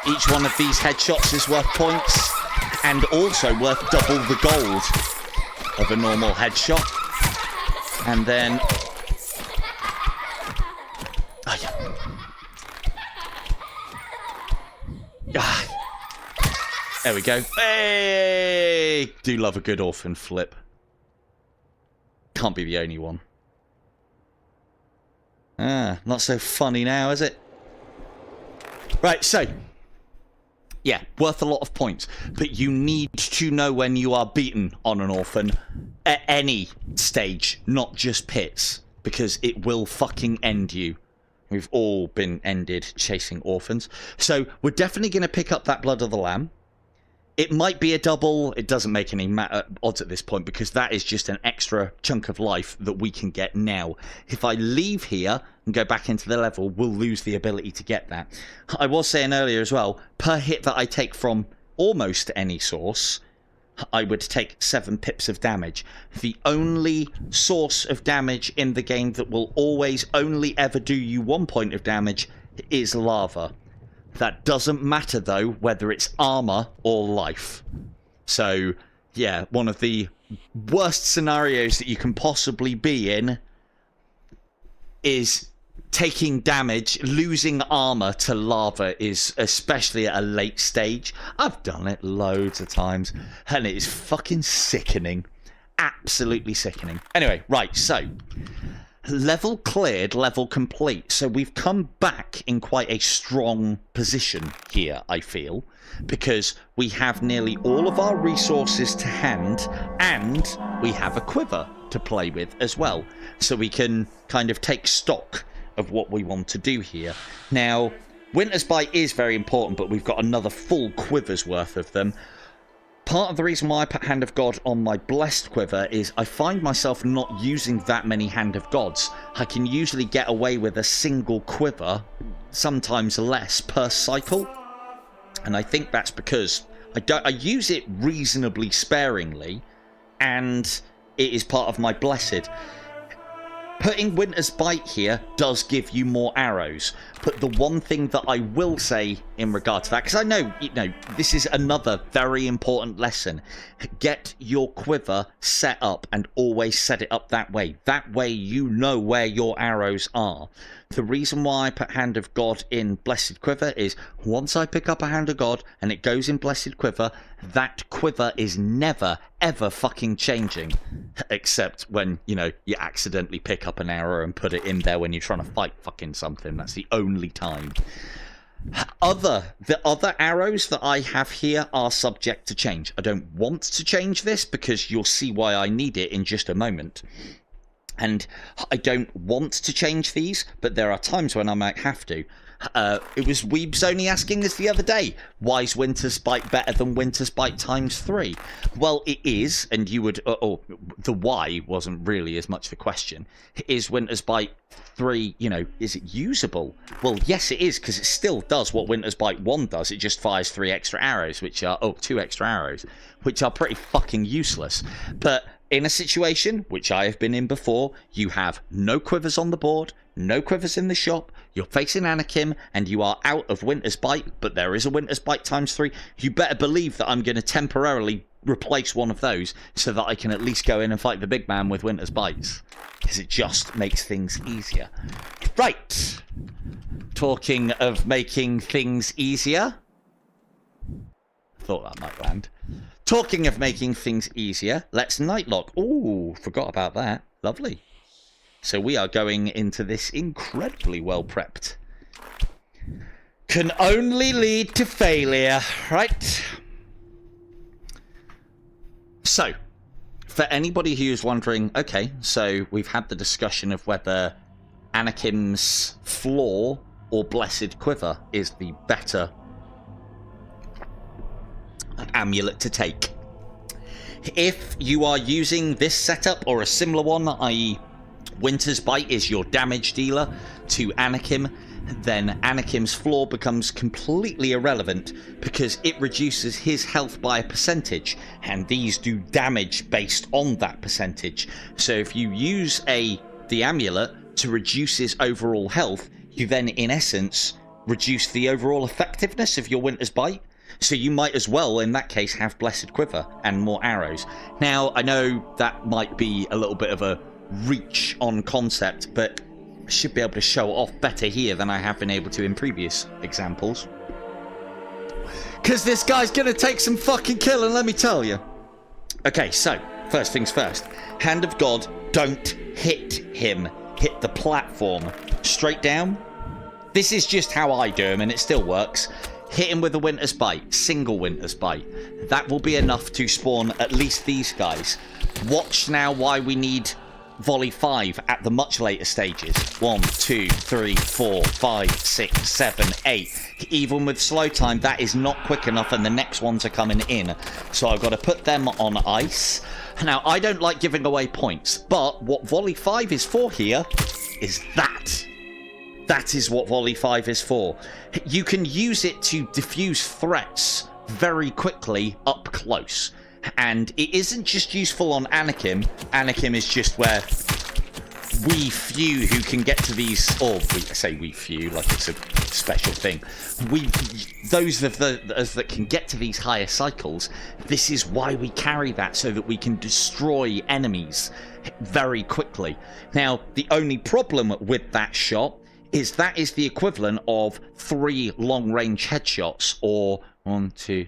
Each one of these headshots is worth points, and also worth double the gold of a normal headshot. And then... Oh, yeah. There we go. Hey! Do love a good Orphan flip. Can't be the only one. Not so funny now, is it? Right, so... Yeah, worth a lot of points. But you need to know when you are beaten on an Orphan at any stage, not just pits, because it will fucking end you. We've all been ended chasing Orphans. So we're definitely going to pick up that Blood of the Lamb. It might be a double. It doesn't make any odds at this point, because that is just an extra chunk of life that we can get now. If I leave here and go back into the level, we'll lose the ability to get that. I was saying earlier as well, per hit that I take from almost any source, I would take 7 pips of damage. The only source of damage in the game that will always only ever do you 1 point of damage is lava. That doesn't matter, though, whether it's armor or life. So, yeah, one of the worst scenarios that you can possibly be in is taking damage. Losing armor to lava is, especially at a late stage. I've done it loads of times, and it is fucking sickening. Absolutely sickening. Anyway, right, so... level cleared, level complete. So we've come back in quite a strong position here, I feel, because we have nearly all of our resources to hand, and we have a quiver to play with as well. So we can kind of take stock of what we want to do here. Now, Winter's Bite is very important, but we've got another full quiver's worth of them. Part of the reason why I put Hand of God on my Blessed quiver is I find myself not using that many Hand of Gods. I can usually get away with a single quiver, sometimes less, per cycle. And I think that's because I use it reasonably sparingly, and it is part of my Blessed. Putting Winter's Bite here does give you more arrows, but the one thing that I will say in regard to that, because I know, this is another very important lesson. Get your quiver set up and always set it up that way. That way you know where your arrows are. The reason why I put Hand of God in Blessed Quiver is once I pick up a Hand of God and it goes in Blessed Quiver, that quiver is never, ever fucking changing. Except when, you accidentally pick up an arrow and put it in there when you're trying to fight fucking something. That's the only time. The other arrows that I have here are subject to change. I don't want to change this because you'll see why I need it in just a moment. And I don't want to change these, but there are times when I might have to. It was Weebs only asking this the other day. Why is Winter's Bite better than Winter's Bite times 3? Well, it is, and you would... the why wasn't really as much the question. Is Winter's Bite 3, is it usable? Well, yes, it is, because it still does what Winter's Bite 1 does. It just fires 3 extra arrows, which are... 2 extra arrows, which are pretty fucking useless. But... in a situation, which I have been in before, you have no quivers on the board, no quivers in the shop, you're facing Anakim, and you are out of Winter's Bite, but there is a Winter's Bite times 3. You better believe that I'm going to temporarily replace one of those so that I can at least go in and fight the big man with Winter's Bites. Because it just makes things easier. Right. Talking of making things easier. Thought that might land. Talking of making things easier, let's Nightlock. Ooh, forgot about that. Lovely. So we are going into this incredibly well prepped. Can only lead to failure, right? So, for anybody who's wondering, okay, so we've had the discussion of whether Anakim's Floor or Blessed Quiver is the better amulet to take. If you are using this setup or a similar one, i.e. Winter's Bite is your damage dealer to Anakim, then Anakim's Floor becomes completely irrelevant because it reduces his health by a percentage, and these do damage based on that percentage. So if you use the amulet to reduce his overall health, you then in essence reduce the overall effectiveness of your Winter's Bite. So you might as well, in that case, have Blessed Quiver and more arrows. Now, I know that might be a little bit of a reach on concept, but I should be able to show it off better here than I have been able to in previous examples. Because this guy's going to take some fucking killing, let me tell you. Okay, so, first things first. Hand of God, don't hit him. Hit the platform. Straight down. This is just how I do him, and it still works. Hit him with a Winter's Bite, single Winter's Bite. That will be enough to spawn at least these guys. Watch now why we need Volley 5 at the much later stages. 1, 2, 3, 4, 5, 6, 7, 8. Even with slow time, that is not quick enough, and the next ones are coming in. So I've got to put them on ice. Now, I don't like giving away points, but what Volley 5 is for here is that. That is what Volley 5 is for. You can use it to diffuse threats very quickly up close. And it isn't just useful on Anakim. Anakim is just where we few who can get to these, or I say we few like it's a special thing. Those of us that can get to these higher cycles, this is why we carry that, so that we can destroy enemies very quickly. Now, the only problem with that shot is that is the equivalent of 3 long-range headshots, or 1, 2,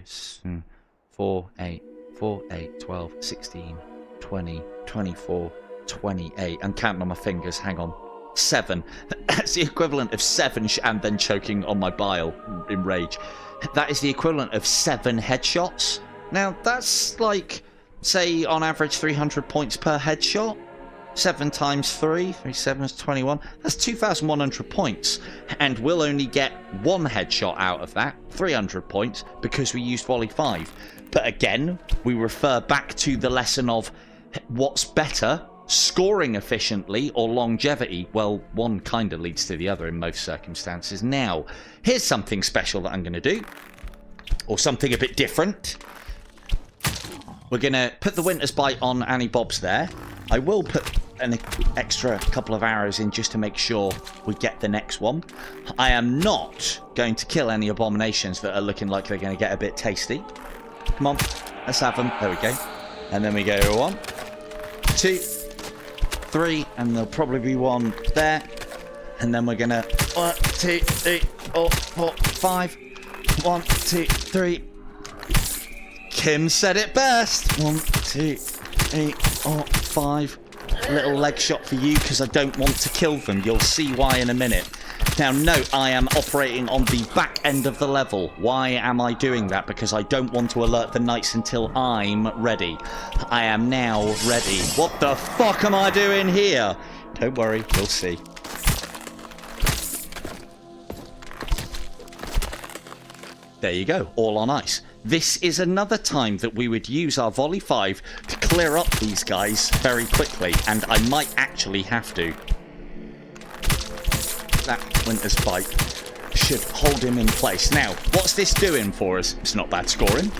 4, 8, 4, 8, 12, 16, 20, 24, 28. I'm counting on my fingers, hang on. 7. That's the equivalent of 7, and then choking on my bile in rage. That is the equivalent of 7 headshots. Now, that's like, say, on average 300 points per headshot. 7 times 3, 3 7s, 21. That's 2,100 points. And we'll only get 1 headshot out of that, 300 points, because we used volley 5. But again, we refer back to the lesson of what's better, scoring efficiently or longevity. Well, one kind of leads to the other in most circumstances. Now, here's something special that I'm going to do, or something a bit different. We're going to put the Winter's Bite on Annie Bob's there. I will put an extra couple of arrows in just to make sure we get the next one. I am not going to kill any abominations that are looking like they're going to get a bit tasty. Come on, let's have them. There we go. And then we go 1, 2, 3, and there'll probably be one there. And then we're going to 1, 2, 3, 4, 4, 5. 1, 2, 3. Kim said it best. 1, 2, 3, 4, 5. Little leg shot for you because I don't want to kill them. You'll see why in a minute. Now, note, I am operating on the back end of the level. Why am I doing that? Because I don't want to alert the knights until I'm ready. I am now ready. What the fuck am I doing here? Don't worry, you'll see. There you go, all on ice. This is another time that we would use our volley 5 to clear up these guys very quickly, and I might actually have to. That Winter's Bite should hold him in place. Now, what's this doing for us? It's not bad scoring.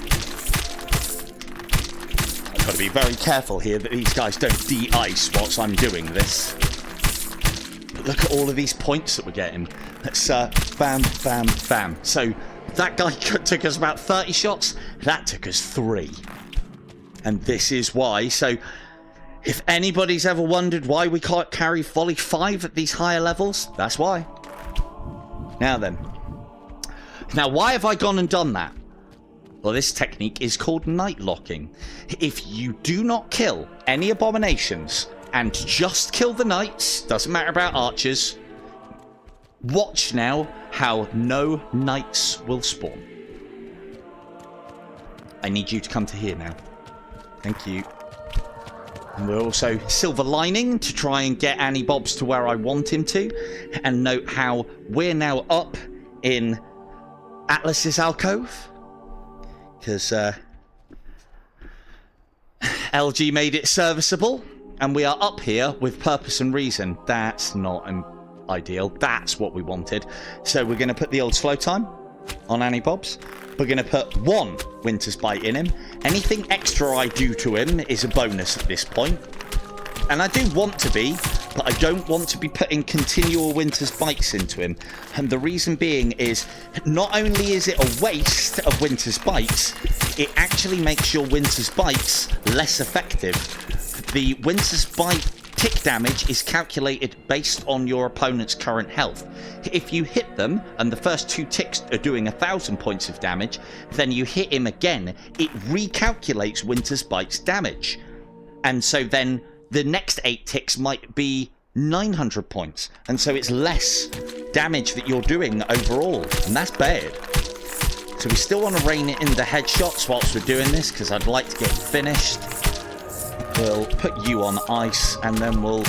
I've got to be very careful here that these guys don't de-ice whilst I'm doing this. But look at all of these points that we're getting. Let's bam, bam, bam. So that guy took us about 30 shots. That took us 3. And this is why. So if anybody's ever wondered why we can't carry volley 5 at these higher levels, that's why. Now then. Now, why have I gone and done that? Well, this technique is called night locking. If you do not kill any abominations and just kill the knights, doesn't matter about archers, watch now how no knights will spawn. I need you to come to here now. Thank you. And we're also silver lining to try and get Annie Bob's to where I want him to. And note how we're now up in Atlas's alcove. Because LG made it serviceable. And we are up here with purpose and reason. That's not ideal. That's what we wanted. So we're going to put the old slow time on Annie Bob's. We're going to put 1 Winter's Bite in him. Anything extra I do to him is a bonus at this point. And I do want to be, but I don't want to be putting continual Winter's Bites into him. And the reason being is, not only is it a waste of Winter's Bites, it actually makes your Winter's Bites less effective. The Winter's Bite tick damage is calculated based on your opponent's current health. If you hit them and the first 2 ticks are doing 1,000 points of damage, then you hit him again, it recalculates Winter's Bite's damage. And so then the next 8 ticks might be 900 points. And so it's less damage that you're doing overall. And that's bad. So we still want to rein it in the headshots whilst we're doing this, because I'd like to get finished. We'll put you on ice, and then we'll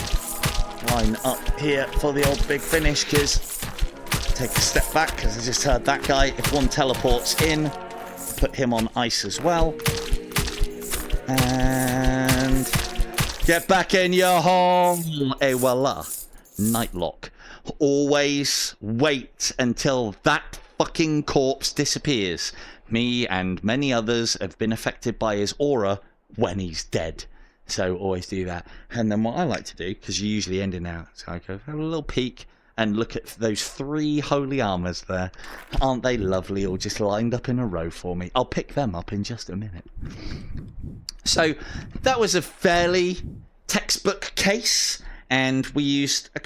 line up here for the old big finish, because take a step back, because I just heard that guy. If one teleports in, put him on ice as well. And get back in your hole. Et voila. Nightlock. Always wait until that fucking corpse disappears. Me and many others have been affected by his aura when he's dead. So always do that. And then what I like to do, because you usually end in out, so I go have a little peek and look at those 3 holy armors there. Aren't they lovely, all just lined up in a row for me? I'll pick them up in just a minute. So that was a fairly textbook case, and we used a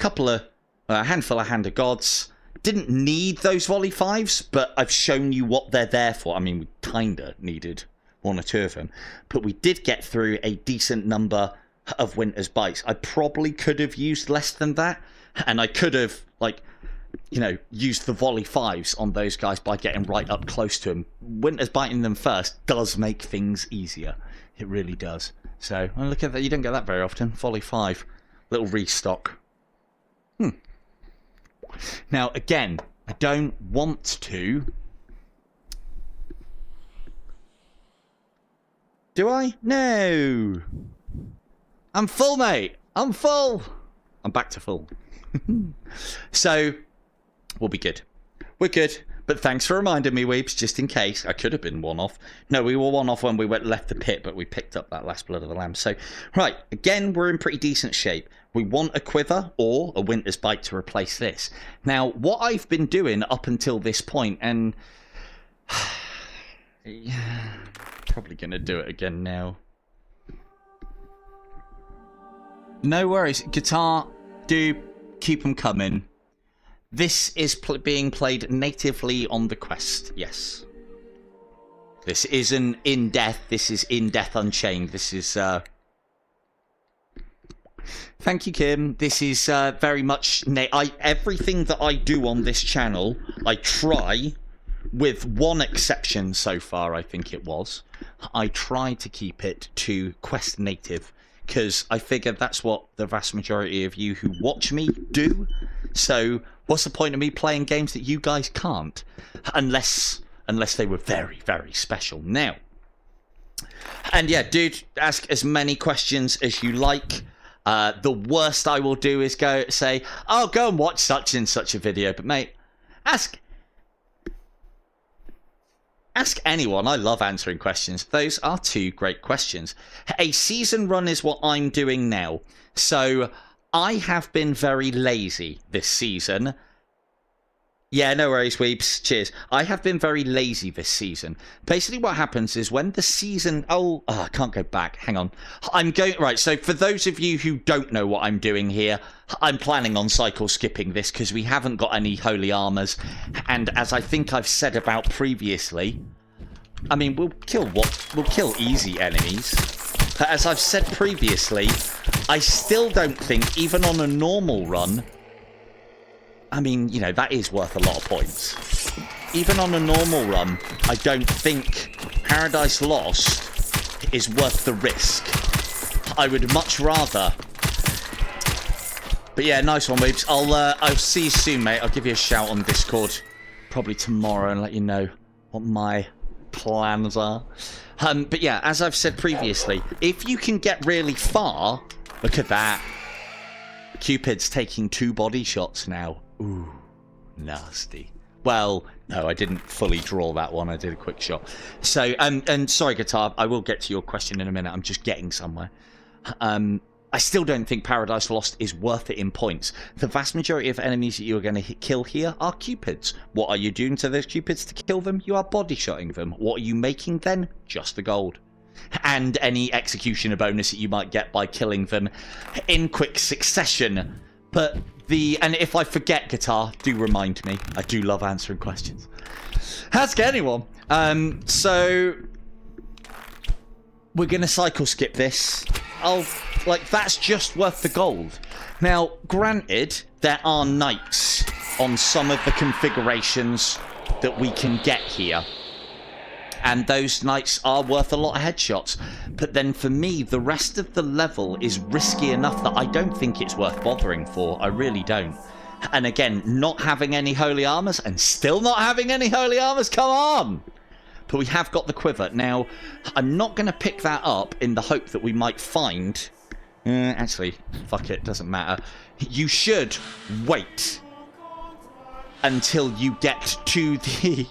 handful of Hand of Gods. Didn't need those volley 5s, but I've shown you what they're there for. I mean, we kinda needed 1 or 2 of them, but we did get through a decent number of Winter's Bites. I probably could have used less than that, and I could have, like, you know, used the volley 5s on those guys by getting right up close to them. Winter's Biting them first does make things easier. It really does. So, look at that. You don't get that very often. Volley 5 Little restock. Now, again, I don't want to... Do I? No. I'm full, mate. I'm full. I'm back to full. So, we'll be good. We're good. But thanks for reminding me, Weeps, just in case. I could have been one off. No, we were one off when we left the pit, but we picked up that last blood of the lamb. So, right, again, we're in pretty decent shape. We want a quiver or a winter's bite to replace this. Now, what I've been doing up until this point, and probably going to do it again now. No worries. Guitar, do keep them coming. This is being played natively on the quest, yes. This isn't in death, this is in death Unchained. This is, Thank you, Kim. This is very much... everything that I do on this channel, I try, with one exception so far, I think it was, I try to keep it to quest native, because I figure that's what the vast majority of you who watch me do. So... what's the point of me playing games that you guys can't? Unless they were very, very special. Now, and yeah, dude, ask as many questions as you like. The worst I will do is say, oh, go and watch such and such a video. But mate, ask anyone. I love answering questions. Those are two great questions. A season run is what I'm doing now. So... I have been very lazy this season. Yeah, no worries, Weeps. Cheers. I have been very lazy this season. Basically what happens is when the season... Oh, I can't go back. Hang on. I'm going... Right, so for those of you who don't know what I'm doing here, I'm planning on cycle skipping this because we haven't got any holy armors. And as I think I've said about previously... I mean, we'll kill easy enemies. But as I've said previously, I still don't think, even on a normal run... I mean, you know, that is worth a lot of points. Even on a normal run, I don't think Paradise Lost is worth the risk. I would much rather... But yeah, nice one, Weeps. I'll see you soon, mate. I'll give you a shout on Discord probably tomorrow and let you know what my plans are. But yeah, as I've said previously, if you can get really far... Look at that. Cupid's taking 2 body shots now. Ooh, nasty. Well, no, I didn't fully draw that one. I did a quick shot. So, and sorry, Guitar, I will get to your question in a minute. I'm just getting somewhere. I still don't think Paradise Lost is worth it in points. The vast majority of enemies that you're going to kill here are Cupids. What are you doing to those Cupids to kill them? You are body-shotting them. What are you making then? Just the gold. And any executioner bonus that you might get by killing them in quick succession. But and if I forget, Guitar, do remind me. I do love answering questions. Ask anyone. So we're going to cycle skip this. That's just worth the gold. Now, granted, there are knights on some of the configurations that we can get here. And those knights are worth a lot of headshots. But then for me, the rest of the level is risky enough that I don't think it's worth bothering for. I really don't. And again, not having any holy armors and still not having any holy armors, come on! But we have got the quiver. Now, I'm not going to pick that up in the hope that we might find... actually, fuck it, doesn't matter. You should wait until you get to the...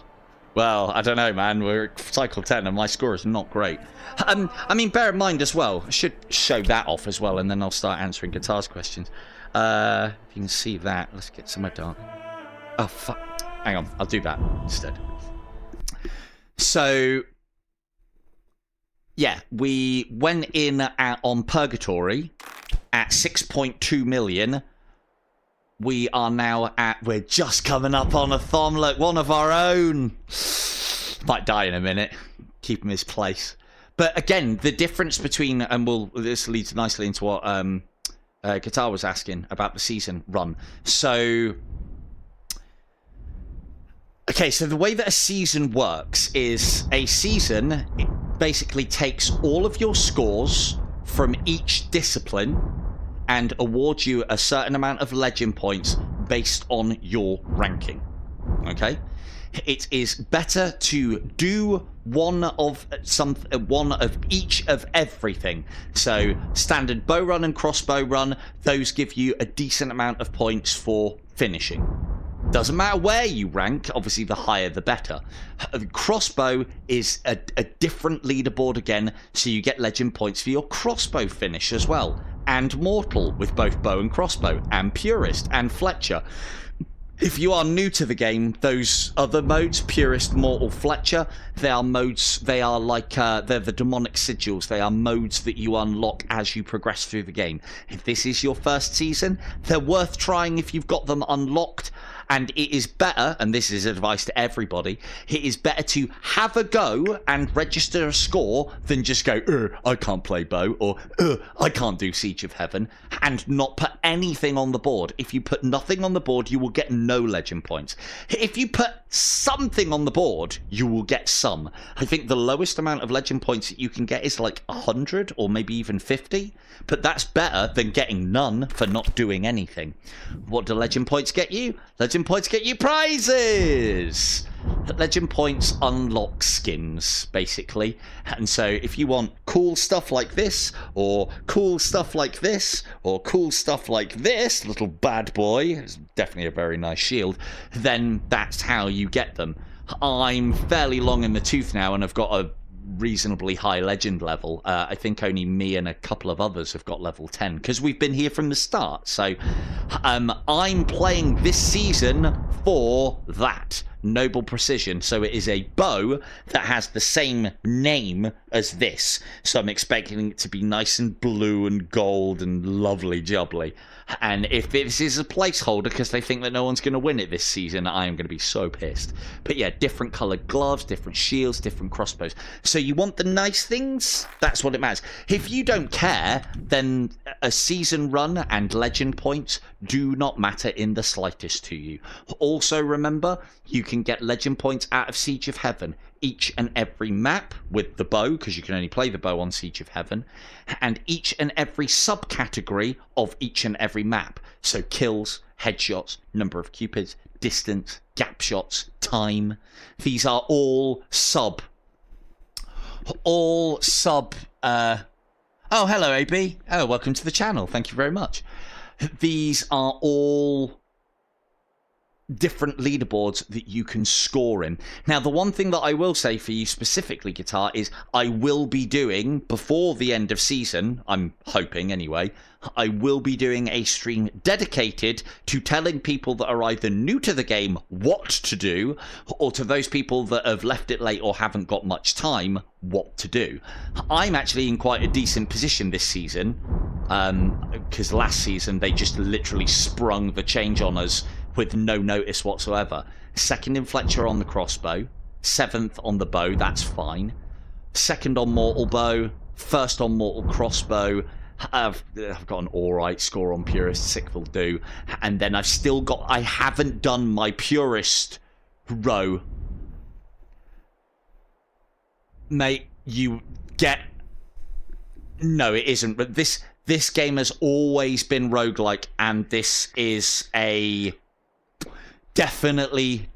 Well, I don't know, man. We're at cycle 10 and my score is not great. I mean, bear in mind as well, I should show that off as well, and then I'll start answering Guitar's questions. If you can see that, let's get some dark. Oh, fuck. Hang on, I'll do that instead. So, yeah, we went in on Purgatory at 6.2 million. We are now we're just coming up on a Thomlet, one of our own. Might die in a minute. Keep him his place. But again, the difference between, and this leads nicely into what Guitar was asking about the season run. So, okay, so the way that a season works is a season basically takes all of your scores from each discipline and award you a certain amount of legend points based on your ranking. Okay? It is better to do one of each of everything. So standard bow run and crossbow run, those give you a decent amount of points for finishing. Doesn't matter where you rank, obviously the higher the better. Crossbow is a different leaderboard again, so you get legend points for your crossbow finish as well. And mortal with both bow and crossbow, and purist and Fletcher. If you are new to the game, those other modes, Purist, Mortal, Fletcher, they are modes, they are like, they're the demonic sigils. They are modes that you unlock as you progress through the game. If this is your first season, they're worth trying if you've got them unlocked. And it is better, and this is advice to everybody, it is better to have a go and register a score than just go, I can't play bow, or I can't do Siege of Heaven, and not put anything on the board. If you put nothing on the board, you will get no legend points. If you put something on the board, you will get some. I think the lowest amount of legend points that you can get is like 100 or maybe even 50, but that's better than getting none for not doing anything. What do legend points get you? Legend points get you prizes! Legend points unlock skins, basically. And so if you want cool stuff like this, or cool stuff like this, or cool stuff like this, little bad boy, it's definitely a very nice shield, then that's how you get them. I'm fairly long in the tooth now, and I've got a reasonably high legend level. I think only me and a couple of others have got level 10 because we've been here from the start. So I'm playing this season for that noble precision. So it is a bow that has the same name as this. So I'm expecting it to be nice and blue and gold and lovely jubbly. And if this is a placeholder because they think that no one's going to win it this season, I am going to be so pissed. But yeah, different coloured gloves, different shields, different crossbows. So you want the nice things? That's what it matters. If you don't care, then a season run and legend points do not matter in the slightest to you. Also remember, you can get legend points out of Siege of Heaven. Each and every map with the bow, because you can only play the bow on Siege of Heaven, and each and every subcategory of each and every map. So kills, headshots, number of cupids, distance, gap shots, time. These are all sub. Oh, hello, AB. Oh, welcome to the channel. Thank you very much. These are all different leaderboards that you can score in. Now, the one thing that I will say for you specifically, Guitar, is I will be doing, before the end of season, I'm hoping anyway, I will be doing a stream dedicated to telling people that are either new to the game what to do, or to those people that have left it late or haven't got much time, what to do. I'm actually in quite a decent position this season, because last season they just literally sprung the change on us with no notice whatsoever. Second in Fletcher on the crossbow, 7th on the bow, that's fine. Second on mortal bow, first on mortal crossbow. I've got an alright score on purist, 6th will do. And then I haven't done my purist row. Mate, you get... No, it isn't. But this game has always been roguelike, and this is a... Definitely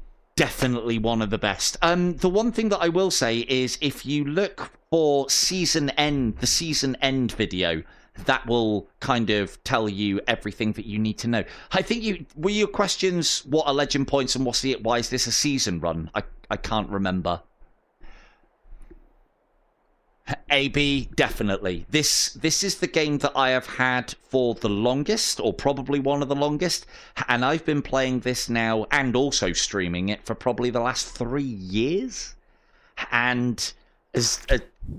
one of the best. The one thing that I will say is if you look for the season end video, that will kind of tell you everything that you need to know. I think were your questions what are legend points and why is this a season run? I can't remember. AB, definitely. This is the game that I have had for the longest, or probably one of the longest, and I've been playing this now and also streaming it for probably the last 3 years. And as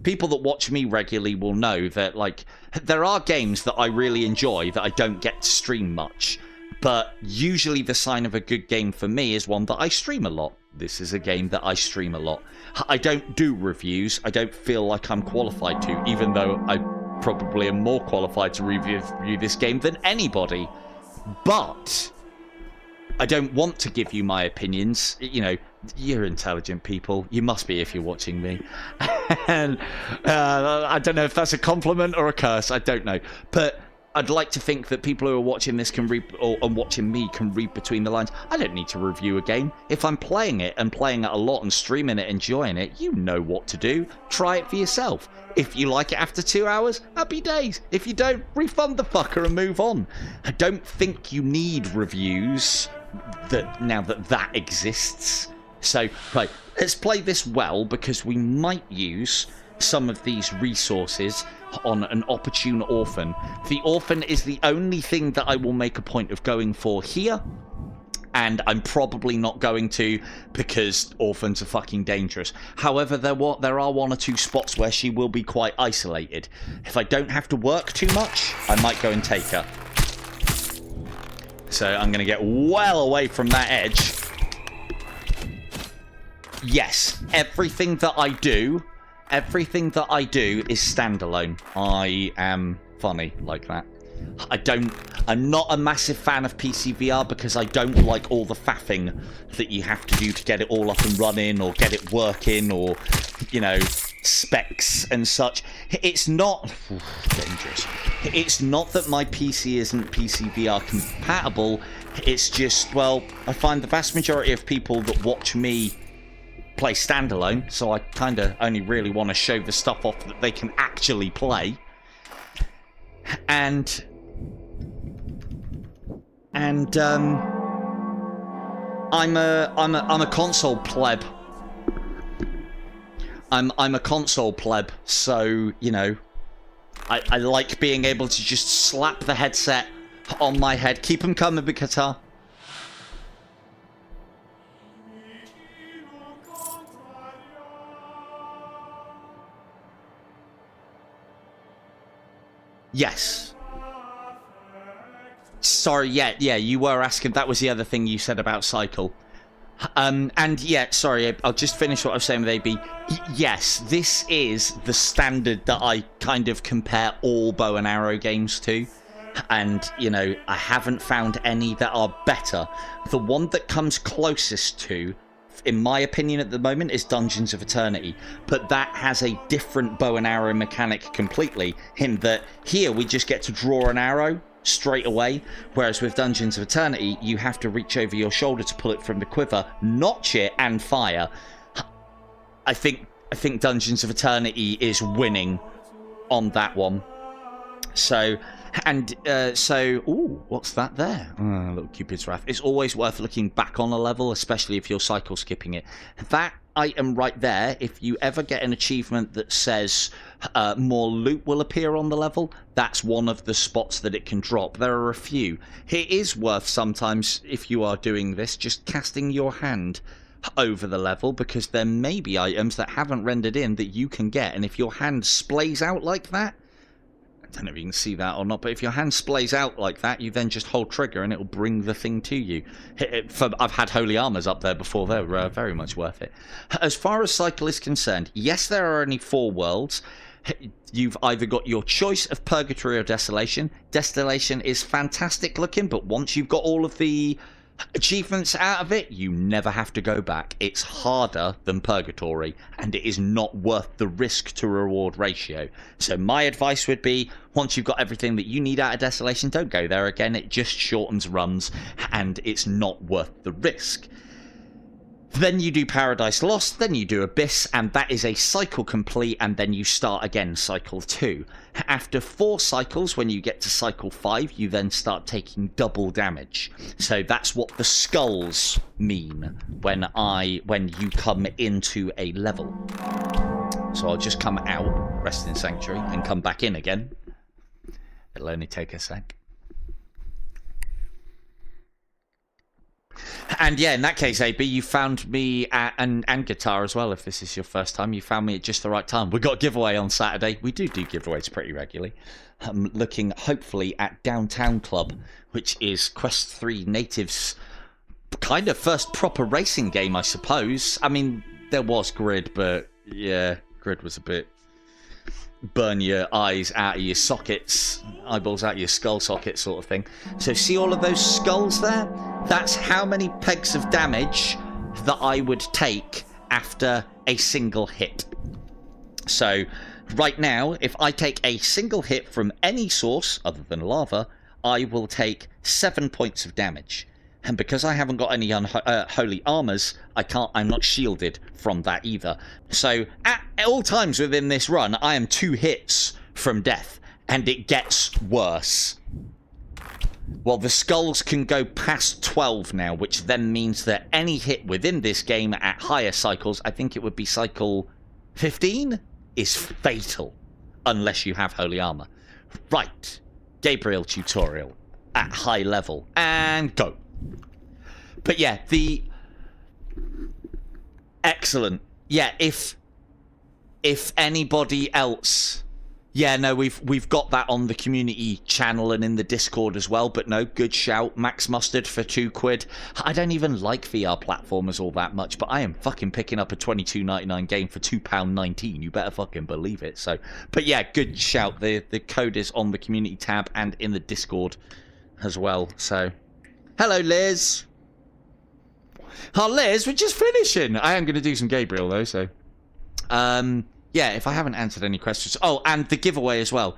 people that watch me regularly will know that, like, there are games that I really enjoy that I don't get to stream much, but usually the sign of a good game for me is one that I stream a lot. This is a game that I stream a lot. I don't do reviews. I don't feel like I'm qualified to, even though I probably am more qualified to review this game than anybody. But I don't want to give you my opinions. You know, you're intelligent people. You must be if you're watching me. And I don't know if that's a compliment or a curse. I don't know. But I'd like to think that people who are watching this can read, or watching me can read between the lines. I don't need to review a game. If I'm playing it and playing it a lot and streaming it, enjoying it, you know what to do. Try it for yourself. If you like it after 2 hours, happy days. If you don't, refund the fucker and move on. I don't think you need reviews now that exists. So, right, let's play this well, because we might use some of these resources on an opportune Orphan. The Orphan is the only thing that I will make a point of going for here, and I'm probably not going to, because Orphans are fucking dangerous. However, there are 1 or 2 spots where she will be quite isolated. If I don't have to work too much, I might go and take her. So I'm going to get well away from that edge. Yes, everything that I do is standalone. I am funny like that. I'm not a massive fan of PC VR because I don't like all the faffing that you have to do to get it all up and running or get it working, or, you know, specs and such. It's not dangerous. It's not that my PC isn't PC VR compatible. It's just, well, I find the vast majority of people that watch me play standalone, so I kind of only really want to show the stuff off that they can actually play. And I'm a console pleb. I'm a console pleb, so, you know, I like being able to just slap the headset on my head. Keep them coming, big guitar. Yes. Sorry, yeah, you were asking. That was the other thing you said about Cycle. And yeah, sorry, I'll just finish what I was saying with AB. Yes, this is the standard that I kind of compare all bow and arrow games to. And, you know, I haven't found any that are better. The one that comes closest to, in my opinion at the moment, is Dungeons of Eternity, but that has a different bow and arrow mechanic completely, in that here we just get to draw an arrow straight away, whereas with Dungeons of Eternity you have to reach over your shoulder to pull it from the quiver, notch it and fire. I think Dungeons of Eternity is winning on that one. So, and ooh, what's that there? Little Cupid's Wrath. It's always worth looking back on a level, especially if you're cycle skipping it. That item right there, if you ever get an achievement that says more loot will appear on the level, that's one of the spots that it can drop. There are a few. It is worth sometimes, if you are doing this, just casting your hand over the level, because there may be items that haven't rendered in that you can get, and if your hand splays out like that, I don't know if you can see that or not, but if your hand splays out like that, you then just hold trigger and it'll bring the thing to you. I've had holy armors up there before. They're very much worth it. As far as Cycle is concerned, yes, there are only 4 worlds. You've either got your choice of Purgatory or Desolation. Desolation is fantastic looking, but once you've got all of the achievements out of it, you never have to go back. It's harder than Purgatory, and it is not worth the risk to reward ratio. So my advice would be, once you've got everything that you need out of Desolation, don't go there again. It just shortens runs, and it's not worth the risk. Then you do Paradise Lost, then you do Abyss, and that is a cycle complete, and then you start again, cycle 2. After 4 cycles, when you get to cycle 5, you then start taking double damage. So that's what the skulls mean when you come into a level. So I'll just come out, rest in Sanctuary, and come back in again. It'll only take a sec. And yeah, in that case, AB, you found me and Guitar as well. If this is your first time, you found me at just the right time. We got a giveaway on Saturday. We do giveaways pretty regularly. I'm looking hopefully at Downtown Club, which is Quest 3 Native's kind of first proper racing game, I suppose. I mean, there was Grid, but yeah, Grid was a bit burn your eyes out of your sockets, eyeballs out of your skull socket sort of thing. So see all of those skulls there? That's how many pegs of damage that I would take after a single hit. So Right now, if I take a single hit from any source other than lava, I will take 7 points of damage. And because I haven't got any holy armors, I'm not shielded from that either. So at all times within this run, I am 2 hits from death, and it gets worse. Well, the skulls can go past 12 now, which then means that any hit within this game at higher cycles, I think it would be cycle 15, is fatal, unless you have holy armor. Right, Gabriel tutorial at high level, and go. But yeah, excellent. Yeah, if anybody else, yeah, no, we've got that on the community channel and in the Discord as well. But no, good shout, Max Mustard for £2. I don't even like VR platformers all that much, but I am fucking picking up a £22.99 game for £2.19. You better fucking believe it. So, but yeah, good shout. The code is on the community tab and in the Discord as well. So, hello, Liz. Oh, Liz, we're just finishing. I am going to do some Gabriel, though, so... yeah, if I haven't answered any questions... Oh, and the giveaway as well.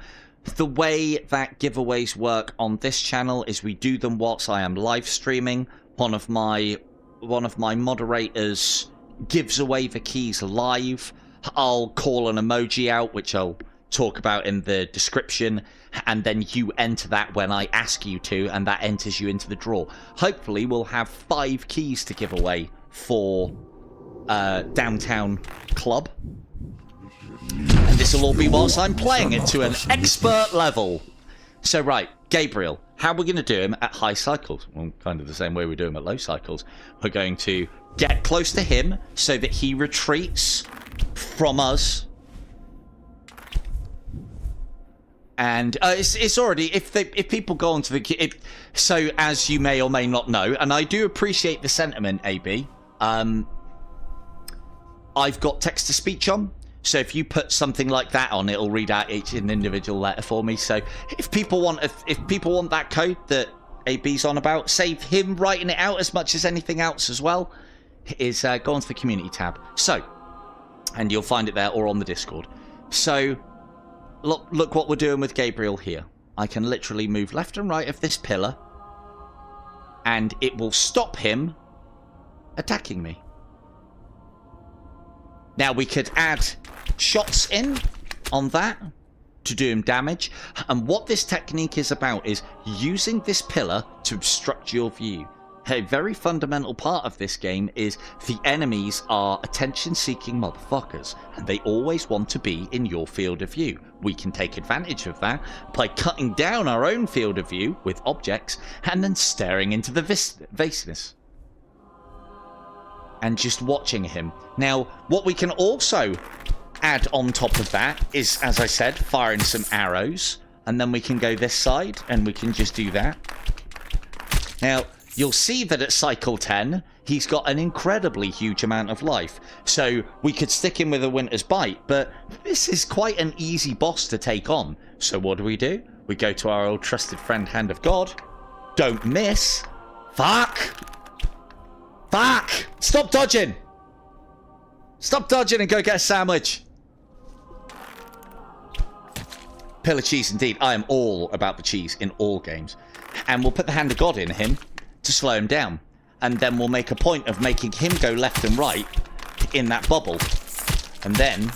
The way that giveaways work on this channel is we do them whilst I am live streaming. One of my moderators gives away the keys live. I'll call an emoji out, which I'll talk about in the description, and then you enter that when I ask you to, and that enters you into the draw. Hopefully we'll have 5 keys to give away for Downtown Club, and this will all be whilst I'm playing it to an expert level. So right, Gabriel, how we're going to do him at high cycles? Well, kind of the same way we do him at low cycles. We're going to get close to him so that he retreats from us. And it's already, if people go onto the... so, as you may or may not know, and I do appreciate the sentiment, AB, I've got text-to-speech on, so if you put something like that on, it'll read out each individual letter for me. So, if people want that code that AB's on about, save him writing it out as much as anything else as well, is go onto the community tab. So, and you'll find it there or on the Discord. So... Look what we're doing with Gabriel here. I can literally move left and right of this pillar, and it will stop him attacking me. Now, we could add shots in on that to do him damage, and what this technique is about is using this pillar to obstruct your view. A very fundamental part of this game is the enemies are attention-seeking motherfuckers, and they always want to be in your field of view. We can take advantage of that by cutting down our own field of view with objects and then staring into the vastness and just watching him. Now, what we can also add on top of that is, as I said, firing some arrows, and then we can go this side and we can just do that. Now, you'll see that at cycle 10, he's got an incredibly huge amount of life. So we could stick him with a Winter's Bite, but this is quite an easy boss to take on. So what do? We go to our old trusted friend, Hand of God. Don't miss. Fuck! Fuck! Stop dodging! Stop dodging and go get a sandwich. Pillar cheese indeed. I am all about the cheese in all games. And we'll put the Hand of God in him to slow him down, and then we'll make a point of making him go left and right in that bubble, and then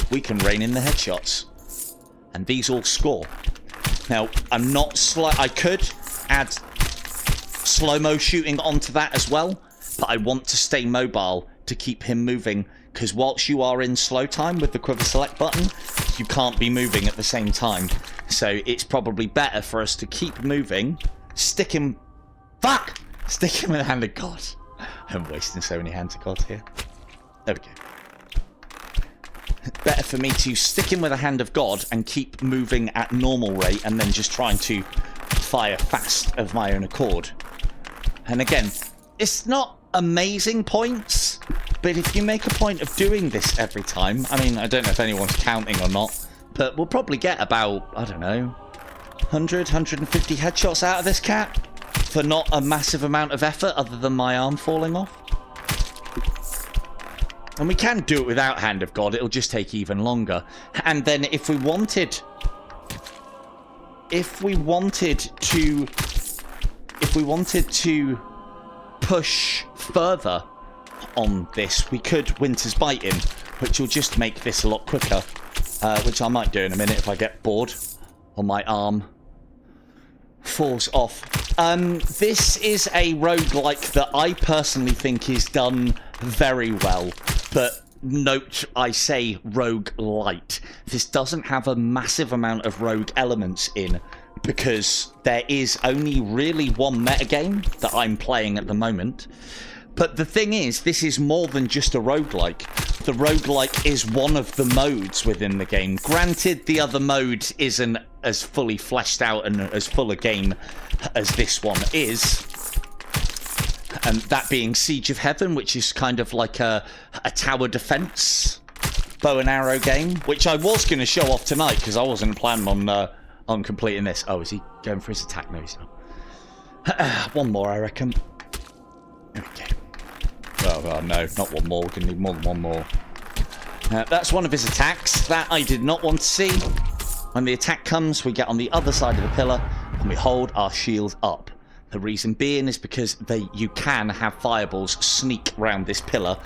we can rain in the headshots, and these all score. Now, I'm not I could add slow-mo shooting onto that as well, but I want to stay mobile to keep him moving, because whilst you are in slow time with the quiver select button, you can't be moving at the same time. So it's probably better for us to keep moving, stick him... Fuck! Stick him with the Hand of God. I'm wasting so many Hands of God here. There we go. Better for me to stick him with a Hand of God and keep moving at normal rate, and then just trying to fire fast of my own accord. And again, it's not amazing points, but if you make a point of doing this every time, I mean, I don't know if anyone's counting or not, but we'll probably get about, I don't know, 100, 150 headshots out of this cat for not a massive amount of effort other than my arm falling off. And we can do it without Hand of God. It'll just take even longer. And then if we wanted to push further on this, we could Winter's Bite in, which will just make this a lot quicker, which I might do in a minute if I get bored or my arm falls off. This is a roguelike that I personally think is done very well, but note I say roguelite. This doesn't have a massive amount of rogue elements in, because there is only really one metagame that I'm playing at the moment. But the thing is, this is more than just a roguelike. The roguelike is one of the modes within the game. Granted, the other mode isn't as fully fleshed out and as full a game as this one is. And that being Siege of Heaven, which is kind of like a tower defense bow and arrow game, which I was going to show off tonight because I wasn't planning on completing this. Oh, is he going for his attack? No, he's not. One more, I reckon. Okay. Oh, no, not one more. We're going to need more than one more. That's one of his attacks. That I did not want to see. When the attack comes, we get on the other side of the pillar and we hold our shield up. The reason being is because you can have fireballs sneak round this pillar.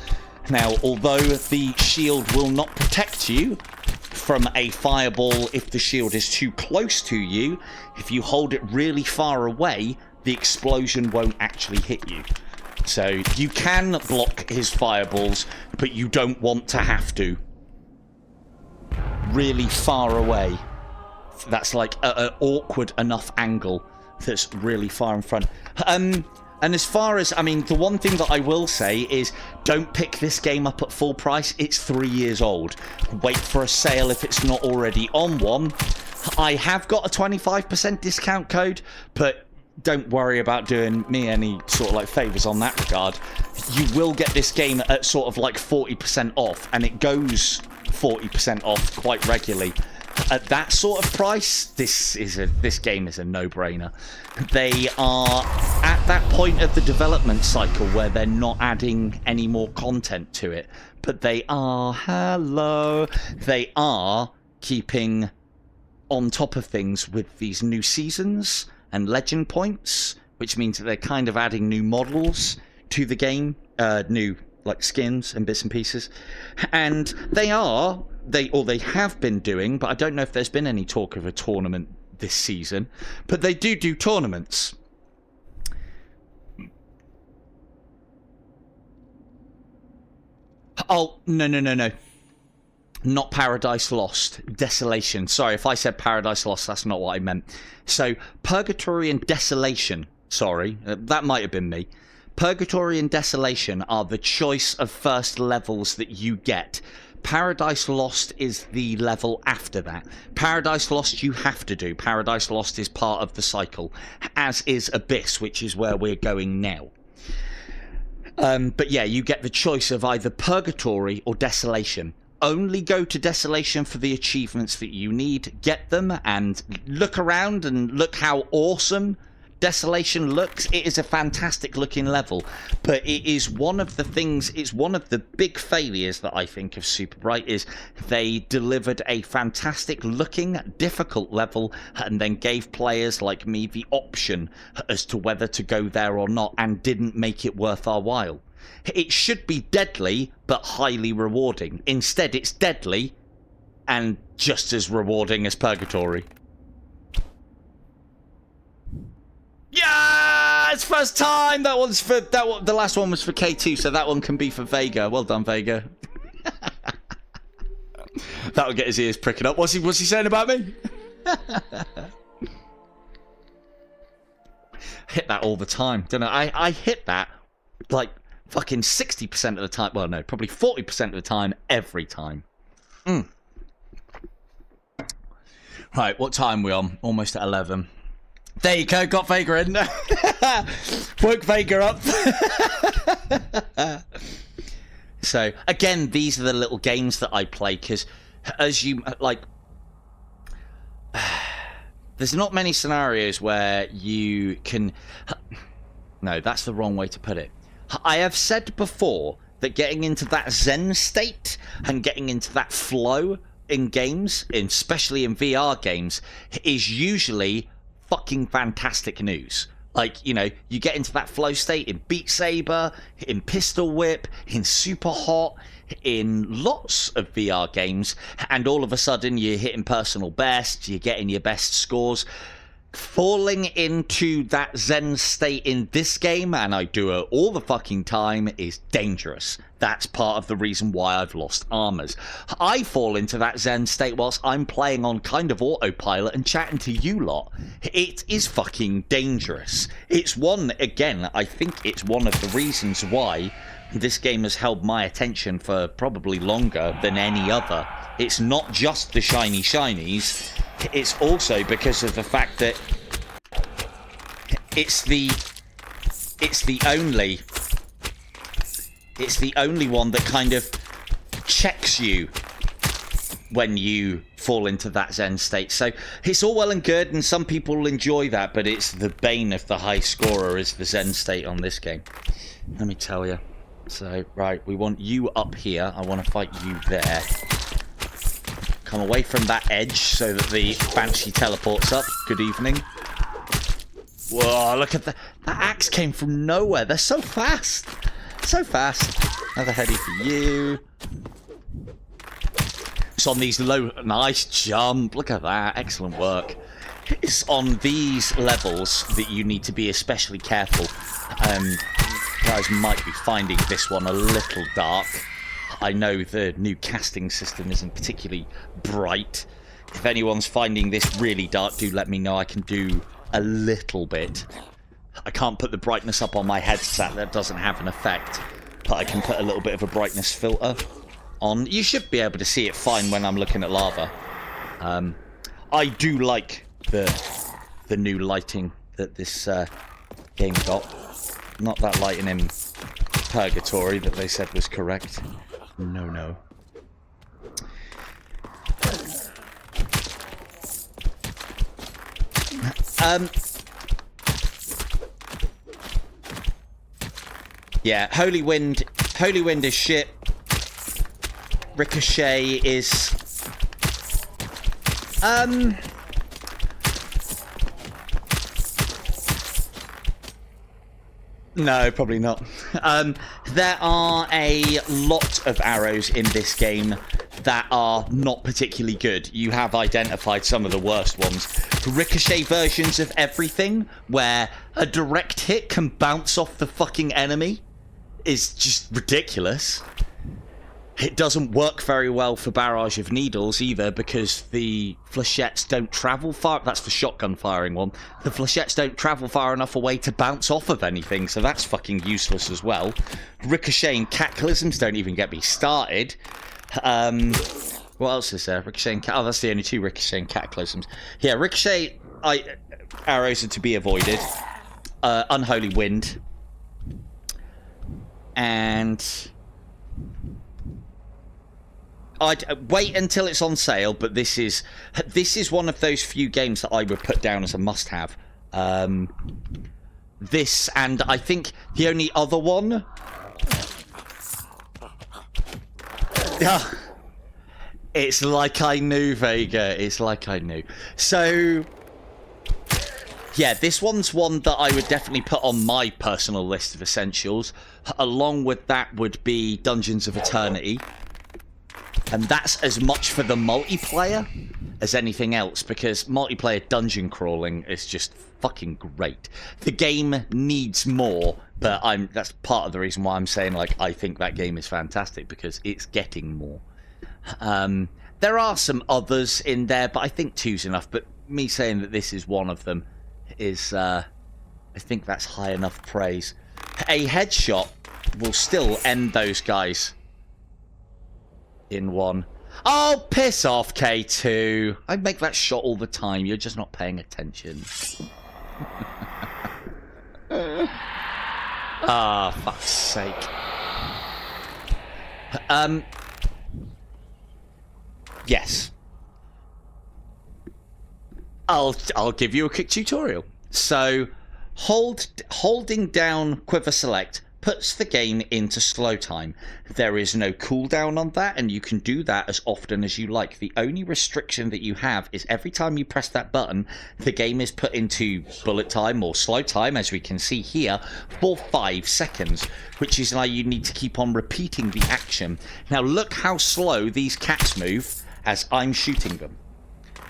Now, although the shield will not protect you from a fireball if the shield is too close to you, if you hold it really far away, the explosion won't actually hit you. So you can block his fireballs, but you don't want to have to. Really far away. That's like an awkward enough angle that's really far in front. And as far as, I mean, the one thing that I will say is don't pick this game up at full price. It's 3 years old. Wait for a sale if it's not already on one. I have got a 25% discount code, but don't worry about doing me any sort of like favors on that regard. You will get this game at sort of like 40% off, and it goes 40% off quite regularly. At that sort of price, this game is a no-brainer. They are at that point of the development cycle where they're not adding any more content to it, but they are they are keeping on top of things with these new seasons and legend points, which means that they're kind of adding new models to the game, new like skins and bits and pieces, and they have been doing, but I don't know if there's been any talk of a tournament this season, but they do tournaments. Oh, no. Not Paradise Lost. Desolation. Sorry, if I said Paradise Lost, that's not what I meant. So, Purgatory and Desolation. Sorry, that might have been me. Purgatory and Desolation are the choice of first levels that you get. Paradise Lost is the level after that. Paradise Lost you have to do. Paradise Lost is part of the cycle, as is Abyss, which is where we're going now. But yeah, you get the choice of either Purgatory or Desolation. Only go to Desolation for the achievements that you need, get them, and look around and look how awesome Desolation looks. It is a fantastic looking level, but it is one of the things, it's one of the big failures that I think of Super Bright, is they delivered a fantastic looking, difficult level and then gave players like me the option as to whether to go there or not, and didn't make it worth our while. It should be deadly, but highly rewarding. Instead, it's deadly and just as rewarding as Purgatory. Yeah, it's first time. That one's for the last one was for K2, so that one can be for Vega. Well done, Vega. That'll get his ears pricking up. What's he saying about me? Hit that all the time, don't I? I hit that like fucking 60% of the time. Well, no, probably 40% of the time, every time. Right, what time are we on? Almost at 11. There you go, got Vega in. Woke Vega up. So, again, these are the little games that I play, because as you, like, there's not many scenarios where you can... No, that's the wrong way to put it. I have said before that getting into that Zen state and getting into that flow in games, especially in VR games, is usually fucking fantastic news. Like, you know, you get into that flow state in Beat Saber, in Pistol Whip, in Super Hot, in lots of VR games, and all of a sudden you're hitting personal best, you're getting your best scores. Falling into that Zen state in this game, and I do it all the fucking time, is dangerous. That's part of the reason why I've lost armors. I fall into that Zen state whilst I'm playing on kind of autopilot and chatting to you lot. It is fucking dangerous. It's one, again, I think it's one of the reasons why this game has held my attention for probably longer than any other. It's not just the shiny shinies. It's also because of the fact that it's the only one that kind of checks you when you fall into that Zen state. So it's all well and good, and some people will enjoy that, but it's the bane of the high scorer is the Zen state on this game. Let me tell you. So, right, we want you up here. I want to fight you there. Come away from that edge so that the Banshee teleports up. Good evening. Whoa, look at that. That axe came from nowhere. They're so fast. So fast. Another heady for you. It's on these low... Nice jump. Look at that. Excellent work. It's on these levels that you need to be especially careful. Guys might be finding this one a little dark. I know the new casting system isn't particularly bright. If anyone's finding this really dark, do let me know. I can do a little bit. I can't put the brightness up on my headset. That doesn't have an effect. But I can put a little bit of a brightness filter on. You should be able to see it fine when I'm looking at lava. I do like the new lighting that this game got. Not that lighting in Purgatory that they said was correct. No. Yeah, Holy Wind is shit. Ricochet is no, probably not. There are a lot of arrows in this game that are not particularly good. You have identified some of the worst ones. Ricochet versions of everything, where a direct hit can bounce off the fucking enemy, is just ridiculous. It doesn't work very well for Barrage of Needles either, because the flechettes don't travel far. That's the shotgun firing one. The flechettes don't travel far enough away to bounce off of anything, so that's fucking useless as well. Ricochet and Cataclysms don't even get me started. What else is there? Ricochet and oh, that's the only two, Ricochet and Cataclysms. Yeah, Ricochet arrows are to be avoided. Unholy Wind. And I'd wait until it's on sale, but this is one of those few games that I would put down as a must-have. This, and I think the only other one... It's like I knew, Vega. It's like I knew. So, yeah, this one's one that I would definitely put on my personal list of essentials. Along with that would be Dungeons of Eternity. And that's as much for the multiplayer as anything else, because multiplayer dungeon crawling is just fucking great. The game needs more, but that's part of the reason why I'm saying, like, I think that game is fantastic, because it's getting more. There are some others in there, but I think two's enough. But me saying that this is one of them is, I think that's high enough praise. A headshot will still end those guys in one. Oh, piss off, K2. I make that shot all the time. You're just not paying attention. Ah, fuck's sake. Yes. I'll give you a quick tutorial. So, holding down Quiver Select puts the game into slow time. There is no cooldown on that, and you can do that as often as you like. The only restriction that you have is every time you press that button, the game is put into bullet time or slow time, as we can see here, for 5 seconds, which is why you need to keep on repeating the action. Now look how slow these cats move as I'm shooting them.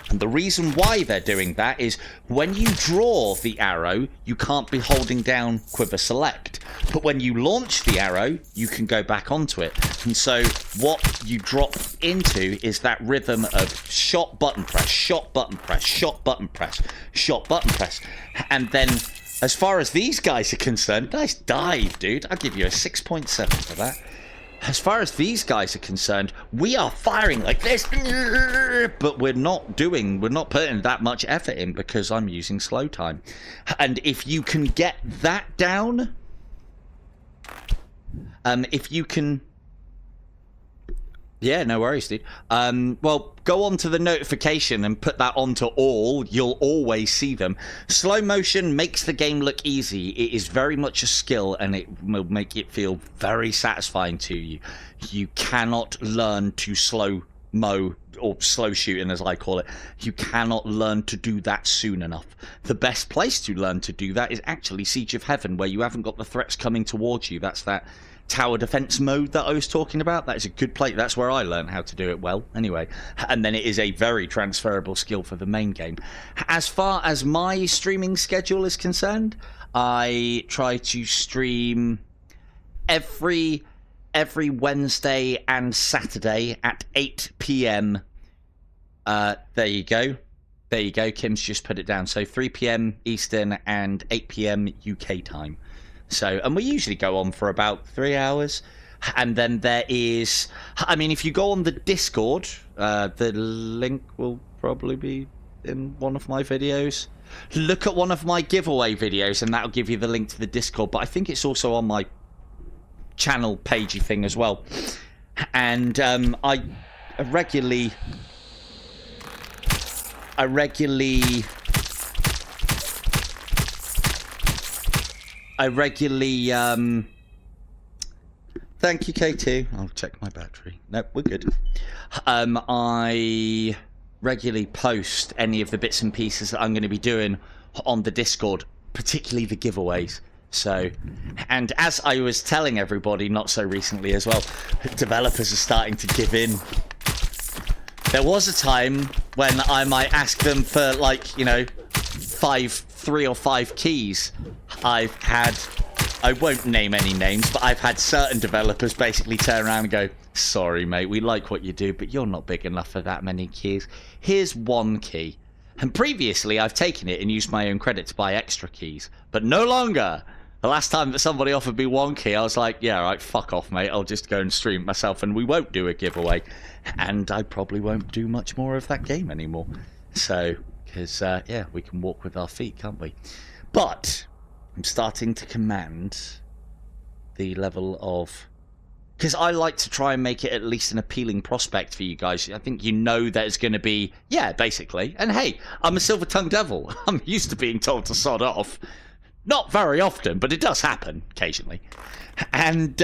And the reason why they're doing that is when you draw the arrow, you can't be holding down quiver select. But when you launch the arrow, you can go back onto it. And so what you drop into is that rhythm of shot, button press, shot, button press, shot, button press, shot, button press. And then as far as these guys are concerned, nice dive, dude. I'll give you a 6.7 for that. As far as these guys are concerned, we are firing like this, but we're not putting that much effort in because I'm using slow time. And if you can get that down, if you can... Yeah, no worries, dude. Well, go on to the notification and put that onto all. You'll always see them. Slow motion makes the game look easy. It is very much a skill, and it will make it feel very satisfying to you. You cannot learn to slow-mo, or slow shooting as I call it. You cannot learn to do that soon enough. The best place to learn to do that is actually Siege of Heaven, where you haven't got the threats coming towards you. That's that tower defense mode that I was talking about. That is a good place. That's where I learned how to do it well anyway, and then it is a very transferable skill for the main game. As far as my streaming schedule is concerned, I try to stream every Wednesday and Saturday at 8 p.m. There you go, Kim's just put it down. So 3 p.m. Eastern and 8 p.m. UK time. So, and we usually go on for about 3 hours. And then there is, I mean, if you go on the Discord, the link will probably be in one of my videos. Look at one of my giveaway videos and that'll give you the link to the Discord. But I think it's also on my channel pagey thing as well. And I regularly thank you, K2. I'll check my battery. Nope, we're good. I regularly post any of the bits and pieces that I'm going to be doing on the Discord, particularly the giveaways. So, and as I was telling everybody not so recently as well, developers are starting to give in. There was a time when I might ask them for, like, you know, 3 or 5 keys. I've had, I won't name any names, but I've had certain developers basically turn around and go, sorry mate, we like what you do, but you're not big enough for that many keys. Here's 1 key. And previously I've taken it and used my own credit to buy extra keys, but no longer. The last time that somebody offered me 1 key, I was like, yeah, right, fuck off mate, I'll just go and stream it myself and we won't do a giveaway. And I probably won't do much more of that game anymore. So, because, yeah, we can walk with our feet, can't we? But I'm starting to command the level of... Because I like to try and make it at least an appealing prospect for you guys. I think you know that it's going to be... Yeah, basically. And hey, I'm a silver-tongued devil. I'm used to being told to sod off. Not very often, but it does happen occasionally. And,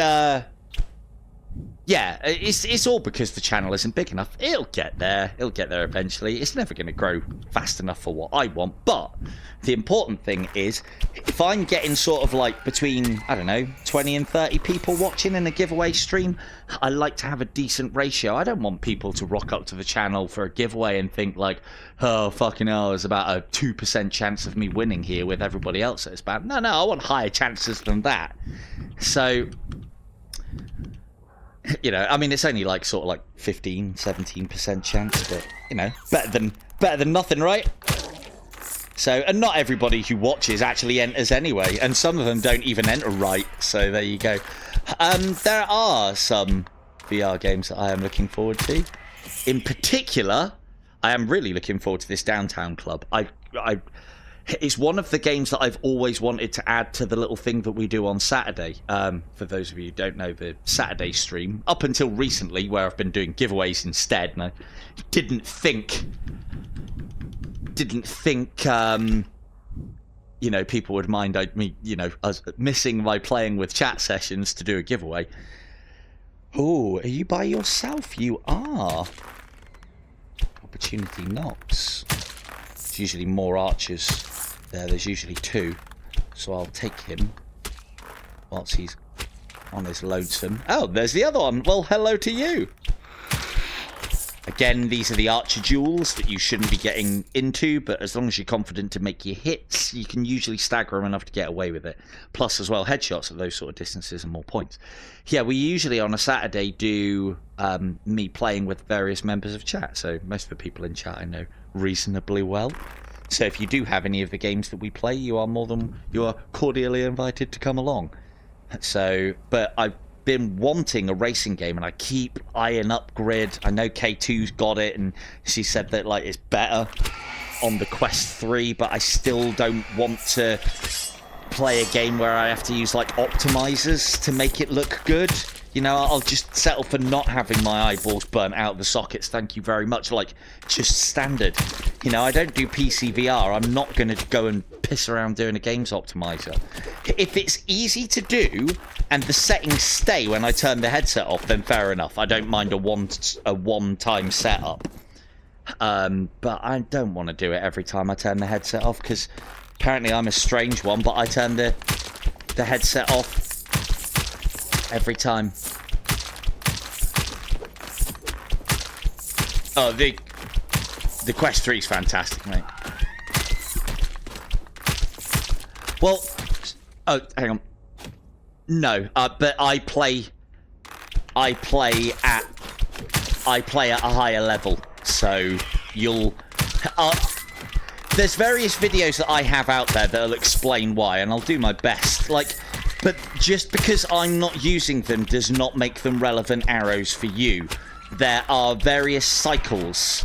yeah, it's all because the channel isn't big enough. It'll get there. It'll get there eventually. It's never going to grow fast enough for what I want. But the important thing is, if I'm getting sort of like between, I don't know, 20 and 30 people watching in a giveaway stream, I like to have a decent ratio. I don't want people to rock up to the channel for a giveaway and think like, oh, fucking hell, there's about a 2% chance of me winning here with everybody else that's bad. No, I want higher chances than that. So... You know, I mean, it's only like sort of like 15, 17% chance, but you know, better than nothing, right? So, and not everybody who watches actually enters anyway, and some of them don't even enter right. So there you go. There are some VR games that I am looking forward to. In particular, I am really looking forward to this Downtown Club. It's one of the games that I've always wanted to add to the little thing that we do on Saturday. For those of you who don't know, the Saturday stream, up until recently, where I've been doing giveaways instead, and I didn't think you know, people would mind us missing my playing with chat sessions to do a giveaway. Oh, are you by yourself? You are. Opportunity knocks. There's usually more archers there. There's usually 2. So I'll take him whilst he's on his lonesome. Oh, there's the other one. Well, hello to you. Again, these are the archer duels that you shouldn't be getting into, but as long as you're confident to make your hits, you can usually stagger them enough to get away with it. Plus, as well, headshots at those sort of distances and more points. Yeah, we usually on a Saturday do me playing with various members of chat, so most of the people in chat I know reasonably well. So if you do have any of the games that we play, you are cordially invited to come along. So, but I've been wanting a racing game, and I keep eyeing up Grid. I know K2's got it, and she said that like it's better on the Quest 3, but I still don't want to play a game where I have to use like optimizers to make it look good. You know, I'll just settle for not having my eyeballs burnt out of the sockets. Thank you very much. Like, just standard. You know, I don't do PC VR. I'm not going to go and piss around doing a games optimizer. If it's easy to do and the settings stay when I turn the headset off, then fair enough. I don't mind a one-time setup. But I don't want to do it every time I turn the headset off, because apparently I'm a strange one, but I turn the headset off every time. Oh, the Quest 3 is fantastic, mate. Well, oh, hang on. No, but I play at a higher level, so you'll. There's various videos that I have out there that'll explain why, and I'll do my best. Like, but just because I'm not using them does not make them relevant arrows for you. There are various cycles.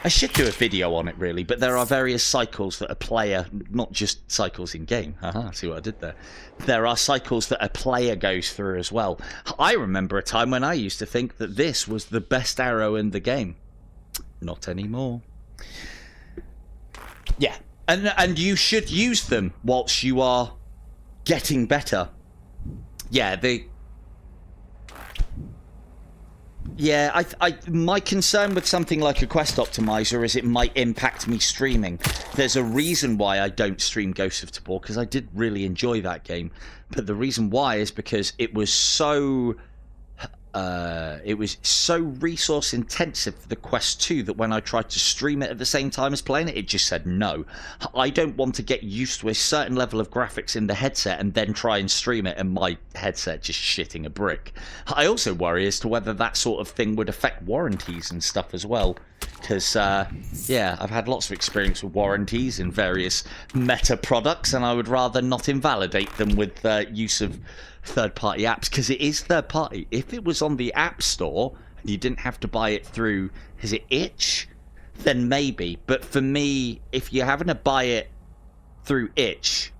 I should do a video on it, really, but there are various cycles that a player, not just cycles in game. Haha, see what I did there. There are cycles that a player goes through as well. I remember a time when I used to think that this was the best arrow in the game. Not anymore. Yeah, and you should use them whilst you are getting better. Yeah, my concern with something like a quest optimizer is it might impact me streaming. There's a reason why I don't stream Ghosts of Tabor, because I did really enjoy that game. But the reason why is because it was so resource intensive for the Quest 2 that when I tried to stream it at the same time as playing it, it just said no. I don't want to get used to a certain level of graphics in the headset and then try and stream it and my headset just shitting a brick. I also worry as to whether that sort of thing would affect warranties and stuff as well. Because, yeah, I've had lots of experience with warranties in various meta products, and I would rather not invalidate them with use of third-party apps, because it is third-party. If it was on the App Store and you didn't have to buy it through, is it Itch? Then maybe. But for me, if you're having to buy it through Itch,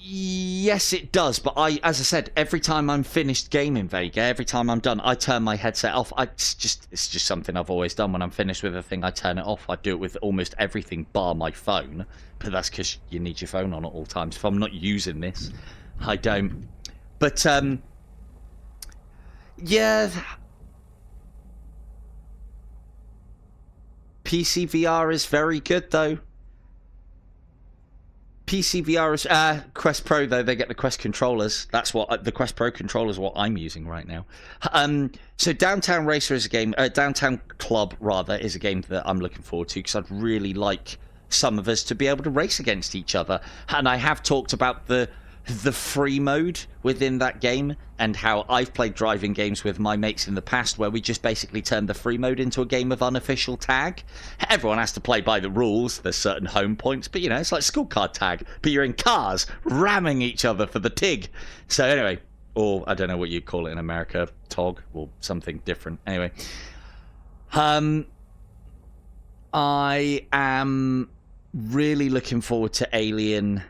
yes, it does. But as I said, every time I'm finished gaming Vega, every time I'm done, I turn my headset off. It's just something I've always done. When I'm finished with a thing, I turn it off. I do it with almost everything bar my phone. But that's because you need your phone on at all times. If I'm not using this, I don't. But, yeah. PC VR is very good, though. PC VR is Quest Pro, though. They get the Quest controllers. That's what the Quest Pro controller is what I'm using right now. So Downtown Racer is a game. Downtown Club rather is a game that I'm looking forward to, because I'd really like some of us to be able to race against each other. And I have talked about the free mode within that game, and how I've played driving games with my mates in the past where we just basically turned the free mode into a game of unofficial tag. Everyone has to play by the rules. There's certain home points, but you know, it's like school card tag, but you're in cars ramming each other for the TIG. So anyway, or I don't know what you call it in America, TOG or something different. Anyway, I am really looking forward to Aliens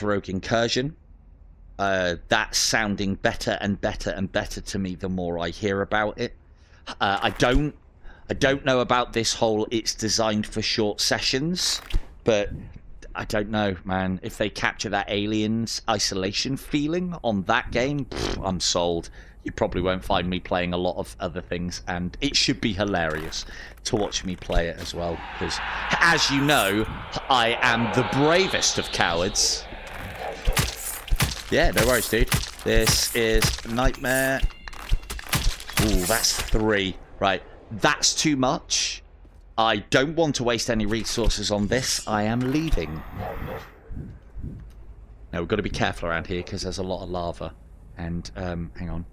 Rogue Incursion. That's sounding better and better and better to me the more I hear about it. I don't I don't know about this whole it's designed for short sessions, but I don't know, man. If they capture that aliens isolation feeling on that game, I'm sold. You probably won't find me playing a lot of other things, and it should be hilarious to watch me play it as well, because, as you know, I am the bravest of cowards. Yeah, no worries, dude. This is Nightmare. Ooh, that's 3. Right, that's too much. I don't want to waste any resources on this. I am leaving. Now, we've got to be careful around here, because there's a lot of lava. And, hang on.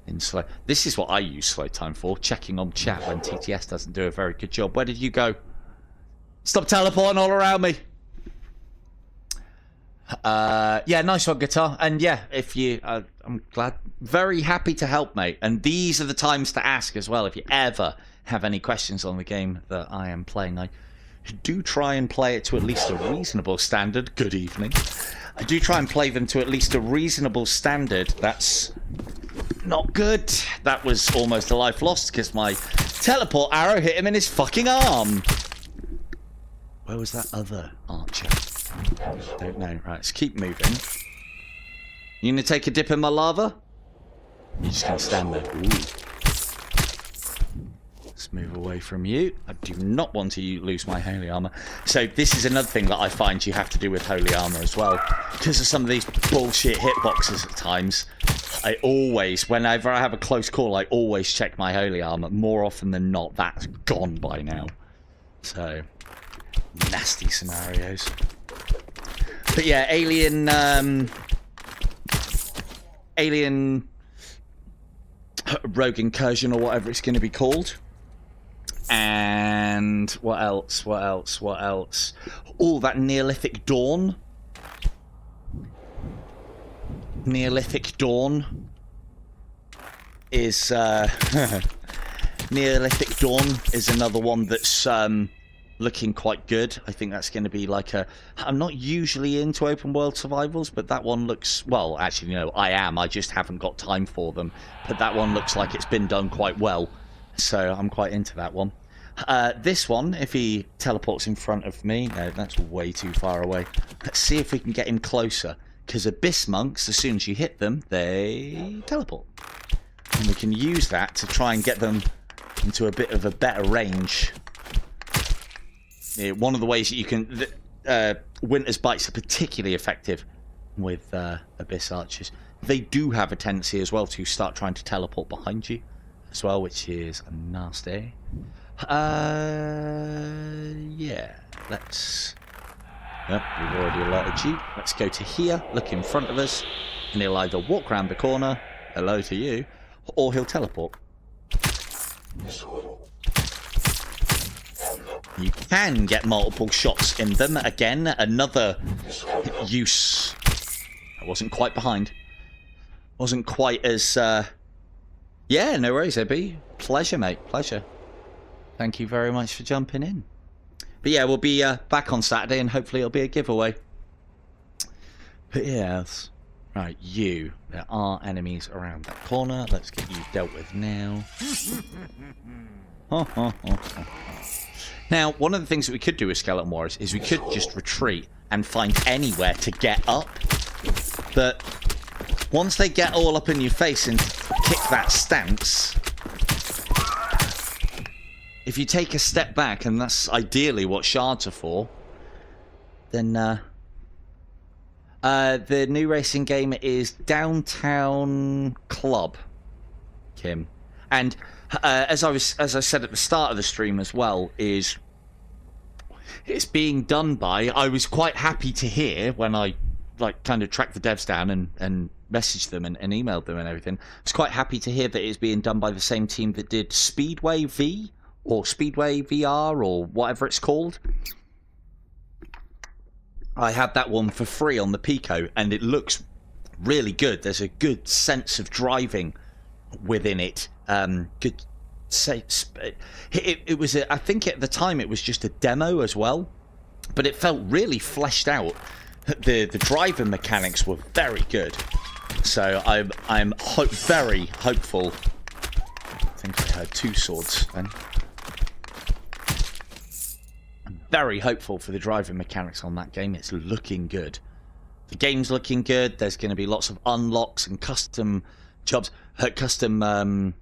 In slow. This is what I use slow time for, checking on chat when TTS doesn't do a very good job. Where did you go? Stop teleporting all around me. Yeah, nice one, Guitar. And yeah, if you, I'm glad, very happy to help, mate. And these are the times to ask as well. If you ever have any questions on the game that I am playing, I do try and play it to at least a reasonable standard. Good evening. I do try and play them to at least a reasonable standard. That's not good. That was almost a life lost because my teleport arrow hit him in his fucking arm. Where was that other archer? Don't know. Right, let's keep moving. You gonna take a dip in my lava? You're just gonna stand there. Ooh. Let's move away from you. I do not want to lose my holy armor. So this is another thing that I find you have to do with holy armor as well. Because of some of these bullshit hitboxes at times, I always, whenever I have a close call, I always check my holy armor. More often than not, that's gone by now. So, nasty scenarios. But yeah, alien rogue incursion or whatever it's going to be called. And what else? Oh, that Neolithic Dawn. Neolithic Dawn is Neolithic Dawn is another one that's looking quite good. I think that's going to be like a... I'm not usually into open world survivals, but that one looks... Well, actually, no, I am. I just haven't got time for them. But that one looks like it's been done quite well. So I'm quite into that one. This one, if he teleports in front of me... No, that's way too far away. Let's see if we can get him closer. Because Abyss Monks, as soon as you hit them, they teleport. And we can use that to try and get them into a bit of a better range. Yeah, one of the ways that you can... Winter's Bites are particularly effective with Abyss Archers. They do have a tendency as well to start trying to teleport behind you as well, which is nasty. Yeah, let's... Yep, we've already alerted you. Let's go to here, look in front of us, and he'll either walk around the corner, hello to you, or he'll teleport. You can get multiple shots in them. Again, another use. I wasn't quite behind. Wasn't quite as... Yeah, no worries, AB. Pleasure, mate. Pleasure. Thank you very much for jumping in. But yeah, we'll be back on Saturday, and hopefully it'll be a giveaway. But yes. Right, you. There are enemies around that corner. Let's get you dealt with now. Now, one of the things that we could do with Skeleton Wars is we could just retreat and find anywhere to get up. But once they get all up in your face and kick that stance, if you take a step back, and that's ideally what shards are for, then the new racing game is Downtown Club, Kim. And as I said at the start of the stream as well, is it's being done by... I was quite happy to hear when I kind of tracked the devs down and messaged them and emailed them and everything. I was quite happy to hear that it's being done by the same team that did Speedway V or Speedway VR or whatever it's called. I had that one for free on the Pico, and it looks really good. There's a good sense of driving within it. Good say it was I think at the time it was just a demo as well, but it felt really fleshed out. The driving mechanics were very good, so I'm very hopeful. I think I heard two swords then. very hopeful for the driving mechanics on that game. It's looking good. The game's looking good. There's going to be lots of unlocks and custom jobs, custom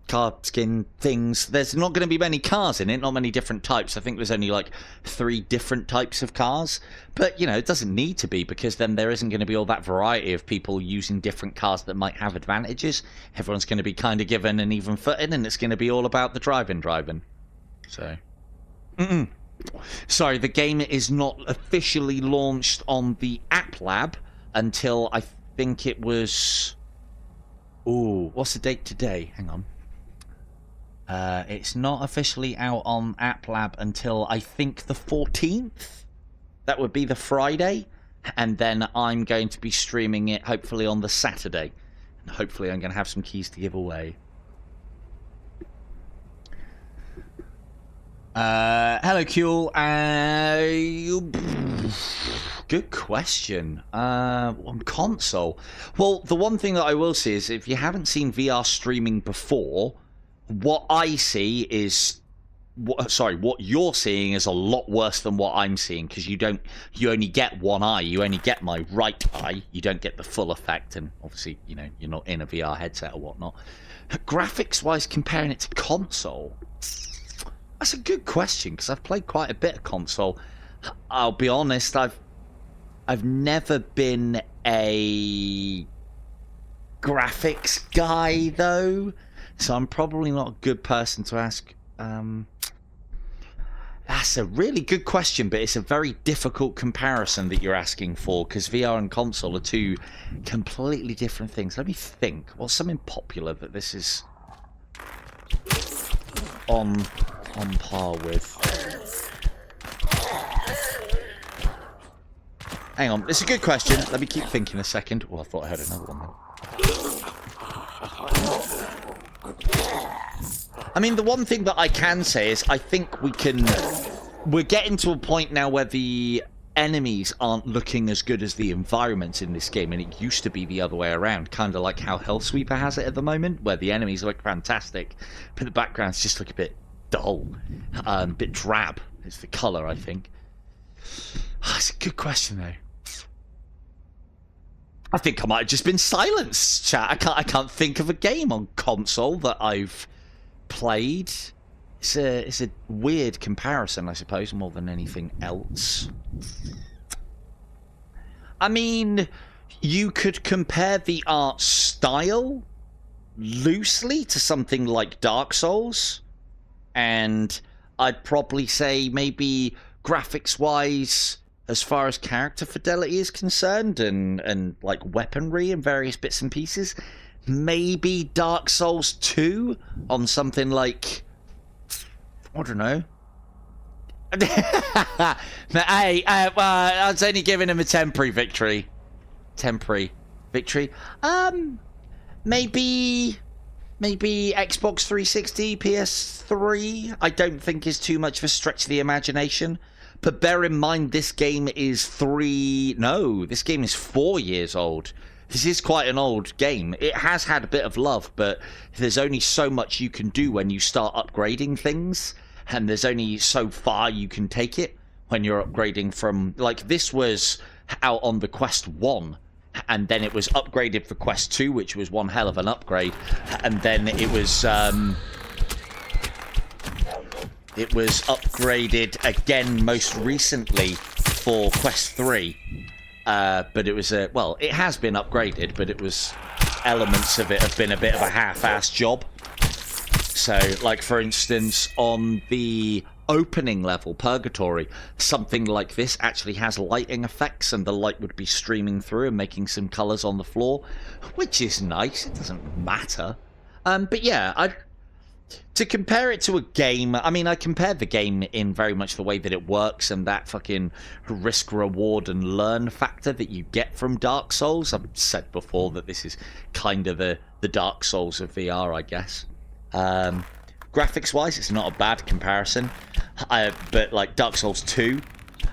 car skin things. There's not going to be many cars in it, not many different types. I think there's only like 3 different types of cars, but you know, it doesn't need to be, because then there isn't going to be all that variety of people using different cars that might have advantages. Everyone's going to be kind of given an even footing, and it's going to be all about the driving. So sorry, the game is not officially launched on the App Lab until I think it was, what's the date today? Hang on. It's not officially out on App Lab until I think the 14th. That would be the Friday. And then I'm going to be streaming it hopefully on the Saturday. And hopefully I'm going to have some keys to give away. Hello, Kuel. Good question. On console. Well, the one thing that I will say is, if you haven't seen VR streaming before, what I see is, what you're seeing is a lot worse than what I'm seeing, because you only get one eye. You only get my right eye. You don't get the full effect, and obviously, you know, you're not in a VR headset or whatnot. Graphics-wise, comparing it to console, that's a good question, because I've played quite a bit of console. I'll be honest, I've never been a graphics guy, though. So I'm probably not a good person to ask. That's a really good question, but it's a very difficult comparison that you're asking for, because VR and console are 2 completely different things. Let me think. What's something popular that this is on par with? Hang on. It's a good question. Let me keep thinking a second. Oh, I thought I heard another one then. I mean, the one thing that I can say is I think we're getting to a point now where the enemies aren't looking as good as the environments in this game, and it used to be the other way around, kind of like how Hellsweeper has it at the moment, where the enemies look fantastic, but the backgrounds just look a bit dull, a bit drab. It's the colour, I think. It's a good question, though. I think I might have just been silenced, chat. I can't think of a game on console that I've played. It's a weird comparison, I suppose, more than anything else. I mean, you could compare the art style loosely to something like Dark Souls, and I'd probably say maybe graphics-wise, as far as character fidelity is concerned, and like weaponry and various bits and pieces, maybe Dark Souls 2 on something like, I don't know. Hey, I was only giving him a temporary victory. Maybe Xbox 360, PS3, I don't think is too much of a stretch of the imagination. But bear in mind, this game is 4 years old. This is quite an old game. It has had a bit of love, but there's only so much you can do when you start upgrading things, and there's only so far you can take it when you're upgrading from, like, this was out on the Quest 1, and then it was upgraded for Quest 2, which was one hell of an upgrade, and then it was upgraded again most recently for Quest 3. But it was it has been upgraded, but it was, elements of it have been a bit of a half-assed job. So, like, for instance, on the opening level, Purgatory, something like this actually has lighting effects, and the light would be streaming through and making some colours on the floor, which is nice. It doesn't matter. But yeah, to compare it to a game, I mean, I compared the game in very much the way that it works, and that fucking risk, reward, and learn factor that you get from Dark Souls. I've said before that this is kind of the Dark Souls of VR, I guess. Graphics-wise, it's not a bad comparison. But, like, Dark Souls 2,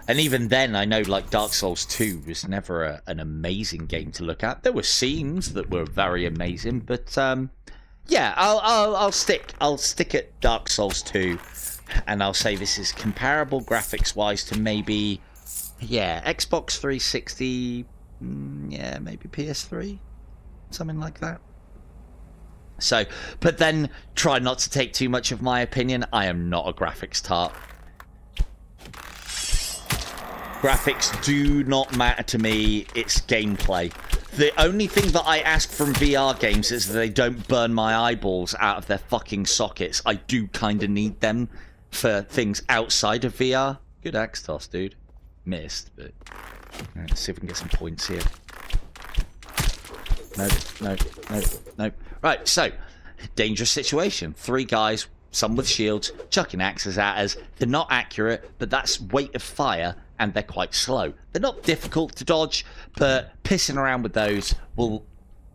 and even then, I know, like, Dark Souls 2 was never an amazing game to look at. There were scenes that were very amazing, but, yeah, I'll stick at Dark Souls 2 And I'll say this is comparable graphics-wise to maybe, yeah, Xbox 360, yeah, maybe PS3, something like that. So, but then try not to take too much of my opinion. I am not a graphics tart. Graphics do not matter to me. It's gameplay. The only thing that I ask from VR games is that they don't burn my eyeballs out of their fucking sockets. I do kind of need them for things outside of VR. Good axe toss, dude. Missed, but let's see if we can get some points here. Nope. Right, so dangerous situation. 3 guys, some with shields, chucking axes at us. They're not accurate, but that's weight of fire, and they're quite slow. They're not difficult to dodge, but pissing around with those will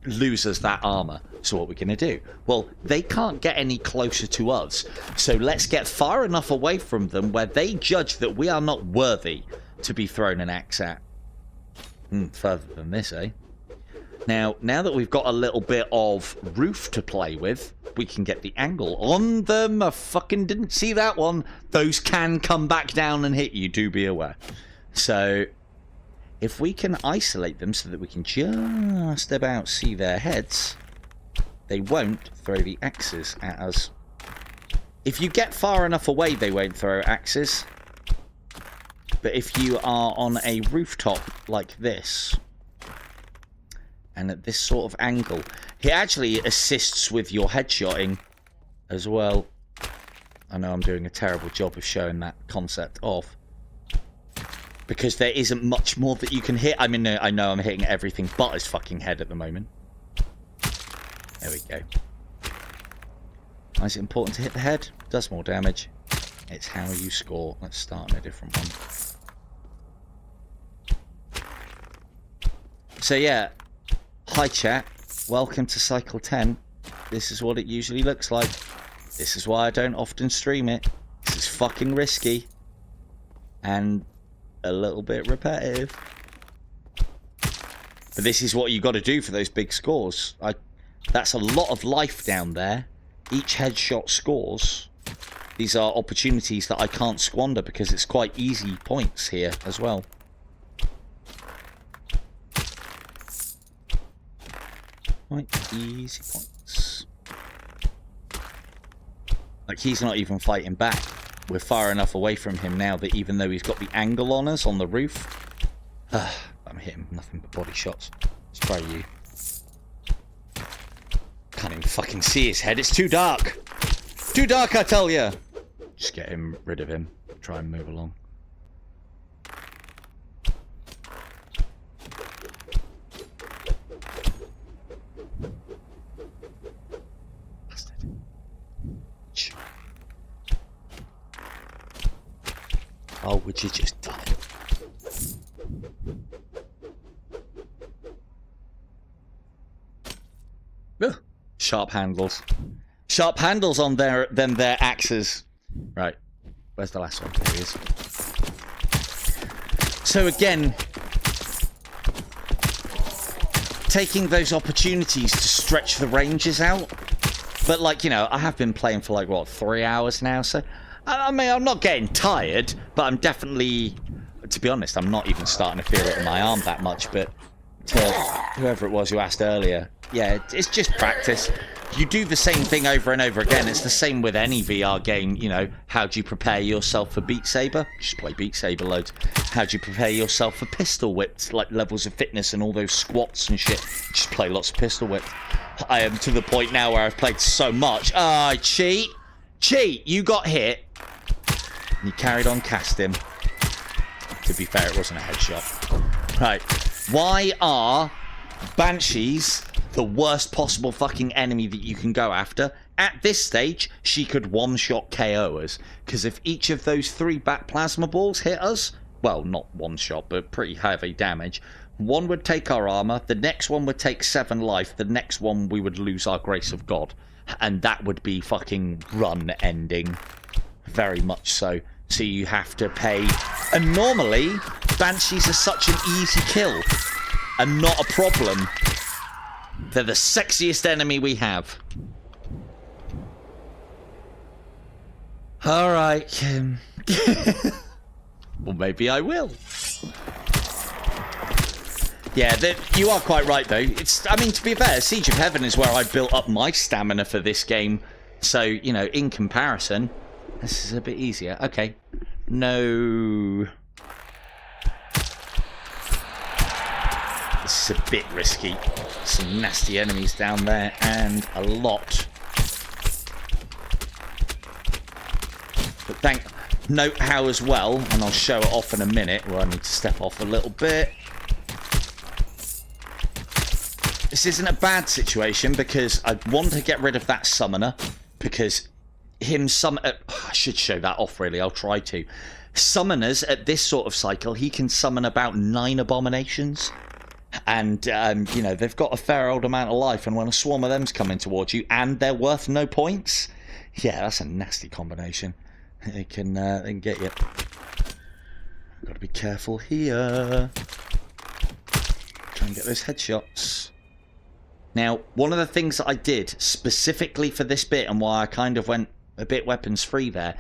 lose us that armor. So what we're going to do? Well, they can't get any closer to us, so let's get far enough away from them where they judge that we are not worthy to be thrown an axe at. Further than this, eh? Now that we've got a little bit of roof to play with, we can get the angle on them. I fucking didn't see that one. Those can come back down and hit you, do be aware. So, if we can isolate them so that we can just about see their heads, they won't throw the axes at us. If you get far enough away, they won't throw axes. But if you are on a rooftop like this, and at this sort of angle, it actually assists with your headshotting as well. I know I'm doing a terrible job of showing that concept off, because there isn't much more that you can hit. I mean, I know I'm hitting everything but his fucking head at the moment. There we go. Why is it important to hit the head? Does more damage. It's how you score. Let's start on a different one. So yeah, hi chat, welcome to Cycle 10. This is what it usually looks like. This is why I don't often stream it. This is fucking risky. And a little bit repetitive. But this is what you got to do for those big scores. That's a lot of life down there. Each headshot scores. These are opportunities that I can't squander because it's quite easy points here as well. Quite easy points. Like, he's not even fighting back. We're far enough away from him now that even though he's got the angle on us on the roof, I'm hitting nothing but body shots. Let's try you. Can't even fucking see his head. It's too dark. Too dark, I tell ya. Just get him rid of him. Try and move along. Oh, would you just done it? Ugh. Sharp handles. Sharp handles on their axes. Right. Where's the last one? There he is. So again, taking those opportunities to stretch the ranges out. But like, you know, I have been playing for like, what, 3 hours now, so I mean, I'm not getting tired, but I'm definitely, to be honest, I'm not even starting to feel it in my arm that much. But to whoever it was who asked earlier, yeah, it's just practice. You do the same thing over and over again. It's the same with any VR game, you know. How do you prepare yourself for Beat Saber? Just play Beat Saber loads. How do you prepare yourself for pistol whips, like levels of fitness and all those squats and shit? Just play lots of pistol whips. I am to the point now where I've played so much. Cheat! Cheat! You got hit. And you carried on casting. To be fair, it wasn't a headshot. Right. Why are Banshees the worst possible fucking enemy that you can go after? At this stage, she could one-shot KO us. Because if each of those 3 bat plasma balls hit us, well, not one-shot, but pretty heavy damage, one would take our armor, the next one would take 7 life, the next one we would lose our grace of God. And that would be fucking run ending. Very much so. So you have to pay. And normally, Banshees are such an easy kill. And not a problem. They're the sexiest enemy we have. All right. Well, maybe I will. Yeah, you are quite right, though. I mean, to be fair, Siege of Heaven is where I built up my stamina for this game. So, you know, in comparison, this is a bit easier. Okay. No. This is a bit risky. Some nasty enemies down there, and a lot. But note how as well, and I'll show it off in a minute, where I need to step off a little bit. This isn't a bad situation because I want to get rid of that summoner because I should show that off really, I'll try to. Summoners at this sort of cycle, he can summon about 9 abominations. And, you know, they've got a fair old amount of life, and when a swarm of them's coming towards you and they're worth no points, yeah, that's a nasty combination. They can get you. Got to be careful here. Try and get those headshots. Now, one of the things that I did specifically for this bit, and why I kind of went a bit weapons free there,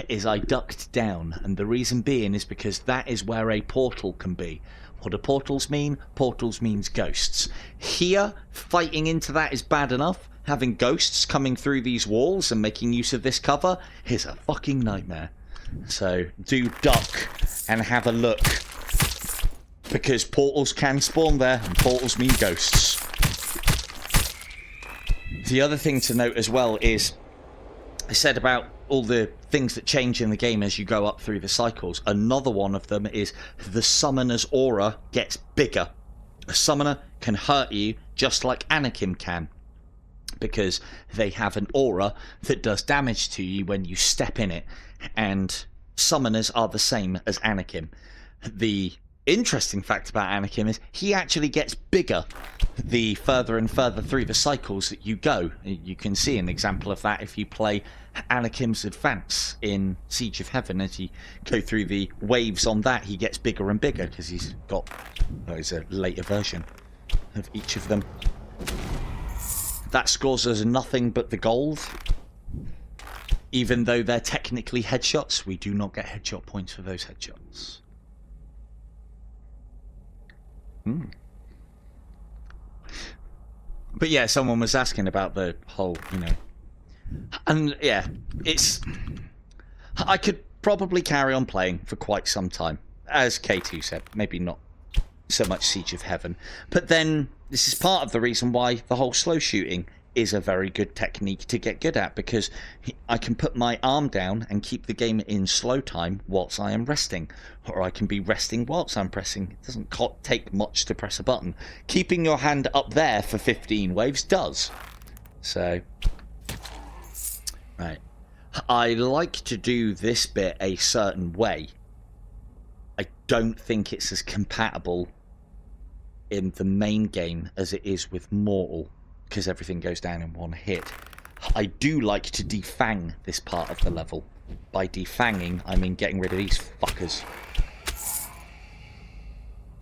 is I ducked down, and the reason being is because that is where a portal can be. What do portals mean? Portals means ghosts. Here, fighting into that is bad enough. Having ghosts coming through these walls and making use of this cover is a fucking nightmare. So, do duck and have a look. Because portals can spawn there, and portals mean ghosts. The other thing to note as well is, I said about all the things that change in the game as you go up through the cycles. Another one of them is the summoner's aura gets bigger. A summoner can hurt you just like Anakim can, because they have an aura that does damage to you when you step in it, and summoners are the same as Anakim. The interesting fact about Anakim is he actually gets bigger the further and further through the cycles that you go. You can see an example of that if you play Anakim's Advance in Siege of Heaven. As you go through the waves on that, he gets bigger and bigger because he's got, well, it's a later version of each of them. That scores us nothing but the gold. Even though they're technically headshots, we do not get headshot points for those headshots. But yeah, someone was asking about the whole, you know, and yeah, I could probably carry on playing for quite some time, as K2 said, maybe not so much Siege of Heaven, but then this is part of the reason why the whole slow shooting is a very good technique to get good at, because I can put my arm down and keep the game in slow time whilst I am resting, or I can be resting whilst I'm pressing. It doesn't take much to press a button. Keeping your hand up there for 15 waves does. So, right, I like to do this bit a certain way. I don't think it's as compatible in the main game as it is with Mortal, because everything goes down in one hit. I do like to defang this part of the level. By defanging, I mean getting rid of these fuckers.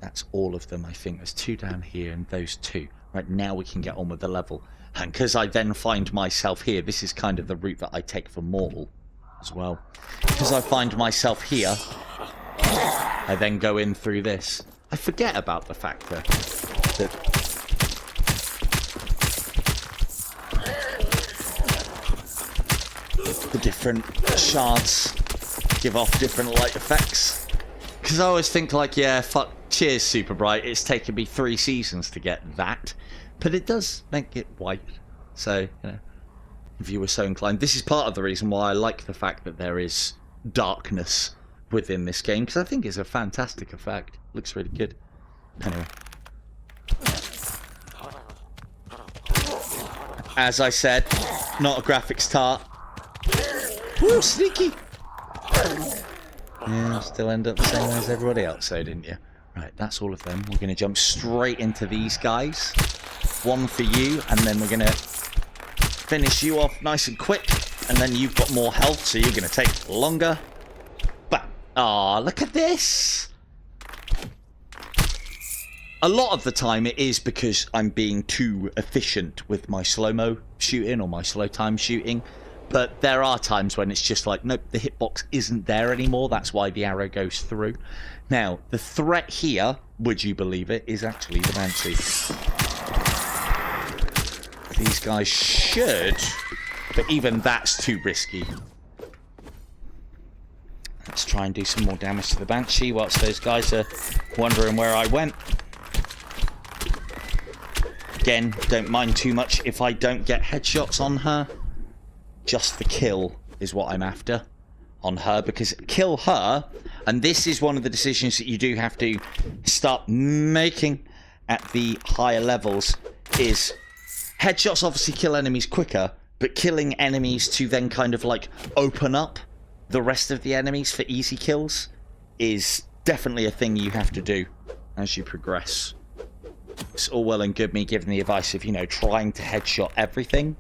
That's all of them, I think. There's 2 down here and those 2. Right, now we can get on with the level. And because I then find myself here, this is kind of the route that I take for Mortal as well. Because I find myself here, I then go in through this. I forget about the fact that the different shards give off different light effects. Because I always think like, yeah, fuck, cheers Super Bright, it's taken me 3 seasons to get that. But it does make it white. So, you know, if you were so inclined. This is part of the reason why I like the fact that there is darkness within this game, because I think it's a fantastic effect. Looks really good. Anyway. As I said, not a graphics tart. Woo, sneaky! Yeah, still end up the same as everybody else, so didn't you? Right, that's all of them. We're going to jump straight into these guys. One for you, and then we're going to finish you off nice and quick. And then you've got more health, so you're going to take longer. But, aw, look at this! A lot of the time it is because I'm being too efficient with my slow-mo shooting or my slow time shooting. But there are times when it's just like, nope, the hitbox isn't there anymore. That's why the arrow goes through. Now, the threat here, would you believe it, is actually the Banshee. These guys should, but even that's too risky. Let's try and do some more damage to the Banshee whilst those guys are wondering where I went. Again, don't mind too much if I don't get headshots on her. Just the kill is what I'm after on her, because kill her, and this is one of the decisions that you do have to start making at the higher levels, is headshots obviously kill enemies quicker, but killing enemies to then kind of like open up the rest of the enemies for easy kills is definitely a thing you have to do as you progress. It's all well and good me giving the advice of, you know, trying to headshot everything,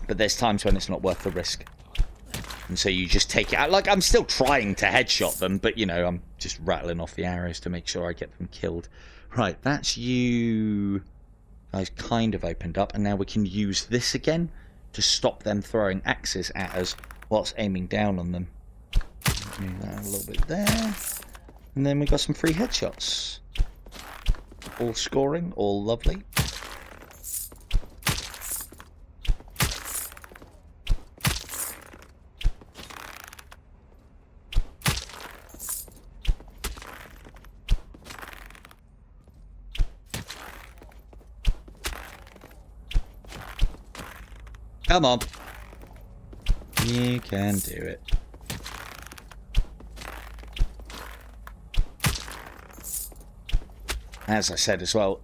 but there's times when it's not worth the risk. And so you just take it out. Like, I'm still trying to headshot them, but, you know, I'm just rattling off the arrows to make sure I get them killed. Right, that's you guys kind of opened up, and now we can use this again to stop them throwing axes at us whilst aiming down on them. Move that a little bit there. And then we got some free headshots. All scoring, all lovely. Come on. You can do it. As I said as well,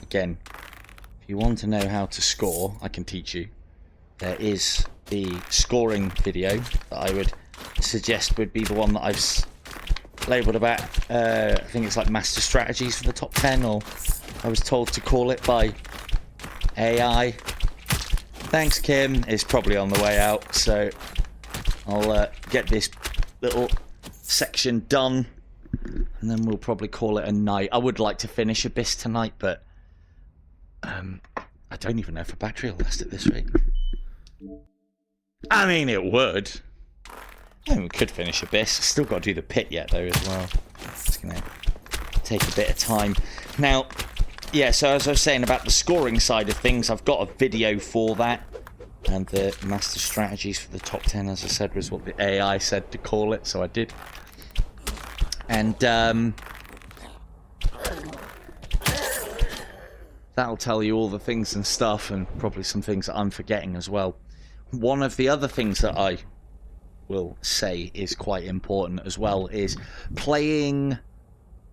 again, if you want to know how to score, I can teach you. There is the scoring video that I would suggest would be the one that I've labelled about, I think it's like Master Strategies for the Top 10, or I was told to call it by AI. Thanks, Kim. It's probably on the way out, so I'll get this little section done, and then we'll probably call it a night. I would like to finish Abyss tonight, but I don't even know if a battery will last at this rate. I mean, it would. I mean, we could finish Abyss. Still got to do the pit yet, though, as well. It's going to take a bit of time. Now, yeah, so as I was saying about the scoring side of things, I've got a video for that. And the Master Strategies for the Top 10, as I said, was what the AI said to call it, so I did. And that'll tell you all the things and stuff, and probably some things that I'm forgetting as well. One of the other things that I will say is quite important as well is playing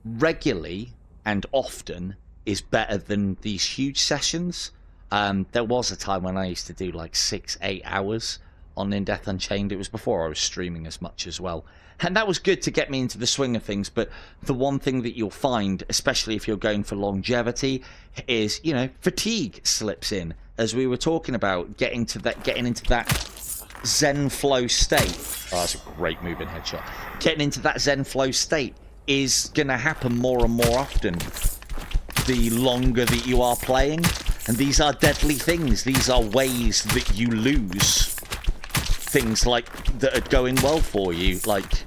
regularly and often is better than these huge sessions. There was a time when I used to do like 6-8 hours on In Death Unchained. It was before I was streaming as much as well, and that was good to get me into the swing of things. But the one thing that you'll find, especially if you're going for longevity, is, you know, fatigue slips in, as we were talking about, getting into that Zen flow state. Oh, that's a great moving headshot. Getting into that Zen flow state is gonna happen more and more often the longer that you are playing, and these are deadly things. These are ways that you lose things like that are going well for you, like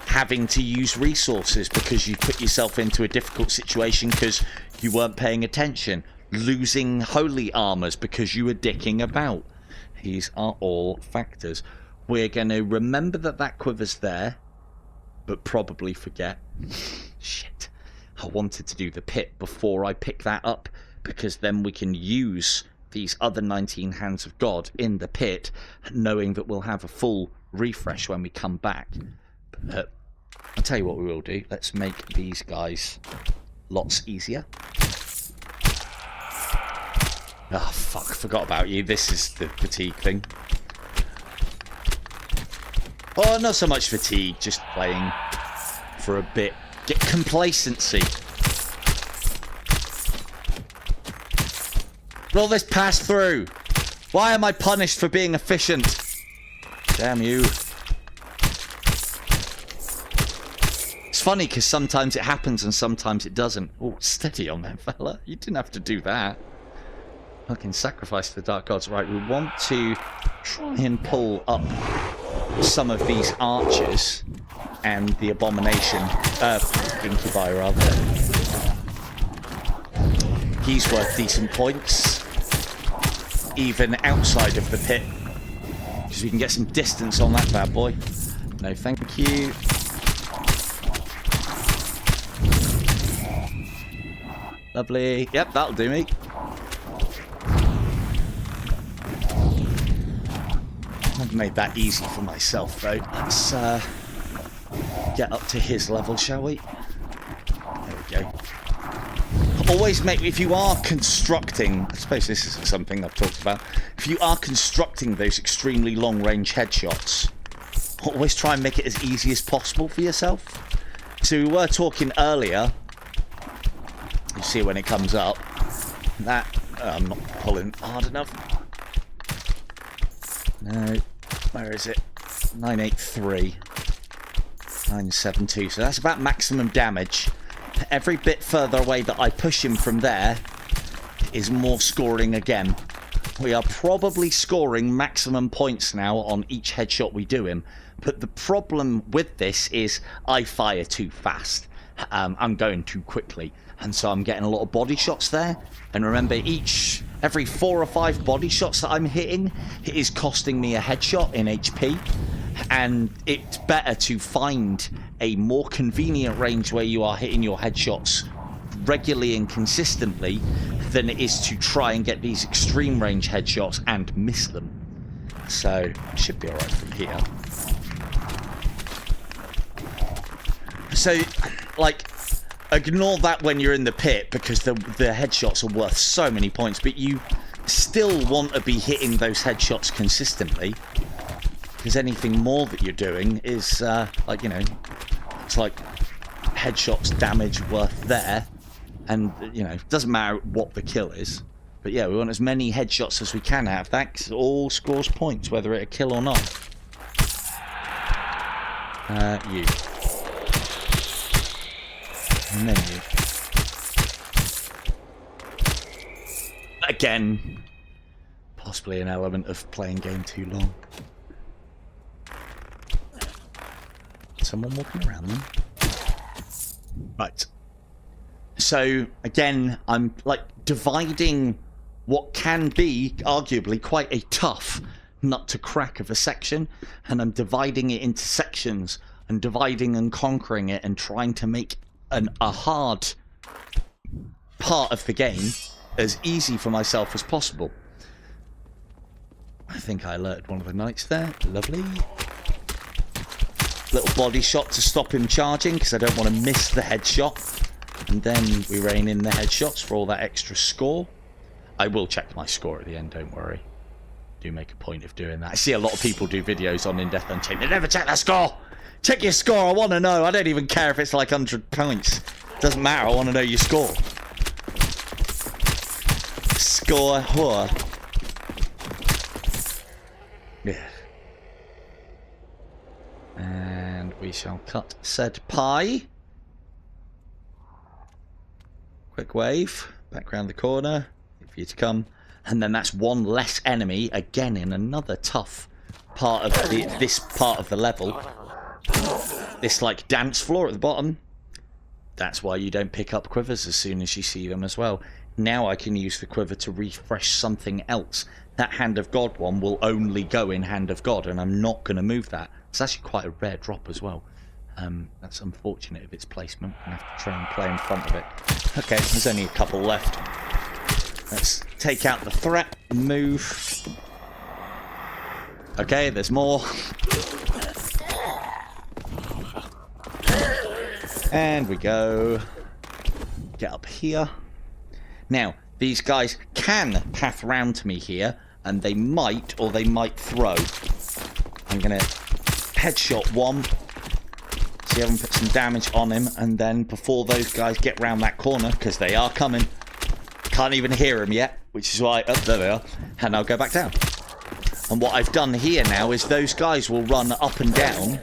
having to use resources because you put yourself into a difficult situation because you weren't paying attention, losing holy armors because you were dicking about. These are all factors. We're going to remember that quiver's there, but probably forget. Shit. I wanted to do the pit before I pick that up, because then we can use these other 19 Hands of God in the pit, knowing that we'll have a full refresh when we come back. But I'll tell you what we will do. Let's make these guys lots easier. Oh, fuck, forgot about you. This is the fatigue thing. Oh, not so much fatigue, just playing for a bit. Get complacency. Roll this pass through. Why am I punished for being efficient? Damn you. It's funny because sometimes it happens and sometimes it doesn't. Oh, steady on that fella. You didn't have to do that. Fucking sacrifice to the dark gods. Right, we want to try and pull up some of these archers and the abomination, incubi rather. He's worth decent points, even outside of the pit, because we can get some distance on that bad boy. No, thank you. Lovely. Yep, that'll do me. I've made that easy for myself, though. Let's get up to his level, shall we? There we go. Always make, if you are constructing, I suppose this is something I've talked about, if you are constructing those extremely long-range headshots, always try and make it as easy as possible for yourself. So we were talking earlier, you see when it comes up, that, I'm not pulling hard enough. No, where is it? 983. 972, so that's about maximum damage. Every bit further away that I push him from there is more scoring again. We are probably scoring maximum points now on each headshot we do him. But the problem with this is I fire too fast. I'm going too quickly. And so I'm getting a lot of body shots there. And remember, every 4 or 5 body shots that I'm hitting is costing me a headshot in HP. And it's better to find a more convenient range where you are hitting your headshots regularly and consistently than it is to try and get these extreme range headshots and miss them. So, should be alright from here. So, like, ignore that when you're in the pit because the headshots are worth so many points, but you still want to be hitting those headshots consistently. Because anything more that you're doing is, like, you know, it's like headshots damage worth there. And, you know, it doesn't matter what the kill is. But yeah, we want as many headshots as we can out of that, because it all scores points, whether it's a kill or not. You. And then you. Again, possibly an element of playing game too long. Someone walking around them. Right. So, again, I'm, like, dividing what can be, arguably, quite a tough nut to crack of a section, and I'm dividing it into sections, and dividing and conquering it, and trying to make a hard part of the game as easy for myself as possible. I think I alerted one of the knights there. Lovely. Little body shot to stop him charging, because I don't want to miss the headshot. And then we rein in the headshots for all that extra score. I will check my score at the end, don't worry. Do make a point of doing that. I see a lot of people do videos on In Death Unchained. They never check that score! Check your score, I want to know. I don't even care if it's like 100 points. Doesn't matter, I want to know your score. Score whore. Yeah. And we shall cut said pie. Quick wave. Back round the corner. Wait for you to come. And then that's one less enemy. Again in another tough part of this part of the level. This like dance floor at the bottom. That's why you don't pick up quivers as soon as you see them as well. Now I can use the quiver to refresh something else. That Hand of God one will only go in Hand of God, and I'm not going to move that. It's actually quite a rare drop as well. That's unfortunate of its placement. I have to try and play in front of it. Okay, there's only a couple left. Let's take out the threat. Move. Okay, there's more. And we go. Get up here. Now, these guys can path round to me here, and they might, or they might throw. I'm going to headshot one. See if I can put some damage on him, and then before those guys get round that corner, because they are coming, can't even hear them yet, which is why, oh, there they are, and I'll go back down. And what I've done here now is those guys will run up and down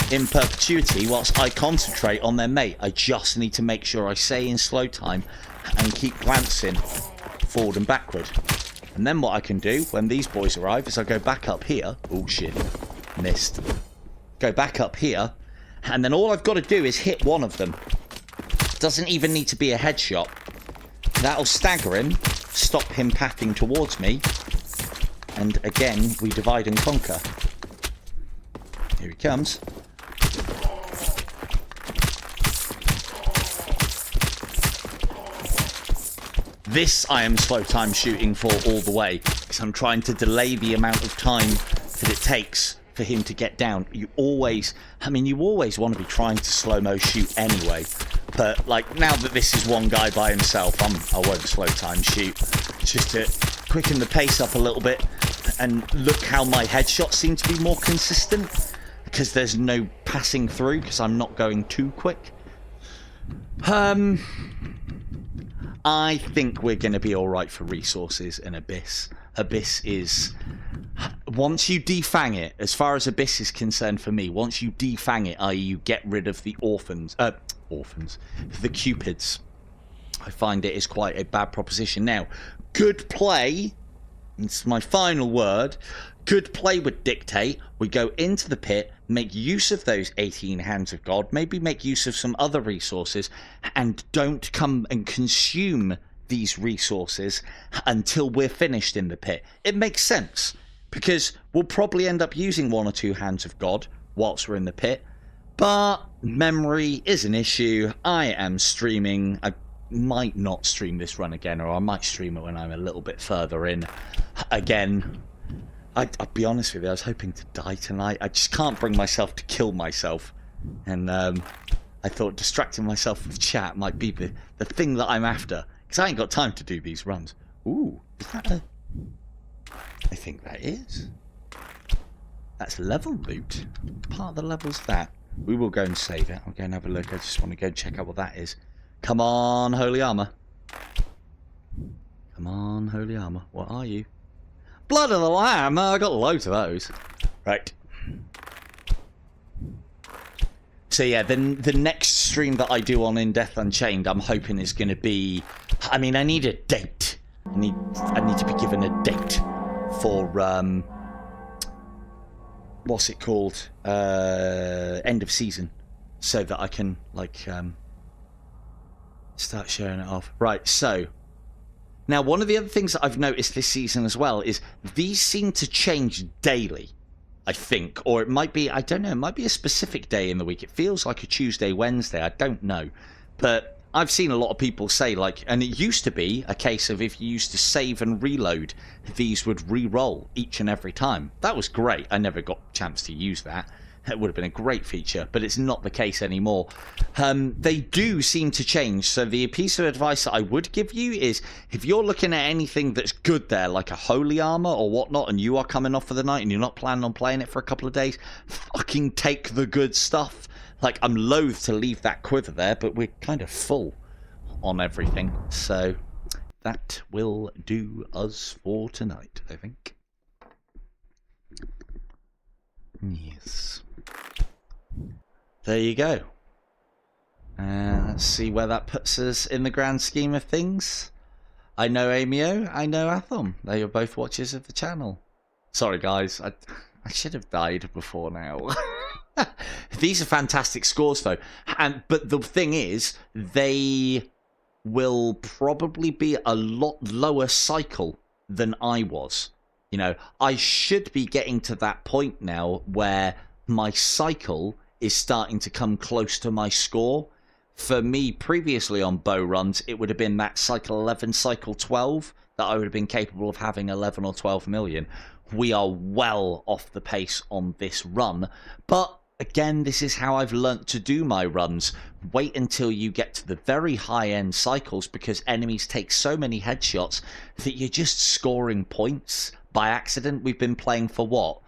in perpetuity whilst I concentrate on their mate. I just need to make sure I stay in slow time and keep glancing forward and backward. And then what I can do when these boys arrive is I go back up here. Oh shit, missed. Go back up here, and then all I've got to do is hit one of them. Doesn't even need to be a headshot. That'll stagger him, stop him pathing towards me, and again we divide and conquer. Here he comes. This I am slow time shooting for all the way, because I'm trying to delay the amount of time that it takes for him to get down. You always want to be trying to slow-mo shoot anyway, but like now that this is one guy by himself, I won't slow time shoot, just to quicken the pace up a little bit. And look how my headshots seem to be more consistent, because there's no passing through, because I'm not going too quick. I think we're going to be alright for resources in Abyss. Abyss is... Once you defang it, as far as Abyss is concerned for me, once you defang it, i.e. you get rid of the the Cupids, I find it is quite a bad proposition. Now, good play, it's my final word, good play would dictate we go into the pit, make use of those 18 hands of God, maybe make use of some other resources, and don't come and consume these resources until we're finished in the pit. It makes sense, because we'll probably end up using 1 or 2 hands of God whilst we're in the pit, but memory is an issue. I am streaming. I might not stream this run again, or I might stream it when I'm a little bit further in. Again, I'll be honest with you, I was hoping to die tonight. I just can't bring myself to kill myself. And I thought distracting myself with chat might be the thing that I'm after. Because I ain't got time to do these runs. Ooh, is that a... I think that is. That's level loot. Part of the level's that. We will go and save it. I'll go and have a look. I just want to go check out what that is. Come on, holy armor. Come on, holy armor. What are you? Blood of the Lamb! I got loads of those. Right. So yeah, the next stream that I do on In Death Unchained, I'm hoping is going to be... I mean, I need a date. I need to be given a date for... what's it called? End of season. So that I can, like, start showing it off. Right, so... Now, one of the other things that I've noticed this season as well is these seem to change daily, I think. Or it might be, I don't know, it might be a specific day in the week. It feels like a Tuesday, Wednesday, I don't know. But I've seen a lot of people say, like, and it used to be a case of if you used to save and reload, these would re-roll each and every time. That was great. I never got a chance to use that. It would have been a great feature, but it's not the case anymore. They do seem to change, so the piece of advice that I would give you is, if you're looking at anything that's good there, like a holy armor or whatnot, and you are coming off for the night and you're not planning on playing it for a couple of days, fucking take the good stuff. Like, I'm loath to leave that quiver there, but we're kind of full on everything, so that will do us for tonight, I think. Yes. There you go. Let's see where that puts us in the grand scheme of things. I know Amio, I know Athom. They are both watchers of the channel. Sorry guys, I should have died before now. These are fantastic scores though. But the thing is, they will probably be a lot lower cycle than I was. You know, I should be getting to that point now where my cycle is starting to come close to my score. For me, previously on bow runs, it would have been that cycle 11, cycle 12, that I would have been capable of having 11 or 12 million. We are well off the pace on this run. But again, this is how I've learnt to do my runs. Wait until you get to the very high-end cycles, because enemies take so many headshots that you're just scoring points by accident. We've been playing for what?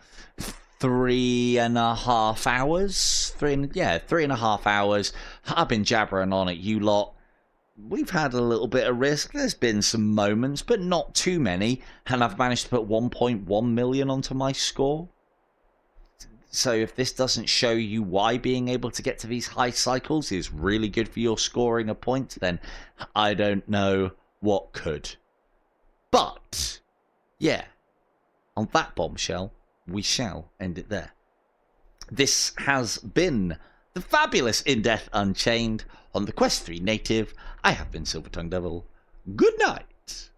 3.5 hours? 3.5 hours. I've been jabbering on at you lot. We've had a little bit of risk. There's been some moments, but not too many. And I've managed to put 1.1 million onto my score. So if this doesn't show you why being able to get to these high cycles is really good for your scoring a point, then I don't know what could. But, yeah, on that bombshell, we shall end it there. This has been the fabulous In Death Unchained on the Quest 3 Native. I have been Silver Tongue Devil. Good night.